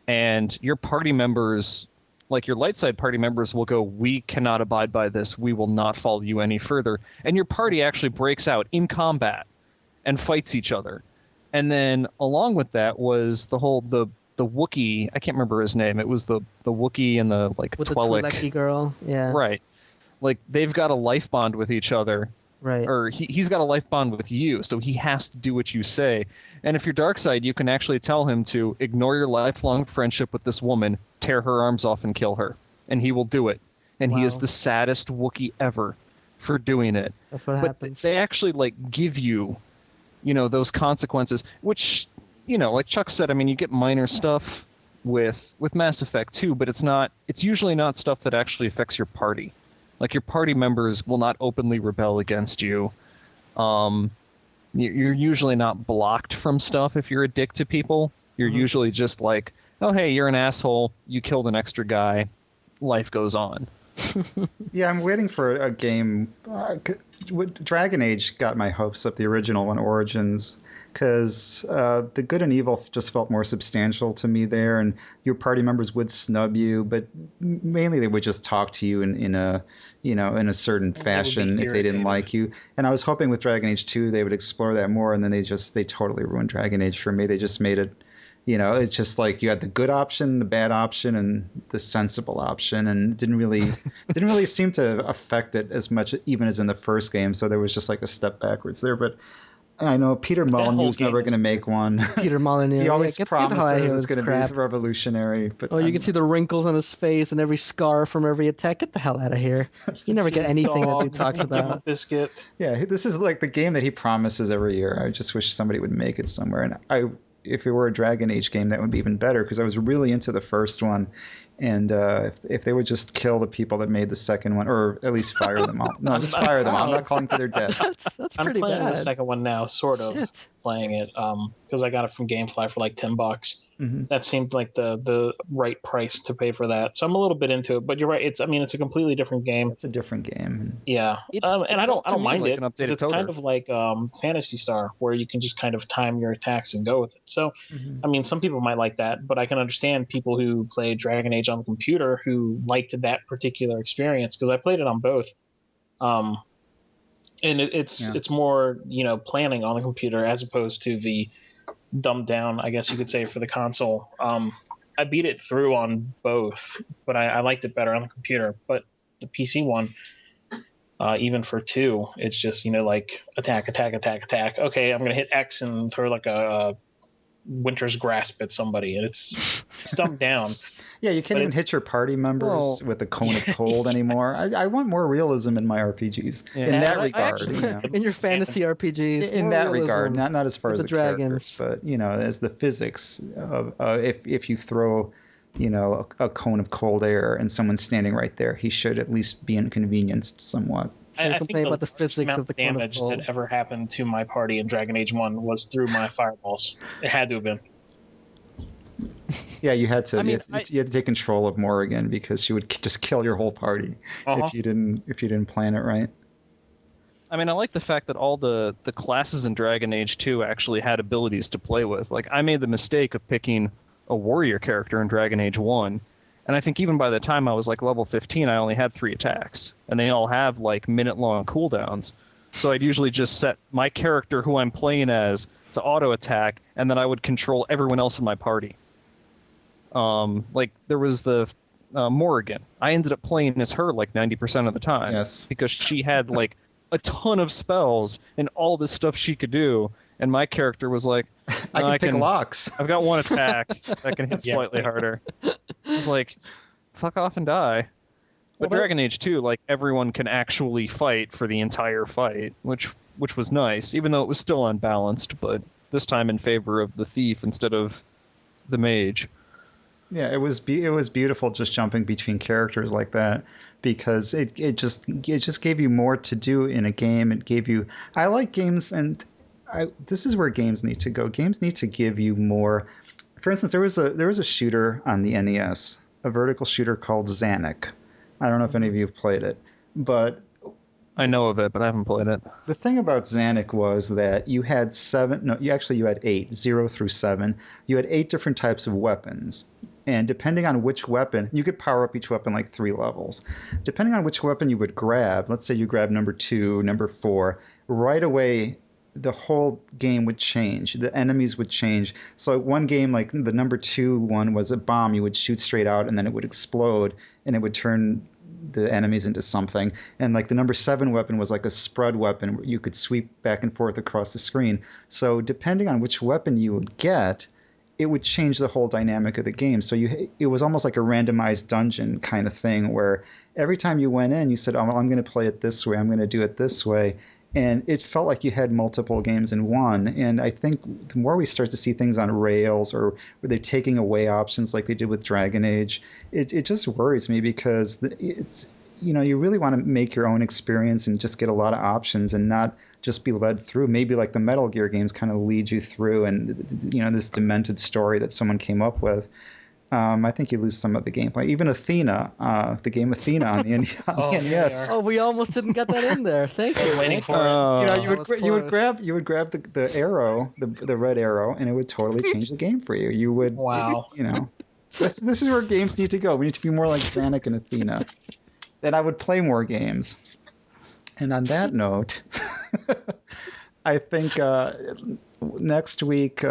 and your party members, like your light side party members, will go, we cannot abide by this. We will not follow you any further. And your party actually breaks out in combat and fights each other. And then along with that was the Wookiee. I can't remember his name. It was the Wookiee and the like with the Twi'lek. Twi'leki girl. Yeah. Right. Like they've got a life bond with each other. Right. Or he's got a life bond with you, so he has to do what you say. And if you're Darkseid, you can actually tell him to ignore your lifelong friendship with this woman, tear her arms off and kill her. And he will do it. And he is Wow. the saddest Wookiee ever for doing it. That's what But happens. they actually like give you, those consequences, which, like Chuck said, I mean, you get minor stuff with Mass Effect too, but it's usually not stuff that actually affects your party. Like your party members will not openly rebel against you. You're usually not blocked from stuff if you're a dick to people. You're usually just like, oh, hey, you're an asshole. You killed an extra guy. Life goes on. Yeah, I'm waiting for a game. Dragon Age got my hopes up, the original one, Origins, because the good and evil just felt more substantial to me there, and your party members would snub you, but mainly they would just talk to you in a certain fashion if they didn't like you. And I was hoping with Dragon Age 2 they would explore that more, and then they totally ruined Dragon Age for me. They just made it. It's just like you had the good option, the bad option, and the sensible option, and it didn't really seem to affect it as much, even as in the first game. So there was just like a step backwards there. But I know Peter Molyneux's never going to make one. Peter Molyneux. He always promises it's going to crap. be revolutionary. But you can see the wrinkles on his face and every scar from every attack. Get the hell out of here. You never get anything that he talks about. Biscuit. Yeah, this is like the game that he promises every year. I just wish somebody would make it somewhere. And if it were a Dragon Age game, that would be even better, because I was really into the first one. And if they would just kill the people that made the second one, or at least fire them out. No, just fire them out. I'm not calling for their deaths. That's I'm pretty playing bad. the second one now, sort of. Shit. Playing it because I got it from GameFly for like $10. Mm-hmm. That seemed like the right price to pay for that. So I'm a little bit into it, but you're right. It's a completely different game. It's a different game. Yeah, and I don't mind like it. It's kind of like Phantasy Star, where you can just kind of time your attacks and go with it. So, I mean, some people might like that, but I can understand people who play Dragon Age on the computer who liked that particular experience, because I played it on both. And it's more planning on the computer as opposed to the dumbed down, I guess you could say, for the console. I beat it through on both, but I liked it better on the computer. But the PC one, even for 2, it's just like attack. Okay, I'm gonna hit X and throw like a Winter's Grasp at somebody, and it's dumbed down. Yeah, you can't even hit your party members with a cone of cold anymore. I want more realism in my RPGs in that regard. In your fantasy RPGs. In that regard, not as far as the dragons, but as the physics of if you throw a cone of cold air and someone's standing right there, he should at least be inconvenienced somewhat. So I complain about the physics of the damage that ever happened to my party in Dragon Age 1 was through my fireballs. It had to have been. Yeah, you had to. You had to take control of Morrigan, because she would just kill your whole party if you didn't plan it right. I mean, I like the fact that all the classes in Dragon Age 2 actually had abilities to play with. Like, I made the mistake of picking a warrior character in Dragon Age 1, and I think even by the time I was like level 15, I only had 3 attacks, and they all have like minute-long cooldowns. So I'd usually just set my character, who I'm playing as, to auto attack, and then I would control everyone else in my party. Like there was the Morrigan. I ended up playing as her like 90% of the time. Yes. Because she had like a ton of spells and all this stuff she could do, and my character was like, I can pick locks. I've got 1 attack that can hit slightly harder. I was like, fuck off and die. But Dragon Age 2, like, everyone can actually fight for the entire fight, which was nice, even though it was still unbalanced, but this time in favor of the thief instead of the mage. Yeah, it was beautiful just jumping between characters like that, because it just gave you more to do in a game. It gave you. I like games, and this is where games need to go. Games need to give you more. For instance, there was a shooter on the NES, a vertical shooter called Xanic. I don't know if any of you have played it, but I know of it, but I haven't played it. The thing about Xanic was that you had 8, 0 through 7. You had 8 different types of weapons. And depending on which weapon, you could power up each weapon like 3 levels. Depending on which weapon you would grab, let's say you grab number 2, number 4, right away the whole game would change. The enemies would change. So one game, like the number 2 one, was a bomb. You would shoot straight out, and then it would explode, and it would turn the enemies into something. And like the number 7 weapon was like a spread weapon where you could sweep back and forth across the screen. So depending on which weapon you would get, it would change the whole dynamic of the game. So it was almost like a randomized dungeon kind of thing where every time you went in, you said, "Oh, well, I'm going to play it this way. I'm going to do it this way." And it felt like you had multiple games in one. And I think the more we start to see things on rails or where they're taking away options like they did with Dragon Age, it just worries me because it's, you really want to make your own experience and just get a lot of options and not just be led through. Maybe like the Metal Gear games kind of lead you through and, this demented story that someone came up with. I think you lose some of the gameplay. Even Athena, the game Athena on the NES. Oh, we almost didn't get that in there. Thank you. Waiting for it. You would grab the arrow, the red arrow, and it would totally change the game for you. You would, Wow. This is where games need to go. We need to be more like Zanuck and Athena. Then I would play more games. And on that note, I think next week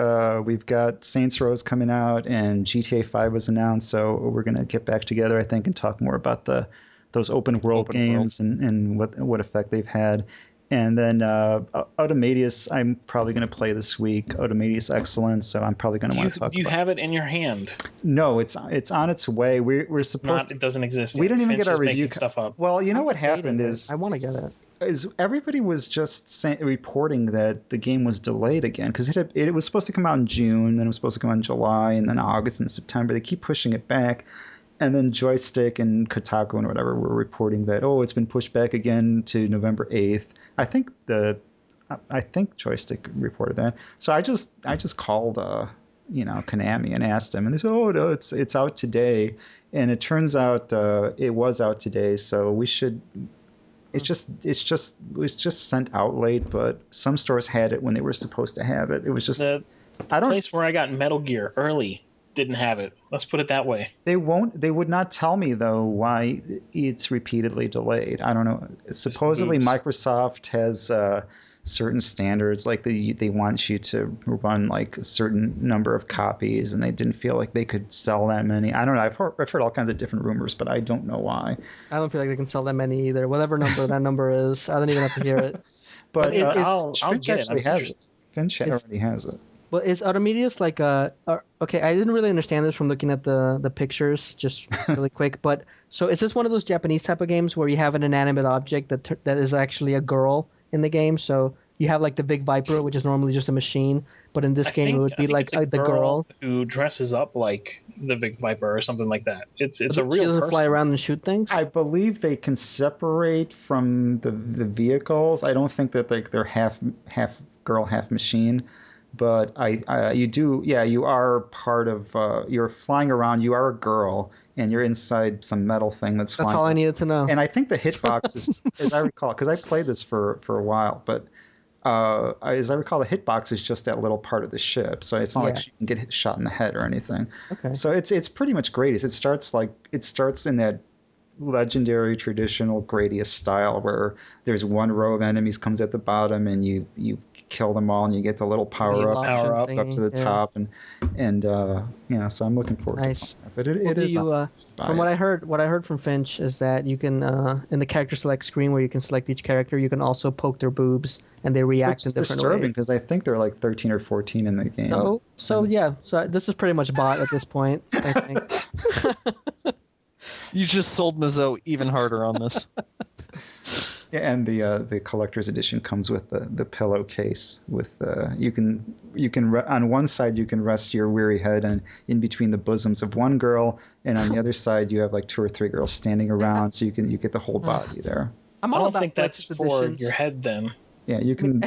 we've got Saints Row's coming out and GTA 5 was announced, so we're going to get back together, I think, and talk more about those open world games and what effect they've had. And then Automedius, I'm probably going to play this week. Automedius Excellence, so I'm probably going to want to talk about. Do you have it in your hand? No, it's on its way. We're supposed to. It doesn't exist yet. We didn't even Finch get our review. Stuff up. Well, what happened is I want to get it. Is everybody was just reporting that the game was delayed again because it was supposed to come out in June, then it was supposed to come out in July, and then August and September. They keep pushing it back. And then Joystick and Kotaku and whatever were reporting that, it's been pushed back again to November 8th. I think Joystick reported that. So I just called Konami and asked them, and they said, "Oh no, it's out today." And it turns out it was out today, so we should. It's just sent out late, but some stores had it when they were supposed to have it. It was just the place where I got Metal Gear early didn't have it. Let's put it that way. They would not tell me though why it's repeatedly delayed. I don't know. Supposedly Microsoft has certain standards, like they want you to run like a certain number of copies, and they didn't feel like they could sell that many. I don't know. I've heard all kinds of different rumors, but I don't know why. I don't feel like they can sell that many either. Whatever number that number is, I don't even have to hear it. but Finch actually has it. Finch already has it. Well, is Automedius like okay, I didn't really understand this from looking at the pictures, just really quick. But so is this one of those Japanese type of games where you have an inanimate object that is actually a girl in the game? So you have like the Big Viper, which is normally just a machine, but in this game it would be like the girl who dresses up like the Big Viper or something like that. It's a real. She doesn't person. fly around and shoot things. I believe they can separate from the vehicles. I don't think that they're half girl, half machine. But you are part of, you're flying around, you are a girl, and you're inside some metal thing that's flying. That's all I needed to know. And I think the hitbox is, as I recall, because I played this for a while, but as I recall, the hitbox is just that little part of the ship. So it's not like she can get shot in the head or anything. Okay. So it's pretty much Gradius. It starts in that legendary traditional Gradius style where there's one row of enemies comes at the bottom and you kill them all and you get the little power up to the top and so I'm looking forward to it. But it is from what I heard from Finch is that you can in the character select screen where you can select each character, you can also poke their boobs and they react in different ways. Disturbing because I think they're like 13 or 14 in the game. So this is pretty much bot at this point, I think. You just sold Mizo even harder on this. Yeah, and the collector's edition comes with the pillowcase. With you can on one side you can rest your weary head and in between the bosoms of one girl, and on the other side you have like 2 or 3 girls standing around, so you get the whole body there. I don't think that's for your head then. Yeah, you can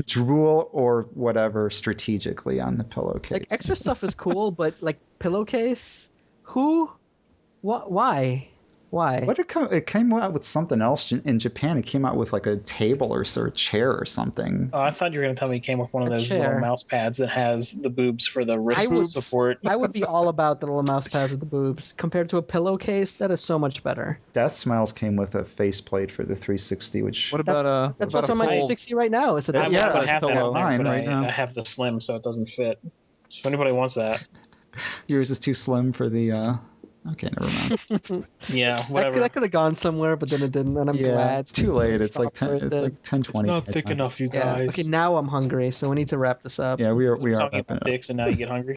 drool or whatever strategically on the pillowcase. Like extra stuff is cool, but like pillowcase, who? What? Why? Why? What did it came out with something else in Japan. It came out with like a table or a chair or something. Oh, I thought you were going to tell me it came with one of those little mouse pads that has the boobs for the wrist support. I would be all about the little mouse pads with the boobs. Compared to a pillowcase, that is so much better. Death Smiles came with a faceplate for the 360, which... What about that's what's on my 360 right now. Is I have that pillow. mine right now. I have the slim, so it doesn't fit. So if anybody wants that. Yours is too slim for the... Okay, never mind. Yeah, whatever. That could have gone somewhere, but then it didn't, and I'm glad. It's too late. It's like 10:20. It's not thick enough, you guys. Okay, now I'm hungry, so we need to wrap this up. Yeah, we are talking about dicks, and now you get hungry.